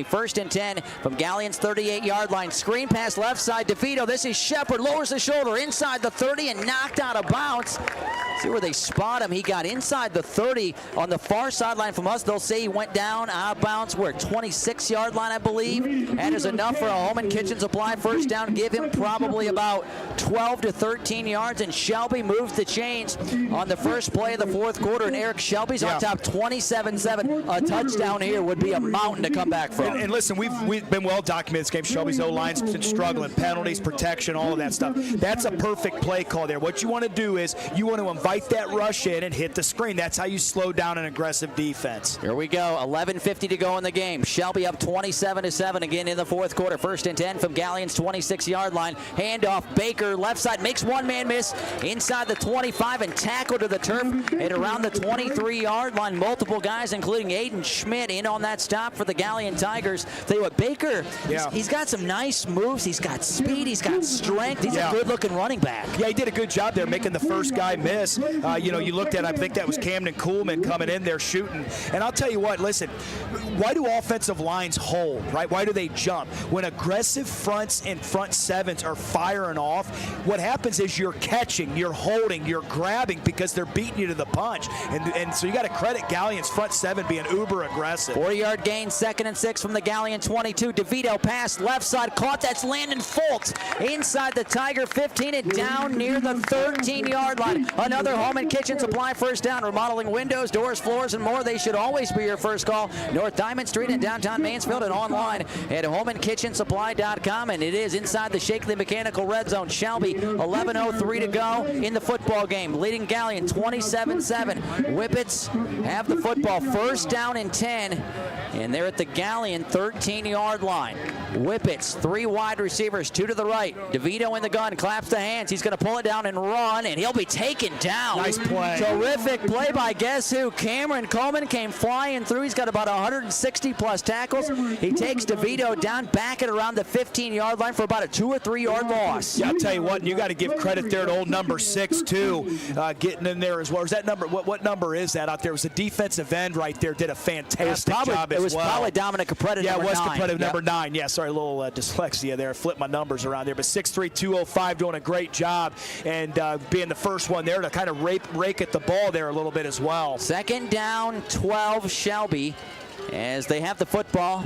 first and 10 from Galion's 38-yard line. Screen pass left side. DeVito. This is Shepard. Lowers the shoulder inside the 30 and knocked out of bounds. See where they spot him. He got inside the 30 on the far sideline from us. They'll say he went down out of bounds. We're at 26-yard line, I believe. That is enough for a home and kitchen supply first down. Give him probably about 12 to 13 yards. And Shelby moves the chains on the first play of the fourth quarter. And Erik, Shelby's on top 27-7. A touchdown here would be a mountain to come back from. And listen, we've been well documented this game. Shelby's O-line's been struggling. Penalties, protection, all of that stuff. That's a perfect play call there. What you want to do is you want to invite that rush in and hit the screen. That's how you slow down an aggressive defense. Here we go. 11:50 to go in the game. Shelby up 27-7 again in the fourth quarter. 1st and 10 from Galion's 26-yard line. Handoff. Baker left side makes one man miss inside the 25 and tackle to the turf at around the 23-yard line. Multiple guys, including Aiden Schmidt, in on that stop for the Galion Tigers. Tell you what, Baker, he's got some nice moves. He's got speed. He's got strength. He's a good-looking running back. Yeah, he did a good job there making the first guy miss. You looked at, I think that was Camden Kuhlman coming in there shooting. And I'll tell you what, listen, why do offensive lines hold, right? Why do they jump? When aggressive fronts and front sevens are firing off, what happens is you're catching, you're holding, you're grabbing because they're beating you to the punch. And so you got to credit Galion's front seven being uber aggressive. 40-yard gain, 2nd and 6 from the Galion 22. DeVito pass, left side, caught. That's Landon Foltz inside the Tiger 15 and down near the 13-yard line. Another home and kitchen supply first down. Remodeling windows, doors, floors, and more. They should always be your first call. North Diamond Street in downtown Mansfield and online at homeandkitchensupply.com. And it is inside the Shakely Mechanical red zone. Shelby, 11:03 to go in the football game. Leading Galion 27-7. Whippets have the football. First down and 10. And they're at the Galion 13-yard line. Whippets, 3 wide receivers, 2 to the right. DeVito in the gun, claps the hands. He's going to pull it down and run, and he'll be taken down. Nice play. Terrific play by guess who? Cameron Coleman came flying through. He's got about 160-plus tackles. He takes DeVito down back at around the 15-yard line for about a 2 or 3 yard loss. Yeah, I'll tell you what, you got to give credit there to old number 6, too, getting in there as well. Is that number, what number is that out there? It was a defensive end right there, did a fantastic job as well. It was probably Dominic Capretta, yeah, number 9. Yeah, it was Capretta, number 9. Yeah, sorry, a little dyslexia there. Flipped my numbers around there. But 6'3", 205, doing a great job and being the first one there to kind of rake at the ball there a little bit as well. 2nd down, 12, Shelby, as they have the football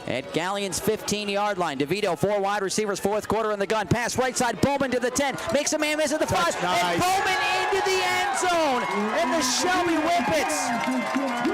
at Galion's 15-yard line. DeVito, 4 wide receivers, 4th quarter in the gun. Pass right side, Bowman to the 10. Makes a man miss at the 5. Nice. And Bowman into the end zone. And the Shelby Whippets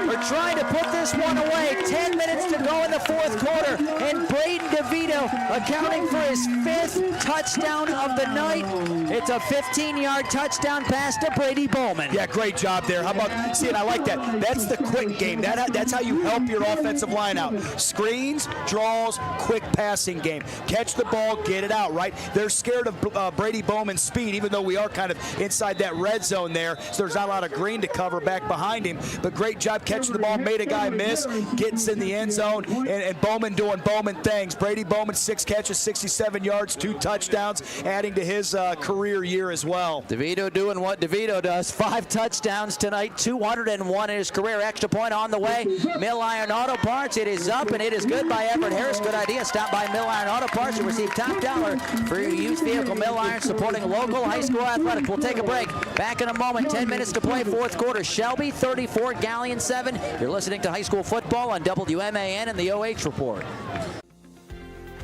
are trying to put this one away. 10 minutes to go in the 4th quarter. And Braden DeVito accounting for his 5th touchdown of the night. It's a 15-yard touchdown pass to Brady Bowman. Yeah, great job there. How about, see, and I like that. That's the quick game. That's how you help your offensive line out. Screens, draws, quick passing game. Catch the ball, get it out, right? They're scared of Brady Bowman's speed, even though we are kind of inside that red zone there, so there's not a lot of green to cover back behind him. But great job catching the ball, made a guy miss, gets in the end zone, and Bowman doing Bowman things. Brady Bowman, 6 catches, 67 yards, 2 touchdowns, adding to his career year as well. DeVito doing what DeVito does. 5 touchdowns tonight, 201 in his career. Extra point on the way. Mill Iron Auto Parts, it is up and it is good by Everett Harris. Good idea. Stop by Mill Iron Auto Parts and receive top dollar for your used vehicle. Mill Iron supporting local high school athletics. We'll take a break. Back in a moment. 10 minutes to play, 4th quarter. Shelby 34, Galion 7. You're listening to high school football on WMAN and the OH Report.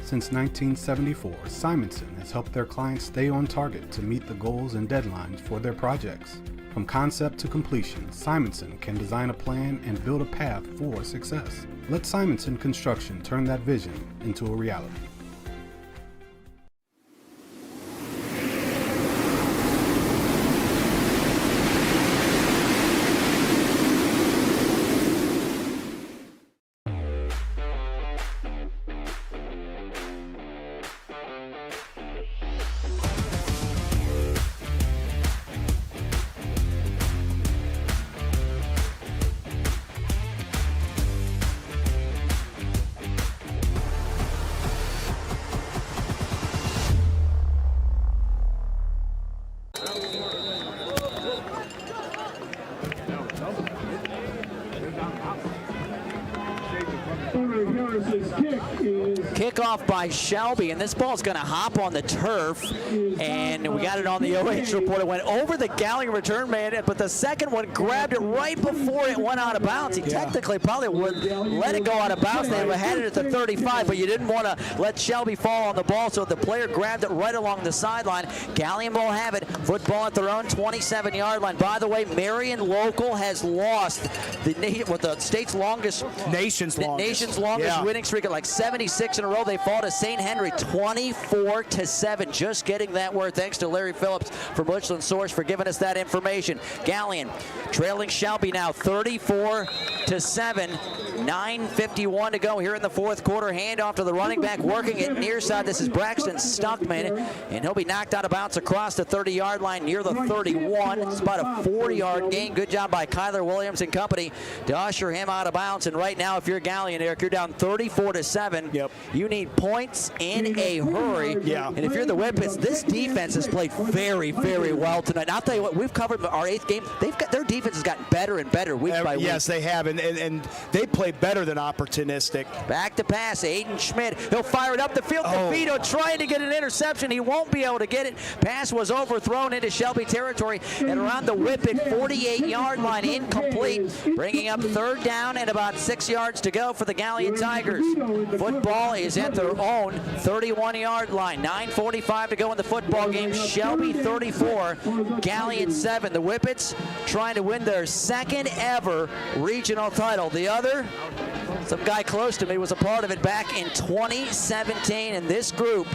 Since 1974, Simonson has helped their clients stay on target to meet the goals and deadlines for their projects. From concept to completion, Simonson can design a plan and build a path for success. Let Simonson Construction turn that vision into a reality. Kickoff by Shelby, and this ball's going to hop on the turf, and we got it on the OH report. It went over the Galion return man, but the second one grabbed it right before it went out of bounds. He technically probably would let it go out of bounds. They would have had it at the 35, but you didn't want to let Shelby fall on the ball, so the player grabbed it right along the sideline. Galion will have it. Football at their own 27-yard line. By the way, Marion Local has lost the state's longest, nation's longest winning streak at like 76 in a row. They fall to St. Henry 24-7. Just getting that word. Thanks to Larry Phillips from Bushland Source for giving us that information. Galion trailing Shelby now 34-7. 9:51 to go here in the fourth quarter. Handoff to the running back, working it near side. This is Braxton Stuckman, and he'll be knocked out of bounds across the 30-yard line near the 31. It's about a 40-yard gain. Good job by Kyler Williams and company to usher him out of bounds. And right now, if you're Galion, Eric, you're down 34-7. Yep. You need points in a hurry. Yeah. And if you're the Whippets, this defense has played very, very well tonight. I'll tell you what, we've covered our 8th game. Their defense has gotten better and better week by week. Yes, they have, and they play better than opportunistic. Back to pass, Aiden Schmidt. He'll fire it up the field. DeVito trying to get an interception. He won't be able to get it. Pass was overthrown into Shelby territory and around the Whippet 48-yard line, incomplete. Bringing up 3rd down and about 6 yards to go for the Galion Tigers. Football is at their own 31-yard line. 9:45 to go in the football game. Shelby 34, Galion 7. The Whippets trying to win their 2nd ever regional title. The other, some guy close to me, was a part of it back in 2017, and this group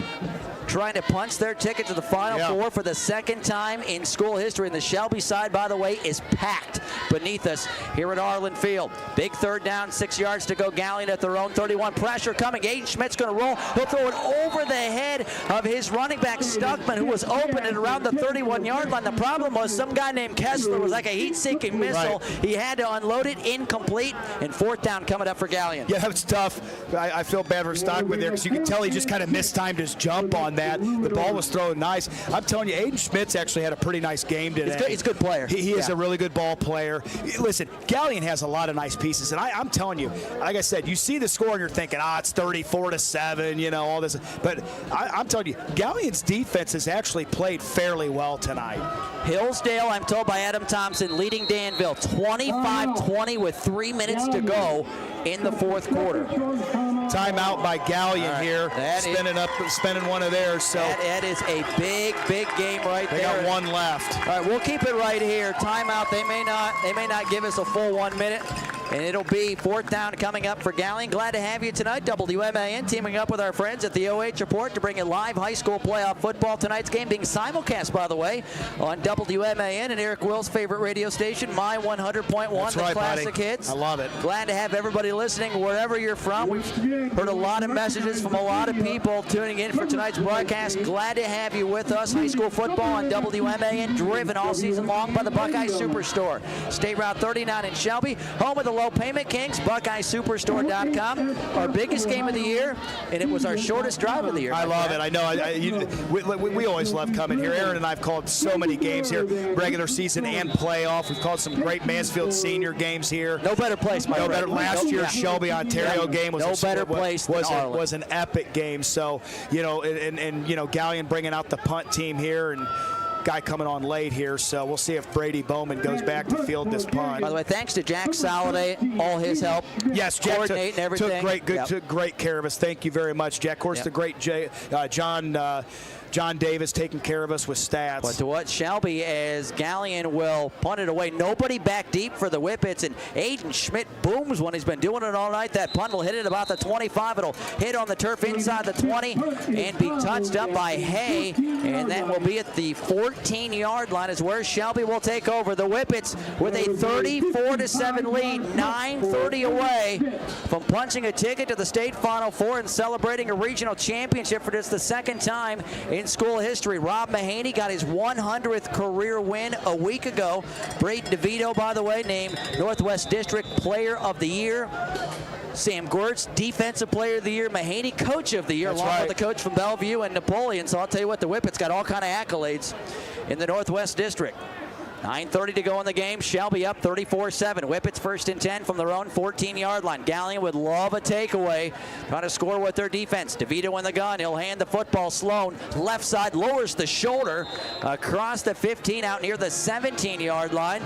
trying to punch their ticket to the Final Four for the 2nd time in school history. And the Shelby side, by the way, is packed beneath us here at Arlin Field. Big 3rd down, 6 yards to go. Galion at their own 31. Pressure coming. Aiden Schmidt's going to roll. He'll throw it over the head of his running back, Stuckman, who was open at around the 31-yard line. The problem was some guy named Kessler was like a heat-seeking missile. Right. He had to unload it, incomplete, and 4th down coming up for Galion. Yeah, that was tough. I feel bad for Stuckman there because you can tell he just kind of mistimed his jump on that. The ball was thrown nice. I'm telling you, Aiden Schmidt's actually had a pretty nice game today. He's a good player. He is a really good ball player. Listen, Galion has a lot of nice pieces, and I'm telling you, like I said, you see the score and you're thinking, it's 34-7, you know, all this. But I'm telling you, Galion's defense has actually played fairly well tonight. Hillsdale, I'm told by Adam Thompson, leading Danville 25-20 with 3 minutes to go in the fourth quarter. Timeout by Galion here, spinning one of theirs. So that is a big game right there. They got one left. All right, we'll keep it right here. Timeout. They may not give us a full 1 minute. And it'll be 4th down coming up for Galion. Glad to have you tonight. WMAN teaming up with our friends at the OH Report to bring you live high school playoff football. Tonight's game being simulcast, by the way, on WMAN and Eric Will's favorite radio station, My 100.1, That's the right, classic buddy. hits. I love it. Glad to have everybody listening wherever you're from. We've heard a lot of messages from a lot of people tuning in for tonight's broadcast. Glad to have you with us. High school football on WMAN, driven all season long by the Buckeye Superstore. State Route 39 in Shelby, home of the Low Payment Kings, BuckeyeSuperstore.com. Our biggest game of the year, and it was our shortest drive of the year. I love it. I know. We always love coming here. Aaron and I have called so many games here, regular season and playoff. We've called some great Mansfield senior games here. No better place, my friend. Last year's Shelby, Ontario game was was an epic game. So, you know, and you know, Galion bringing out the punt team here, and guy coming on late here, so we'll see if Brady Bowman goes back to field this punt. By the way, thanks to Jack Soliday, all his help. Yes, Jack coordinating everything. Took great care of us. Thank you very much, Jack. Of course, the great John Davis taking care of us with stats. But to what Shelby, as Galion will punt it away. Nobody back deep for the Whippets, and Aiden Schmidt booms when he's been doing it all night. That punt will hit it about the 25. It'll hit on the turf inside the 20 and be touched up by Hay, and that will be at the 14-yard line is where Shelby will take over. The Whippets with a 34-7 lead, 9:30 away from punching a ticket to the state Final Four and celebrating a regional championship for just the 2nd time in school history. Rob Mahaney got his 100th career win a week ago. Braden DeVito, by the way, named Northwest District Player of the Year. Sam Gwirtz, Defensive Player of the Year. Mahaney, Coach of the Year, along with the coach from Bellevue and Napoleon. So I'll tell you what, the Whippets got all kind of accolades in the Northwest District. 9:30 to go in the game. Shelby up 34-7. Whippets first and 10 from their own 14-yard line. Galion would love a takeaway. Trying to score with their defense. DeVito in the gun. He'll hand the football. Sloan, left side, lowers the shoulder across the 15 out near the 17-yard line.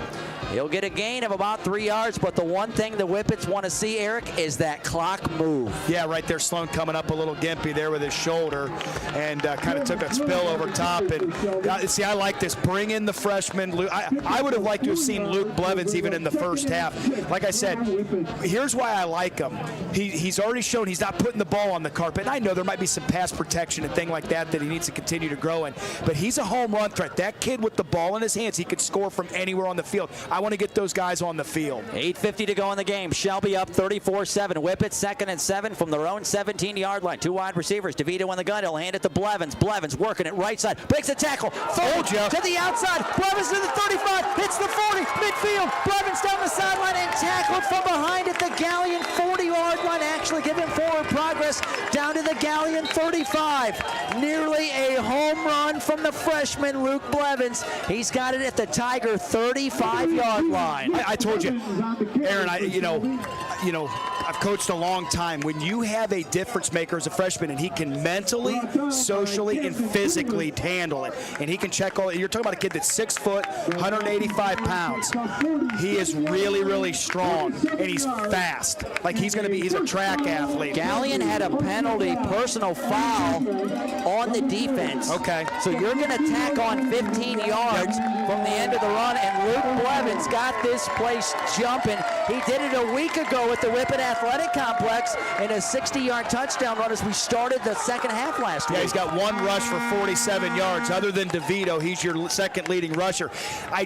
He'll get a gain of about 3 yards, but the one thing the Whippets want to see, Eric, is that clock move. Yeah, right there. Sloan coming up a little gimpy there with his shoulder and kind of took a spill over top. And see, I like this. Bring in the freshman. I would have liked to have seen Luke Blevins even in the first half. Like I said, here's why I like him. He's already shown he's not putting the ball on the carpet. And I know there might be some pass protection and thing like that he needs to continue to grow in. But he's a home run threat. That kid with the ball in his hands, he could score from anywhere on the field. I want to get those guys on the field. 8:50 to go in the game. Shelby up 34-7. Whippets 2nd and 7 from their own 17-yard line. 2 wide receivers. DeVito in the gun. He'll hand it to Blevins. Blevins working it right side. Breaks the tackle. To the outside. Blevins to the 35. Hits the 40. Midfield. Blevins down the sideline and tackled from behind at the Galion 40-yard line. Actually giving forward progress down to the Galion 35. Nearly a home run from the freshman Luke Blevins. He's got it at the Tiger 35-yard line. I told you, Aaron, I've coached a long time. When you have a difference maker as a freshman and he can mentally, socially, and physically handle it, and he can check all, you're talking about a kid that's 6 foot, 185 pounds. He is really, really strong, and he's fast. Like he's a track athlete. Galion had a penalty, personal foul on the defense. Okay. So you're going to tack on 15 yards from the end of the run, and Luke Blevins got this place jumping. He did it a week ago at the Whippet Athletic Complex in a 60-yard touchdown run as we started the second half last week. Yeah, he's got 1 rush for 47 yards. Other than DeVito, he's your second leading rusher. I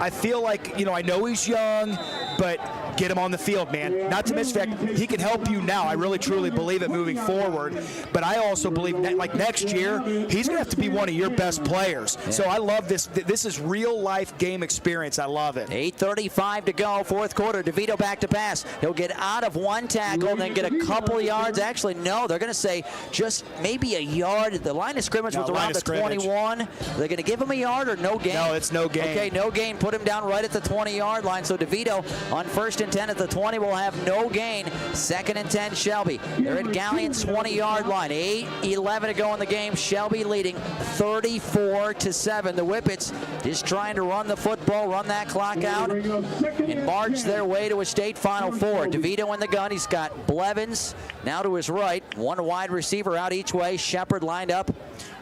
feel like, I know he's young, but get him on the field, man. Not to mention the fact he can help you now. I really, truly believe it moving forward. But I also believe like next year, he's going to have to be one of your best players. Yeah. So I love this. This is real-life game experience. I love it. 8:35 to go, fourth quarter. DeVito back to pass. He'll get out of one tackle and then get a couple yards. Actually, no, they're going to say just maybe a yard. The line of scrimmage was around the 21. They're going to give him a yard or no gain? No, it's no gain. Okay, no gain. Put him down right at the 20-yard line. So DeVito on 1st and 10 at the 20 will have no gain. 2nd and 10, Shelby. They're at Galion's 20-yard line. 8:11 to go in the game. Shelby leading 34-7. The Whippets just trying to run the football, run that clock out, and march their way to a state Final Four. DeVito in the gun. He's got Blevins now to his right. 1 wide receiver out each way. Shepard lined up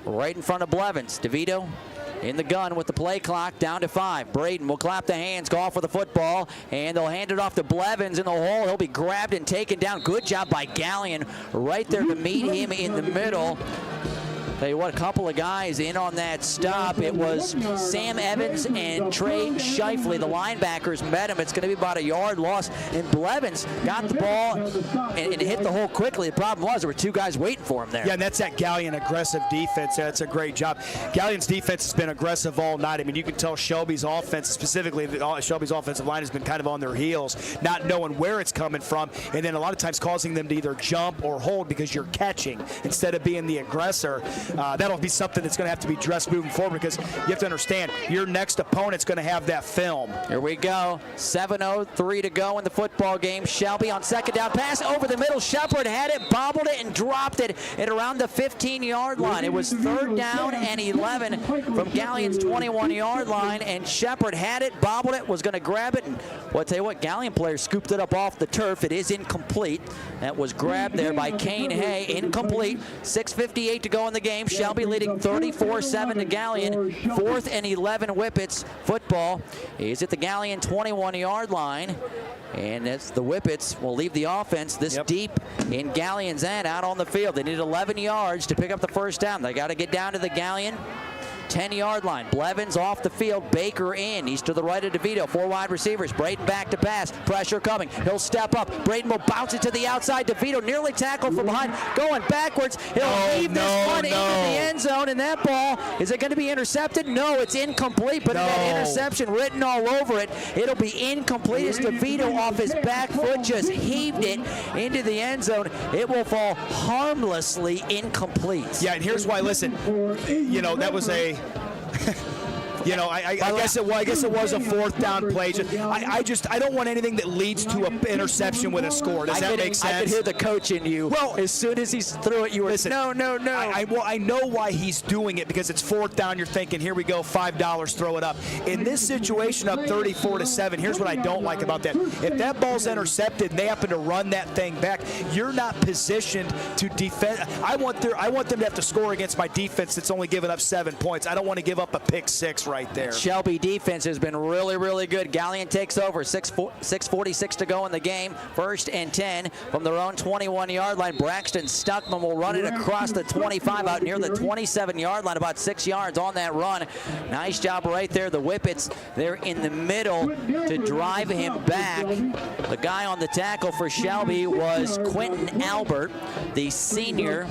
right in front of Blevins. DeVito in the gun with the play clock down to 5. Braden will clap the hands, go off with the football, and they'll hand it off to Blevins in the hole. He'll be grabbed and taken down. Good job by Galion right there to meet him in the middle. Tell you what, a couple of guys in on that stop. It was Sam Evans and Trey Shifley. The linebackers met him. It's going to be about a yard loss. And Blevins got the ball and hit the hole quickly. The problem was there were 2 guys waiting for him there. Yeah, and that's that Galion aggressive defense. That's a great job. Galion's defense has been aggressive all night. I mean, you can tell Shelby's offense, specifically Shelby's offensive line, has been kind of on their heels, not knowing where it's coming from, and then a lot of times causing them to either jump or hold because you're catching instead of being the aggressor. That'll be something that's going to have to be addressed moving forward because you have to understand your next opponent's going to have that film. Here we go. 7:03 to go in the football game. Shelby on 2nd down pass over the middle. Shepard had it, bobbled it, and dropped it at around the 15-yard line. It was 3rd down and 11 from Galion's 21-yard line, and Shepard had it, bobbled it, was going to grab it, and well, I'll tell you what, Galion players scooped it up off the turf. It is incomplete. That was grabbed there by Kane Hay. Incomplete. 6:58 to go in the game. Shelby leading 34-7 to Galion. 4th and 11 Whippets. Football is at the Galion 21-yard line. And as the Whippets will leave the offense this deep in Galion's end out on the field. They need 11 yards to pick up the first down. They got to get down to the Galion 10-yard line. Blevins off the field. Baker in. He's to the right of DeVito. 4 wide receivers. Braden back to pass. Pressure coming. He'll step up. Braden will bounce it to the outside. DeVito nearly tackled from behind. Going backwards. He'll leave this one into the end zone. And that ball, is it going to be intercepted? No, it's incomplete. But that interception written all over it. It'll be incomplete as DeVito off his back foot just heaved it into the end zone. It will fall harmlessly incomplete. Yeah, and here's why. Listen, that was a I guess it was a fourth down play. I don't want anything that leads to an interception with a score. Does that make sense? I could hear the coach in you. Well, as soon as he threw it, you were no. I know why he's doing it, because it's fourth down. You're thinking, here we go, $5, throw it up. In this situation, up 34-7. Here's what I don't like about that. If that ball's intercepted and they happen to run that thing back, you're not positioned to defend. I want them to have to score against my defense that's only given up 7 points. I don't want to give up a pick six right there. Shelby defense has been really, really good. Galion takes over. 6:46 to go in the game. 1st and 10 from their own 21-yard line. Braxton Stuckman will run it across the 25 out near the 27-yard line, about 6 yards on that run. Nice job right there. The Whippets, they're in the middle to drive him back. The guy on the tackle for Shelby was Quentin Albert, the senior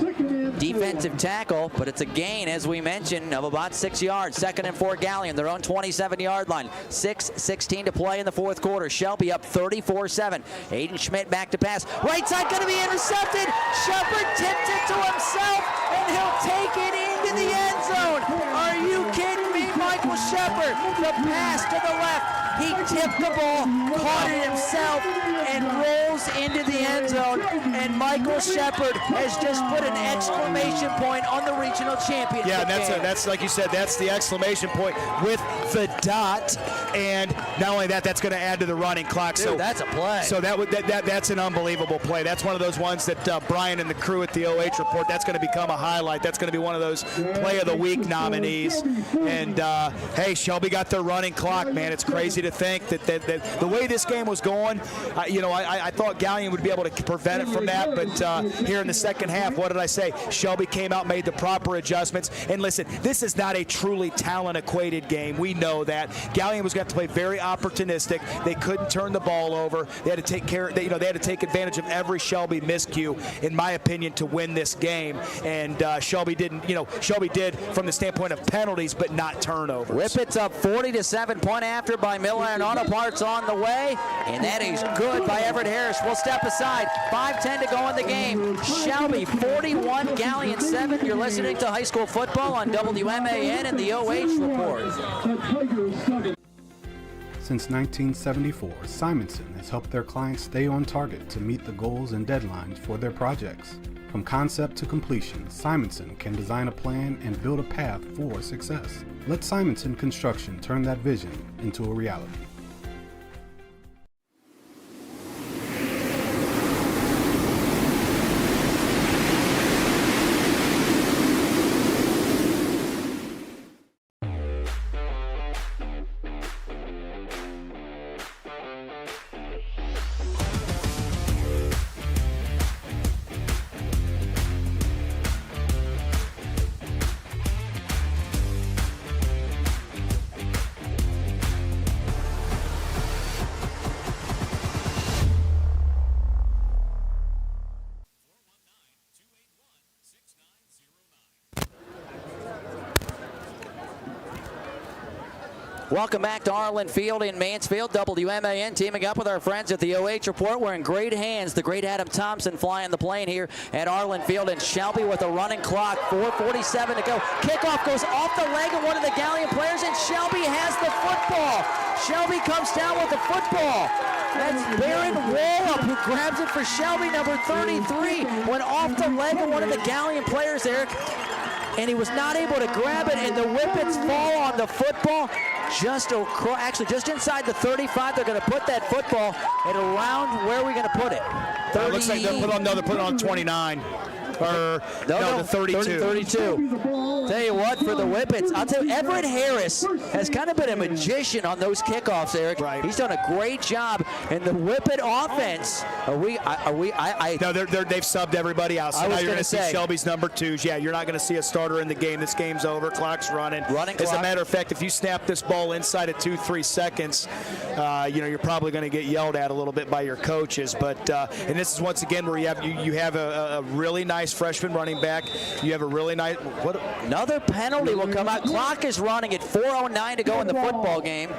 defensive tackle, but it's a gain, as we mentioned, of about 6 yards. 2nd and 4 Galion, their own 27-yard line. 6:16 to play in the fourth quarter. Shelby up 34-7. Aiden Schmidt back to pass. Right side going to be intercepted. Shepard tipped it to himself, and he'll take it into the end zone. Are you kidding me, Michael Shepard? The pass to the left. He tipped the ball, caught it himself, and rolls into the end zone. And Michael Shepard has just put an exclamation point on the regional championship. Yeah, that's like you said, that's the exclamation point with the dot. And not only that, that's going to add to the running clock. Dude, so that's a play. So that's an unbelievable play. That's one of those ones that Brian and the crew at the OH report, that's going to become a highlight. That's going to be one of those play of the week nominees. And hey, Shelby got their running clock, man. It's crazy to think that the way this game was going, I thought Galion would be able to prevent it from that, but here in the second half, what did I say? Shelby came out, made the proper adjustments, and listen, this is not a truly talent-equated game. We know that. Galion was going to have to play very opportunistic. They couldn't turn the ball over. They had to take care. They had to take advantage of every Shelby miscue, in my opinion, to win this game. And Shelby didn't. Shelby did from the standpoint of penalties, but not turnovers. Whippets up 40-7. Point after by Miller. Auto Parts on the way, and that is good by Everett Harris. We'll step aside. 5:10 to go in the game. Shelby 41, Galion 7. You're listening to high school football on WMAN and the OH Report. Since 1974, Simonson has helped their clients stay on target to meet the goals and deadlines for their projects. From concept to completion, Simonson can design a plan and build a path for success. Let Simonson Construction turn that vision into a reality. Welcome back to Arlin Field in Mansfield. WMAN teaming up with our friends at the OH Report. We're in great hands. The great Adam Thompson flying the plane here at Arlin Field, and Shelby with a running clock. 4:47 to go. Kickoff goes off the leg of one of the Galion players, and Shelby has the football. Shelby comes down with the football. That's Baron Wallup who grabs it for Shelby, number 33. Went off the leg of one of the Galion players, Erik, and he was not able to grab it, and the Whippets fall on the football. Just inside the 35. They're going to put that football at around, where are we going to put it? 30. It looks like they'll put it on 29. Or the 32. 32. Tell you what, for the Whippets, I'll tell you, Everett Harris has kind of been a magician on those kickoffs, Erik. Right. He's done a great job. And the Whippet offense, No, they've subbed everybody out. So now you're going to see Shelby's number 2s. Yeah, you're not going to see a starter in the game. This game's over. Clock's running. As a matter of fact, if you snap this ball inside of 2-3 seconds, you're probably going to get yelled at a little bit by your coaches. But and this is once again where you have a really nice nice freshman running back. You have a really nice. Another penalty will come out. Clock is running at 4:09 to go in the football game.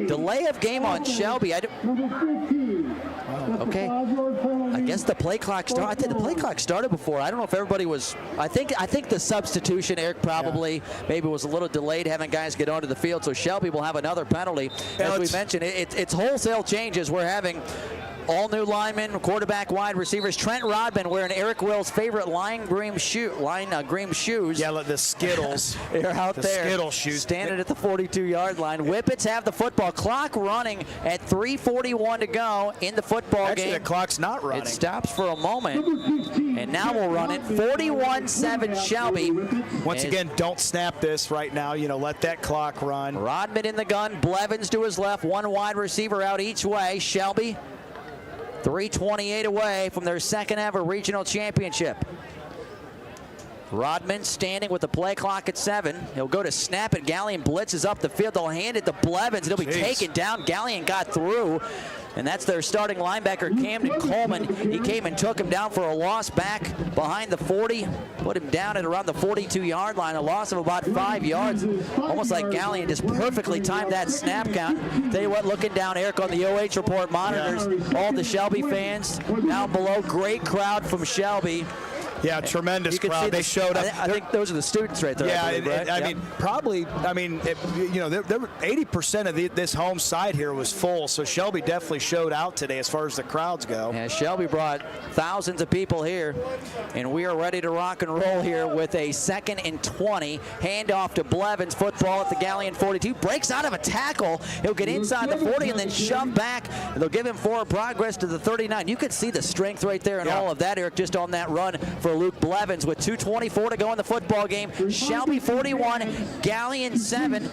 Delay of game on Shelby. Okay. I guess the play clock started. I think the play clock started before. I don't know if everybody was. I think the substitution, Erik, probably maybe was a little delayed having guys get onto the field. So Shelby will have another penalty. As we mentioned, it's wholesale changes. We're having all new linemen, quarterback, wide receivers. Trent Rodman wearing Erik Will's favorite lime green shoes. Yeah, like the Skittles. They're out the there. Skittle shoes. Standing at the 42-yard line. Whippets have the football. Clock running at 3:41 to go in the football game. Actually, the clock's not running. It stops for a moment, and now we'll run it. 41-7 Shelby. Once again, don't snap this right now. Let that clock run. Rodman in the gun. Blevins to his left. One wide receiver out each way. Shelby 3:28 away from their second ever regional championship. Rodman standing with the play clock at 7. He'll go to snap it. Galion blitzes up the field. They'll hand it to Blevins. It'll be taken down. Galion got through. And that's their starting linebacker, Camden Coleman. He came and took him down for a loss back behind the 40. Put him down at around the 42-yard line. A loss of about 5 yards. Almost like Galion just perfectly timed that snap count. Tell you what, looking down, Erik, on the OH report monitors, all the Shelby fans down below. Great crowd from Shelby. Yeah, tremendous crowd. They showed up. I think those are the students right there. Yeah, I believe, right? I mean, probably. I mean, 80% of this home side here was full, so Shelby definitely showed out today as far as the crowds go. Yeah, Shelby brought thousands of people here, and we are ready to rock and roll here with a 2nd and 20. Handoff to Blevins. Football at the Galion 42. Breaks out of a tackle. He'll get inside the 40 and then shove back. And they'll give him forward progress to the 39. You could see the strength right there and all of that, Erik, just on that run for Luke Blevins with 2:24 to go in the football game. Shelby 41, Galion 7,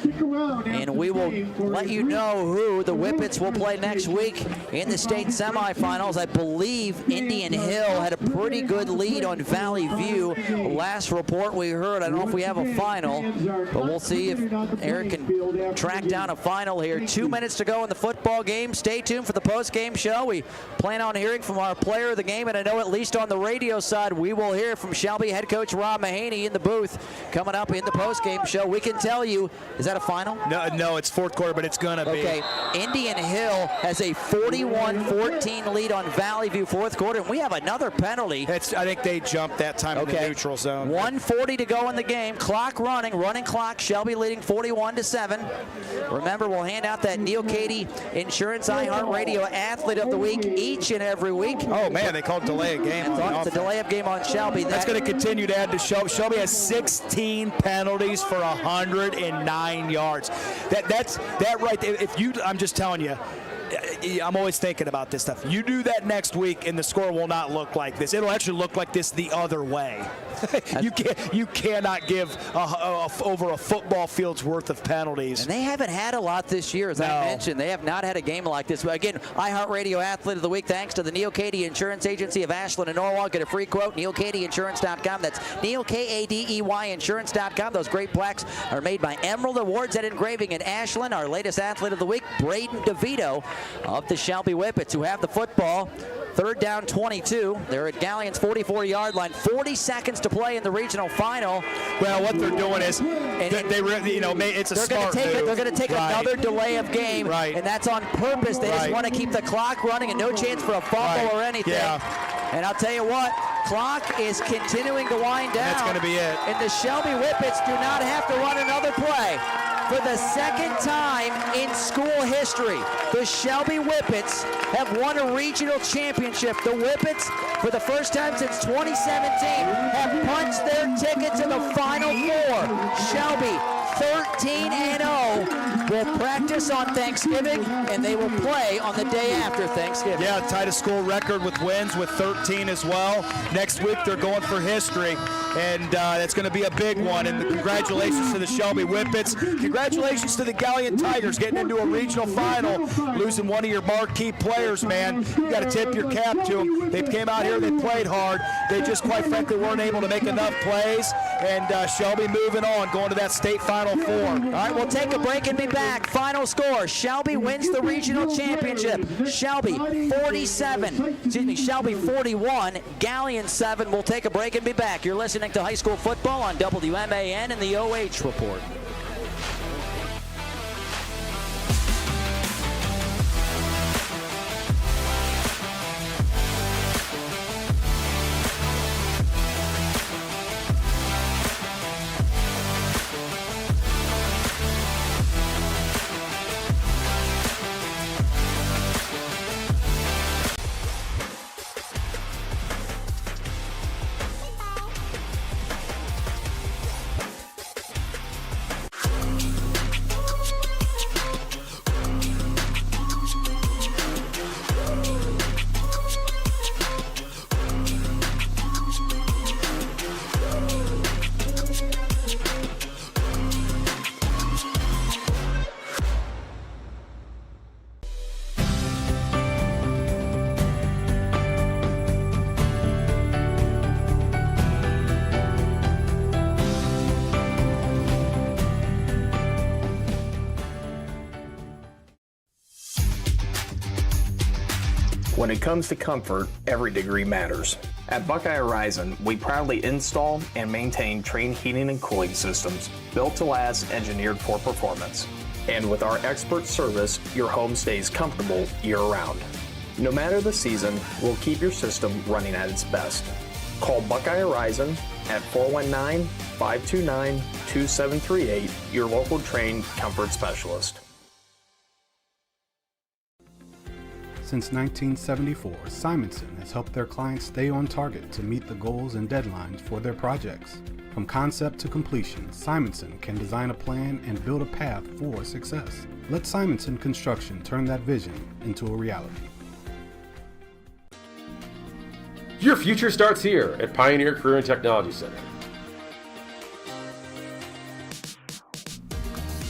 and we will let you know who the Whippets will play next week in the state semifinals. I believe Indian Hill had a pretty good lead on Valley View. Last report we heard, I don't know if we have a final, but we'll see if Erik can track down a final here. 2 minutes to go in the football game. Stay tuned for the post-game show. We plan on hearing from our player of the game, and I know at least on the radio side we will hear from Shelby head coach Rob Mahaney in the booth coming up in the post-game show. We can tell you, is that a final? No, it's fourth quarter, but it's going to be. Okay, Indian Hill has a 41-14 lead on Valley View fourth quarter, and we have another penalty. I think they jumped that time in the neutral zone. 1:40 to go in the game. Clock running clock. Shelby leading 41-7. Remember, we'll hand out that Neil Cady Insurance iHeartRadio Athlete of the Week each and every week. Oh, man, they called delay of game. It's a delay of game on Shelby. That's going to continue to add to Shelby. Shelby has 16 penalties for 109 yards. That right there. I'm just telling you, I'm always thinking about this stuff. You do that next week, and the score will not look like this. It'll actually look like this the other way. You cannot give over a football field's worth of penalties. And they haven't had a lot this year, as I mentioned. They have not had a game like this. But again, iHeartRadio Athlete of the Week, thanks to the Neil Cady Insurance Agency of Ashland and Norwalk. Get a free quote, NeilCadyInsurance.com. That's NeilKadey Insurance.com. Those great plaques are made by Emerald Awards at Engraving in Ashland. Our latest Athlete of the Week, Braden DeVito of the Shelby Whippets, who have the football. 3rd down 22. They're at Galion's 44-yard line. 40 seconds to play in the regional final. Well, what they're doing is it's a smart move. They're going to take another delay of game, and that's on purpose. They just want to keep the clock running and no chance for a fumble or anything. Yeah. And I'll tell you what, clock is continuing to wind down. That's going to be it. And the Shelby Whippets do not have to run another play. For the second time in school history, the Shelby Whippets have won a regional championship. The Whippets, for the first time since 2017, have punched their ticket to the Final Four. Shelby, 13-0, will practice on Thanksgiving, and they will play on the day after Thanksgiving. Yeah, tied a school record with wins with 13 as well. Next week, they're going for history, and that's going to be a big one. And congratulations to the Shelby Whippets. Congratulations to the Galion Tigers getting into a regional final, losing one of your marquee players, man. You got to tip your cap to them. They came out here, they played hard. They just, quite frankly, weren't able to make enough plays. And Shelby moving on, going to that state final Final Four. All right, we'll take a break and be back. Final score, Shelby wins the regional championship. Shelby 41, Galion 7. We'll take a break and be back. You're listening to high school football on WMAN and the OH Report. When it comes to comfort, every degree matters. At Buckeye Horizon, we proudly install and maintain Trane heating and cooling systems built to last, engineered for performance. And with our expert service, your home stays comfortable year-round. No matter the season, we'll keep your system running at its best. Call Buckeye Horizon at 419-529-2738, your local Trane comfort specialist. Since 1974, Simonson has helped their clients stay on target to meet the goals and deadlines for their projects. From concept to completion, Simonson can design a plan and build a path for success. Let Simonson Construction turn that vision into a reality. Your future starts here at Pioneer Career and Technology Center.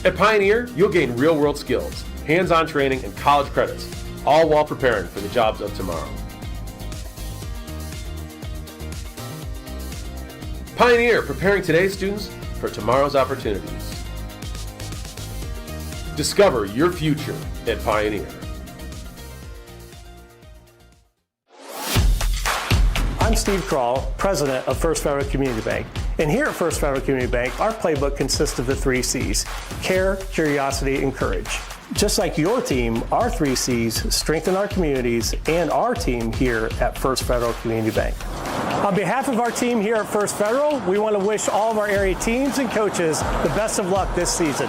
At Pioneer, you'll gain real-world skills, hands-on training, and college credits, all while preparing for the jobs of tomorrow. Pioneer, preparing today's students for tomorrow's opportunities. Discover your future at Pioneer. I'm Steve Kroll, president of First Federal Community Bank. And here at First Federal Community Bank, our playbook consists of the 3 C's: care, curiosity, and courage. Just like your team, our 3 C's strengthen our communities and our team here at First Federal Community Bank. On behalf of our team here at First Federal, we want to wish all of our area teams and coaches the best of luck this season.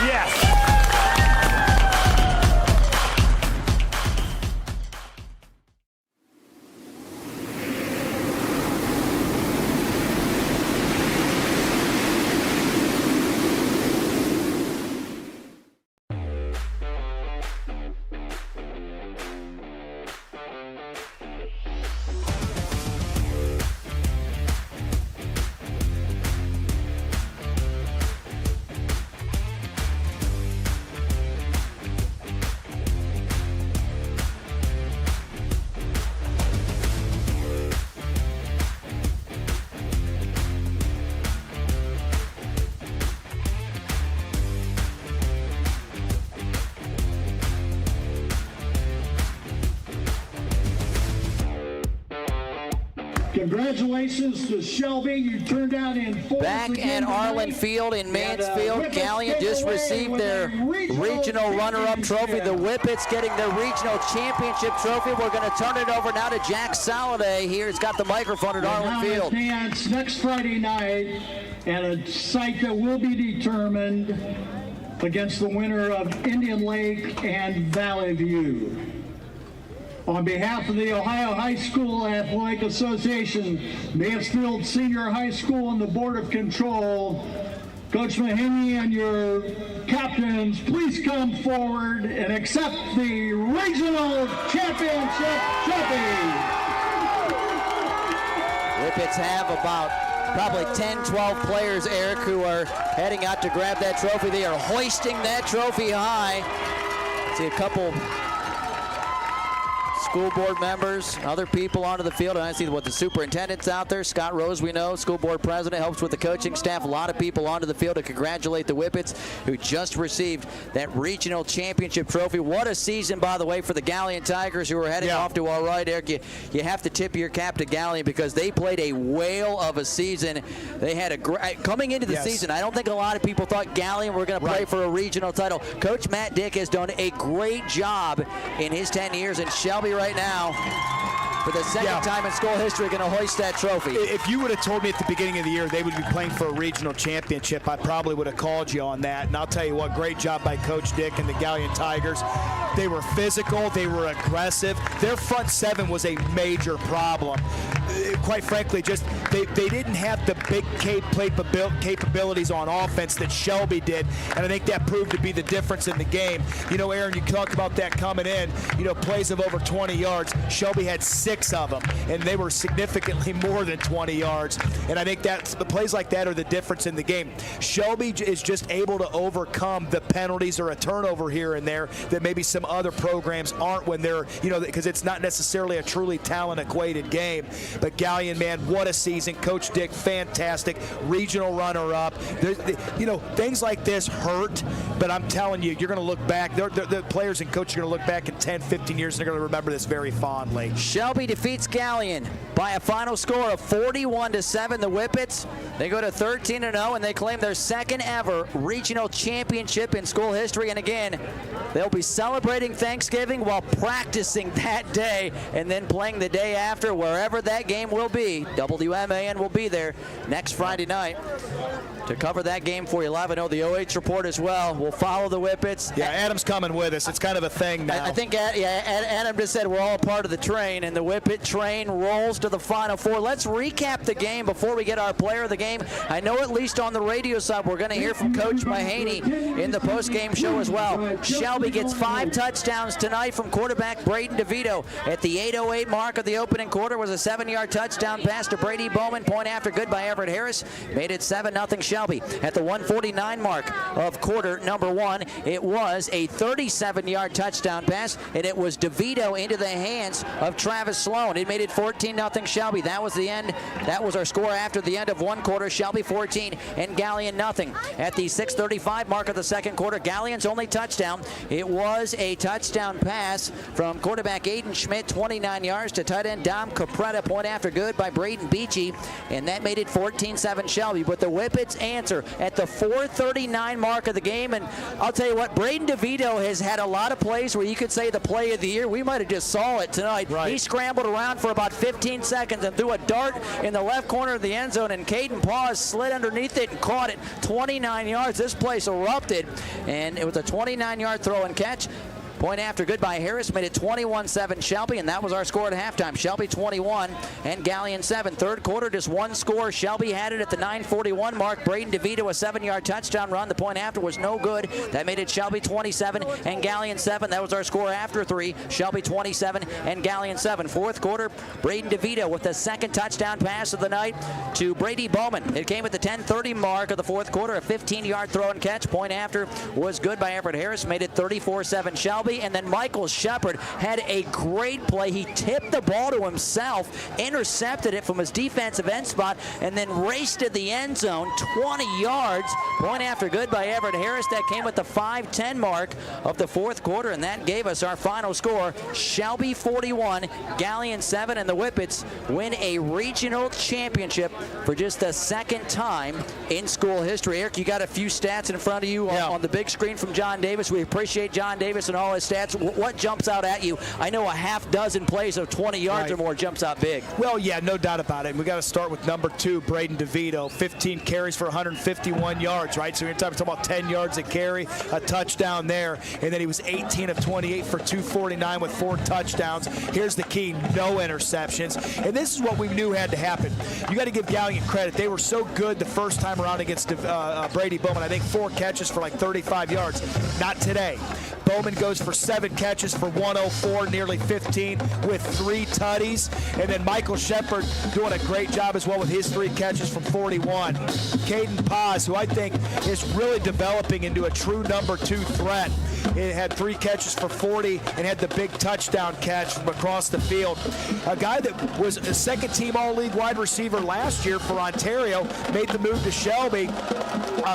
Yes! Congratulations to Shelby. You turned out in fourth. Back at Arlin Field in Mansfield, Galion just received their regional runner-up trophy. The Whippets getting their regional championship trophy. We're going to turn it over now to Jack Saladay. Here, he's got the microphone at Arlin Field. Dance next Friday night at a site that will be determined against the winner of Indian Lake and Valley View. On behalf of the Ohio High School Athletic Association, Mansfield Senior High School, and the Board of Control, Coach Mahaney and your captains, please come forward and accept the Regional Championship trophy. Whippets have about probably 10, 12 players, Erik, who are heading out to grab that trophy. They are hoisting that trophy high. See a couple school board members, other people onto the field. And I see what the superintendent's out there. Scott Rose, we know, school board president, helps with the coaching staff. A lot of people onto the field to congratulate the Whippets, who just received that regional championship trophy. What a season, by the way, for the Galion Tigers, who are heading off to all right. Eric, you have to tip your cap to Galion because they played a whale of a season. They had a great coming into the season. I don't think a lot of people thought Galion were going to play for a regional title. Coach Matt Dick has done a great job in his 10 years, and Shelby right now, for the second time in school history, going to hoist that trophy. If you would have told me at the beginning of the year they would be playing for a regional championship, I probably would have called you on that. And I'll tell you what, great job by Coach Dick and the Galion Tigers. They were physical. They were aggressive. Their front seven was a major problem. Quite frankly, just they didn't have the big capabilities on offense that Shelby did, and I think that proved to be the difference in the game. You know, Aaron, you talk about that coming in, you know, plays of over 20 yards. Shelby had 6 of them, and they were significantly more than 20 yards, and I think that the plays like that are the difference in the game. Shelby is just able to overcome the penalties or a turnover here and there that maybe some other programs aren't when they're, you know, because it's not necessarily a truly talent-equated game. But Galion, man, what a season. Coach Dick, fantastic. Regional runner-up. You know, things like this hurt, but I'm telling you, you're going to look back. The players and coaches are going to look back in 10, 15 years, and they're going to remember this very fondly. Shelby defeats Galion by a final score of 41-7. The Whippets, they go to 13-0, and they claim their second ever regional championship in school history. And again, they'll be celebrating Thanksgiving while practicing that day and then playing the day after, wherever that game will be. WMAN will be there next Friday night to cover that game for you live. I know the OH report as well. We'll follow the Whippets. Yeah, Adam's coming with us. It's kind of a thing now. I think Adam just said we're all part of the train, and the Whippet train rolls to the Final Four. Let's recap the game before we get our player of the game. I know at least on the radio side we're going to hear from Coach Mahaney in the post-game show as well. Shelby gets 5 touchdowns tonight from quarterback Braden DeVito. At the 8:08 mark of the opening quarter was a 7-yard touchdown pass to Brady Bowman. Point after good by Everett Harris. Made it 7-0 Shelby. At the 1:49 mark of quarter number 1, it was a 37-yard touchdown pass, and it was DeVito into the hands of Travis Sloan. It made it 14-0 Shelby. That was the end. That was our score after the end of one quarter. Shelby 14 and Galion nothing. At the 6:35 mark of the second quarter, Galion's only touchdown. It was a touchdown pass from quarterback Aiden Schmidt, 29 yards, to tight end Dom Capretta. Point after good by Braden Beachy, and that made it 14-7 Shelby. But the Whippets answer at the 4:39 mark of the game, and I'll tell you what, Braden DeVito has had a lot of plays where you could say the play of the year. We might have just saw it tonight. Right. He scrambled around for about 15 seconds and threw a dart in the left corner of the end zone, and Caden Paws slid underneath it and caught it 29 yards. This place erupted, and it was a 29-yard throw and catch. Point after good by Harris made it 21-7 Shelby, and that was our score at halftime. Shelby 21 and Galion 7. Third quarter, just one score. Shelby had it at the 9:41 mark. Braden DeVito, a 7-yard touchdown run. The point after was no good. That made it Shelby 27 and Galion 7. That was our score after 3. Shelby 27 and Galion 7. Fourth quarter, Braden DeVito with the second touchdown pass of the night to Brady Bowman. It came at the 10:30 mark of the fourth quarter. A 15-yard throw and catch. Point after was good by Everett Harris. Made it 34-7 Shelby. And then Michael Shepard had a great play. He tipped the ball to himself, intercepted it from his defensive end spot, and then raced to the end zone 20 yards. Point after good by Everett Harris. That came at the 5:10 mark of the fourth quarter, and that gave us our final score. Shelby 41, Galion 7, and the Whippets win a regional championship for just the second time in school history. Eric, you got a few stats in front of you on the big screen from John Davis. We appreciate John Davis and all his stats. What jumps out at you? I know a half dozen plays of 20 yards or more jumps out big. Well, yeah, no doubt about it. We got to start with number 2, Braden DeVito. 15 carries for 151 yards, right? So you're talking about 10 yards a carry, a touchdown there. And then he was 18 of 28 for 249 with 4 touchdowns. Here's the key, no interceptions. And this is what we knew had to happen. You got to give Galion credit. They were so good the first time around against Brady Bowman. I think 4 catches for like 35 yards. Not today. Bowman goes for 7 catches for 104, nearly 15 with 3 tutties. And then Michael Shepard doing a great job as well with his 3 catches from 41. Caden Paz, who I think is really developing into a true number 2 threat. It had 3 catches for 40 and had the big touchdown catch from across the field. A guy that was a second-team All-League wide receiver last year for Ontario made the move to Shelby.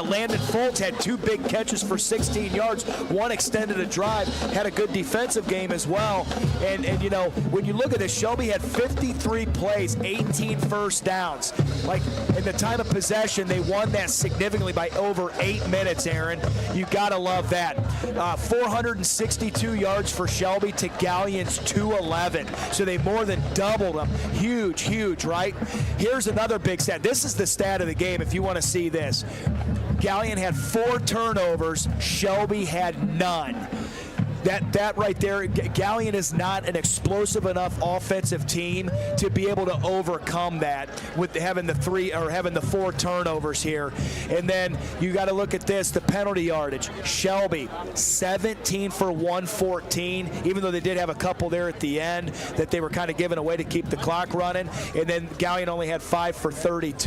Landon Foltz had 2 big catches for 16 yards. One extended a drive, had a good defensive game as well. And you know, when you look at this, Shelby had 53 plays, 18 first downs. Like, in the time of possession, they won that significantly by over 8 minutes, Aaron. You got to love that. 462 yards for Shelby to Galion's 211. So they more than doubled them. Huge, huge, right? Here's another big stat. This is the stat of the game if you want to see this. Galion had 4 turnovers. Shelby had none. That right there, Galion is not an explosive enough offensive team to be able to overcome that with having the 4 turnovers here. And then you got to look at this, the penalty yardage. Shelby, 17 for 114, even though they did have a couple there at the end that they were kind of giving away to keep the clock running. And then Galion only had 5 for 35.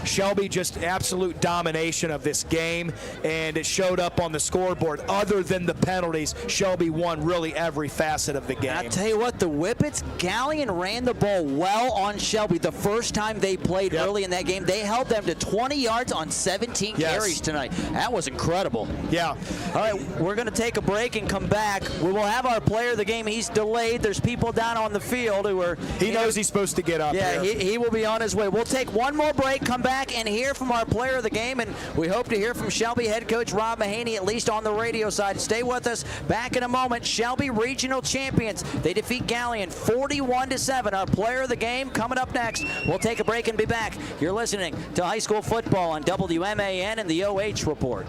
Shelby, just absolute domination of this game, and it showed up on the scoreboard. Other than the penalties, Shelby won really every facet of the game. And I'll tell you what, the Whippets, Galion ran the ball well on Shelby the first time they played early in that game. They held them to 20 yards on 17 carries tonight. That was incredible. Yeah. All right, we're going to take a break and come back. We will have our player of the game. He's delayed. There's people down on the field who are... He knows he's supposed to get up here. He will be on his way. We'll take one more break, come back, and hear from our player of the game, and we hope to hear from Shelby head coach Rob Mahaney, at least on the radio side. Stay with us. Back in a moment. Shelby regional champions. They defeat Galion 41-7. Our player of the game coming up next. We'll take a break and be back. You're listening to high school football on WMAN and the OH Report.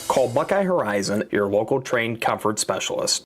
Call Buckeye Horizon, your local trained comfort specialist.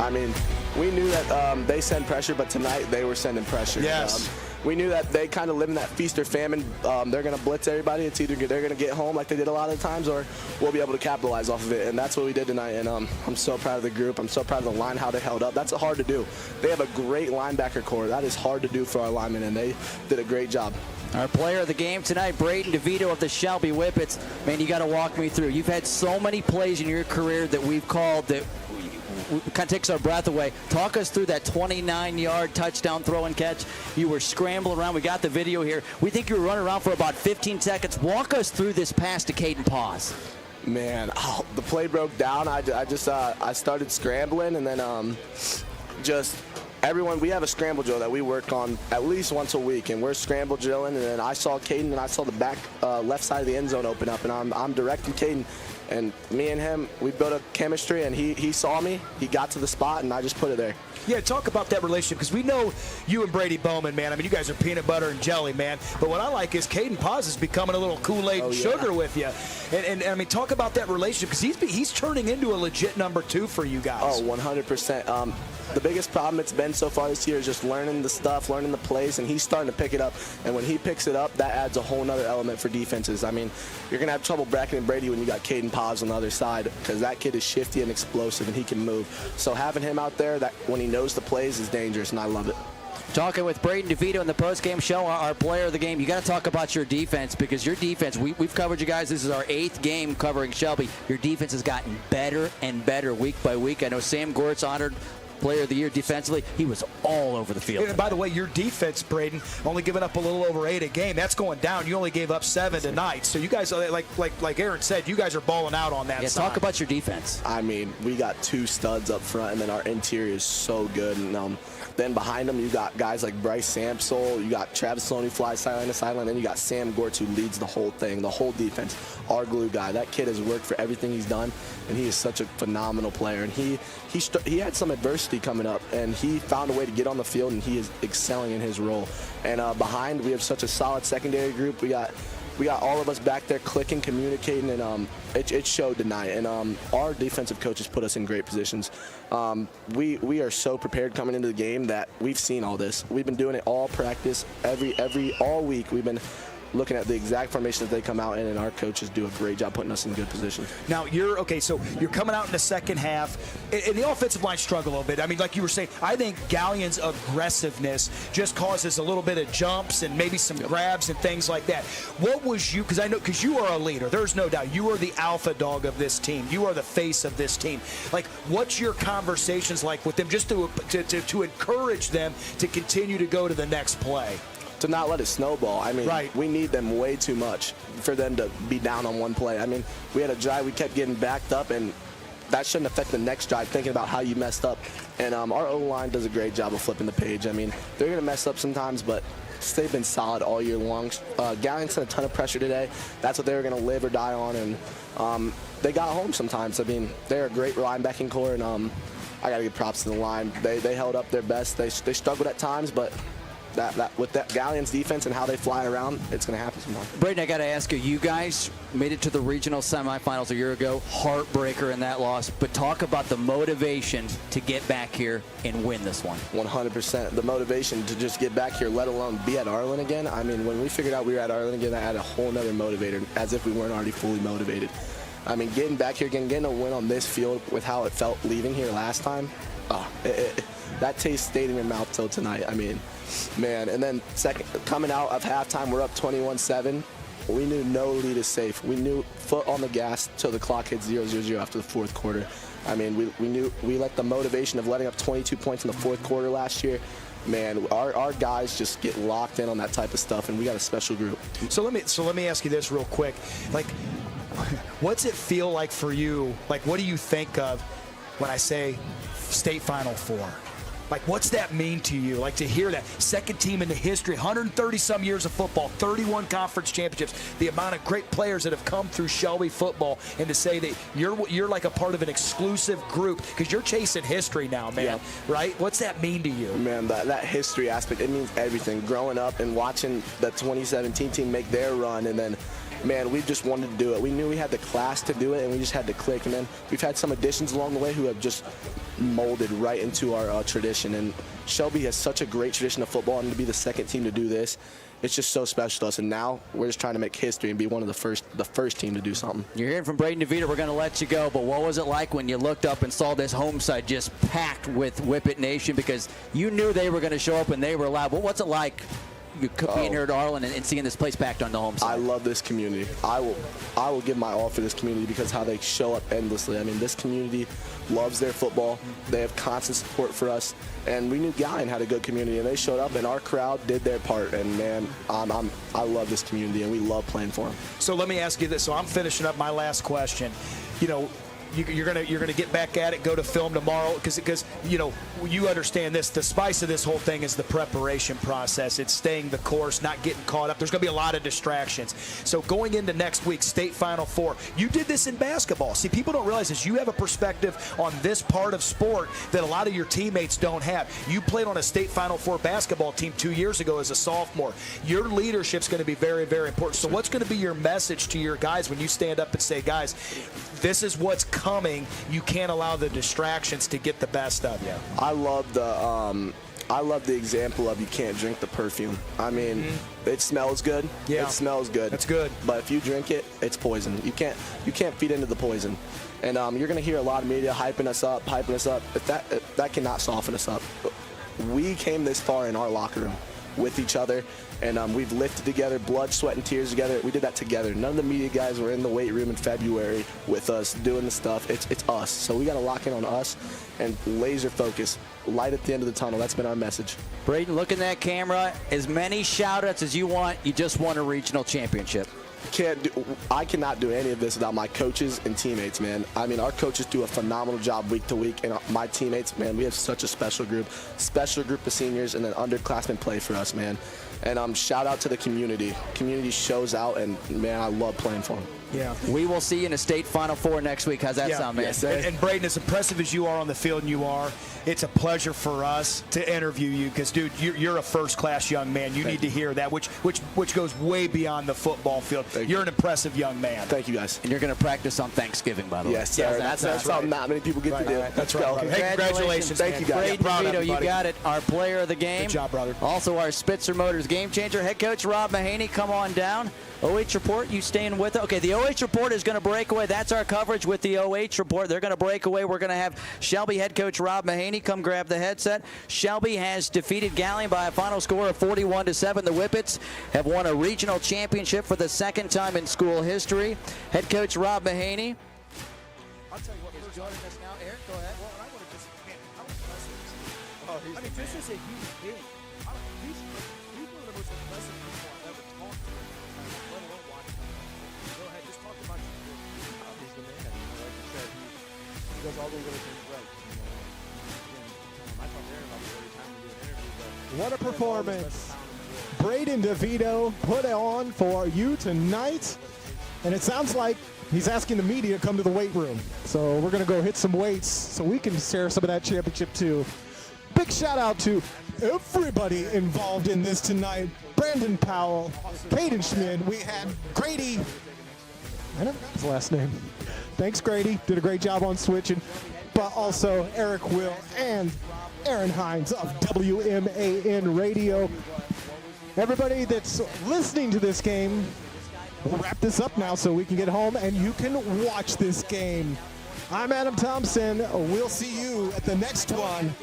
I mean, we knew that they send pressure, but tonight they were sending pressure. Yes. We knew that they kind of live in that feast or famine. They're going to blitz everybody. It's either they're going to get home like they did a lot of the times, or we'll be able to capitalize off of it. And that's what we did tonight. And I'm so proud of the group. I'm so proud of the line, how they held up. That's hard to do. They have a great linebacker core. That is hard to do for our linemen, and they did a great job. Our player of the game tonight, Braden DeVito of the Shelby Whippets. Man, you got to walk me through. You've had so many plays in your career that we've called that kind of takes our breath away. Talk us through that 29-yard touchdown throw and catch. You were scrambling around. We got the video here. We think you were running around for about 15 seconds. Walk us through this pass to Caden Paz. Man, the play broke down. I started scrambling, and then everyone, we have a scramble drill that we work on at least once a week, and we're scramble drilling, and then I saw Caden, and I saw the back left side of the end zone open up, and I'm directing Caden, and me and him, we built a chemistry, and he saw me, he got to the spot, and I just put it there. Yeah, talk about that relationship, because we know you and Brady Bowman, man. I mean, you guys are peanut butter and jelly, man. But what I like is Caden Paz is becoming a little Kool-Aid and sugar with you. And I mean, talk about that relationship, because he's turning into a legit number 2 for you guys. Oh, 100%. The biggest problem it's been so far this year is just learning the stuff, learning the plays, and he's starting to pick it up. And when he picks it up, that adds a whole nother element for defenses. I mean, you're going to have trouble bracketing Brady when you got Caden Paz on the other side, because that kid is shifty and explosive, and he can move. So having him out there, that when he knows the plays, is dangerous, and I love it. Talking with Braden DeVito in the postgame show, our player of the game. You got to talk about your defense, because your defense, we've covered you guys. This is our 8th game covering Shelby. Your defense has gotten better and better week by week. I know Sam Gortz honored Player of the Year defensively. He was all over the field. And by the way, your defense, Braden, only giving up a little over 8 a game. That's going down. You only gave up 7 tonight. So you guys, like Aaron said, you guys are balling out on that side. Talk about your defense. I mean, we got 2 studs up front, and then our interior is so good. And then behind them, you got guys like Bryce Samsel, you got Travis Loney fly sideline to sideline, then you got Sam Gortz, who leads the whole thing, the whole defense, our glue guy. That kid has worked for everything he's done, and he is such a phenomenal player. And he had some adversity coming up, and he found a way to get on the field, and he is excelling in his role. And behind, we have such a solid secondary group. We got all of us back there clicking, communicating, and it showed tonight. And our defensive coaches put us in great positions. We are so prepared coming into the game that we've seen all this. We've been doing it all practice, all week. We've been looking at the exact formation that they come out in, and our coaches do a great job putting us in good position. Now, so you're coming out in the second half, and the offensive line struggle a little bit. I mean, like you were saying, I think Galion's aggressiveness just causes a little bit of jumps and maybe some grabs and things like that. What was you, because you are a leader, there's no doubt, you are the alpha dog of this team. You are the face of this team. Like, what's your conversations like with them just to encourage them to continue to go to the next play? To not let it snowball. I mean, we need them way too much for them to be down on one play. I mean, we had a drive, we kept getting backed up, and that shouldn't affect the next drive, thinking about how you messed up. And our O-line does a great job of flipping the page. I mean, they're going to mess up sometimes, but they've been solid all year long. Galion sent a ton of pressure today. That's what they were going to live or die on, and they got home sometimes. I mean, they're a great linebacking core, and I got to give props to the line. They held up their best. They struggled at times, but with that Galion's defense and how they fly around, it's going to happen sometime. Braden, I got to ask you guys made it to the regional semifinals a year ago. Heartbreaker in that loss. But talk about the motivation to get back here and win this one. 100%. The motivation to just get back here, let alone be at Arlin again. I mean, when we figured out we were at Arlin again, that had a whole nother motivator, as if we weren't already fully motivated. I mean, getting back here again, getting a win on this field with how it felt leaving here last time, that taste stayed in your mouth till tonight. I mean, man. And then coming out of halftime, we're up 21-7. We knew no lead is safe. We knew foot on the gas till the clock hit 0-0-0 after the fourth quarter. I mean, we let the motivation of letting up 22 points in the fourth quarter last year. Man, our guys just get locked in on that type of stuff, and we got a special group. So let me ask you this real quick. Like, what's it feel like for you? Like, what do you think of when I say state Final Four? Like, what's that mean to you? Like, to hear that second team in the history, 130-some years of football, 31 conference championships, the amount of great players that have come through Shelby football, and to say that you're like a part of an exclusive group because you're chasing history now, man. Right? What's that mean to you? Man, that history aspect, it means everything. Growing up and watching the 2017 team make their run, and then man, we just wanted to do it. We knew we had the class to do it, and we just had to click. And then we've had some additions along the way who have just molded right into our tradition. And Shelby has such a great tradition of football, and to be the second team to do this, it's just so special to us. And now we're just trying to make history and be one of the first team to do something. You're hearing from Braden DeVito. We're going to let you go, but what was it like when you looked up and saw this home side just packed with Whippet Nation, because you knew they were going to show up and they were loud? Well, what's it like being here at Arlin and seeing this place packed on the home side? I love this community. I will give my all for this community because how they show up endlessly. I mean, this community loves their football. They have constant support for us. And we knew Galion had a good community, and they showed up, and our crowd did their part. And, man, I love this community, and we love playing for them. So let me ask you this. So I'm finishing up my last question. You know, you're gonna get back at it, go to film tomorrow, because you know, you understand this. The spice of this whole thing is the preparation process. It's staying the course, not getting caught up. There's gonna be a lot of distractions. So going into next week, state Final Four. You did this in basketball. See, people don't realize this. You have a perspective on this part of sport that a lot of your teammates don't have. You played on a state Final Four basketball team 2 years ago as a sophomore. Your leadership's going to be very, very important. So what's going to be your message to your guys when you stand up and say, guys, this is what's coming. You can't allow the distractions to get the best of you. I love the example of you can't drink the perfume. I mean, it smells good. Yeah. It smells good. That's good. But if you drink it, it's poison. You can't feed into the poison. And you're going to hear a lot of media hyping us up. If that cannot soften us up. We came this far in our locker room with each other, and we've lifted together, blood, sweat, and tears together. We did that together. None of the media guys were in the weight room in February with us doing the stuff. It's us. So we got to lock in on us and laser focus. Light at the end of the tunnel. That's been our message. Braden, look in that camera. As many shout-outs as you want. You just won a regional championship. I cannot do any of this without my coaches and teammates, man. I mean, our coaches do a phenomenal job week to week, and my teammates, man, we have such a special group of seniors, and then underclassmen play for us, man. And shout out to the community. Community shows out, and man, I love playing for them. Yeah. We will see you in a state Final Four next week. How's that sound, man? Yes, and Braden, as impressive as you are on the field, and you are, it's a pleasure for us to interview you because, dude, you're a first-class young man. You need to hear that, which goes way beyond the football field. You're an impressive young man. Thank you, guys. And you're going to practice on Thanksgiving, by the way. Yes, sir. That's something not many people get to do. That's right. Hey, congratulations. Thank you, guys. Braden DeVito, you got it. Our player of the game. Good job, brother. Also, our Spitzer Motors game changer. Head coach Rob Mahaney, come on down. OH Report, you staying with it? Okay, the OH Report is going to break away. That's our coverage with the OH Report. They're going to break away. We're going to have Shelby head coach Rob Mahaney come grab the headset. Shelby has defeated Galion by a final score of 41-7. The Whippets have won a regional championship for the second time in school history. Head coach Rob Mahaney. I'll tell you what, who's joining us now. Erik, go ahead. Well, I want to just, man, how impressive is he? I mean, just as a human being, he's one of the most impressive people I've ever talked to, let alone watching him. Go ahead, just talk about you. He's the man. Like you said, he does all the little things right. I talk to Aaron about this every time we do an interview, but what a performance. Braden DeVito put on for you tonight. And it sounds like he's asking the media to come to the weight room. So we're going to go hit some weights so we can share some of that championship too. Big shout out to everybody involved in this tonight. Brandon Powell, Caden Schmid. We had Grady. I never got his last name. Thanks, Grady. Did a great job on switching. But also Erik Will and Aaron Hines of WMAN Radio. Everybody that's listening to this game, we'll wrap this up now so we can get home and you can watch this game. I'm Adam Thompson. We'll see you at the next one.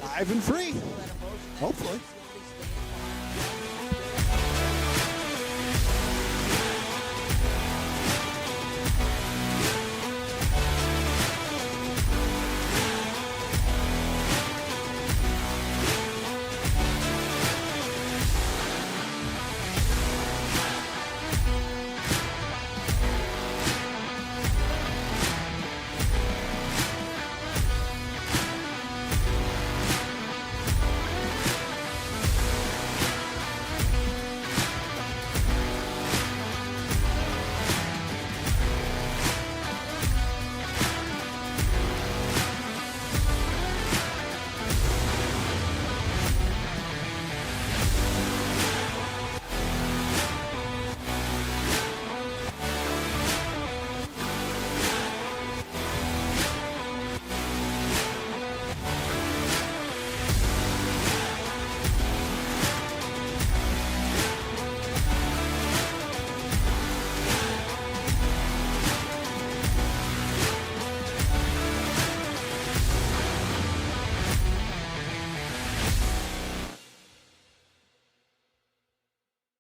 Live and free. Hopefully.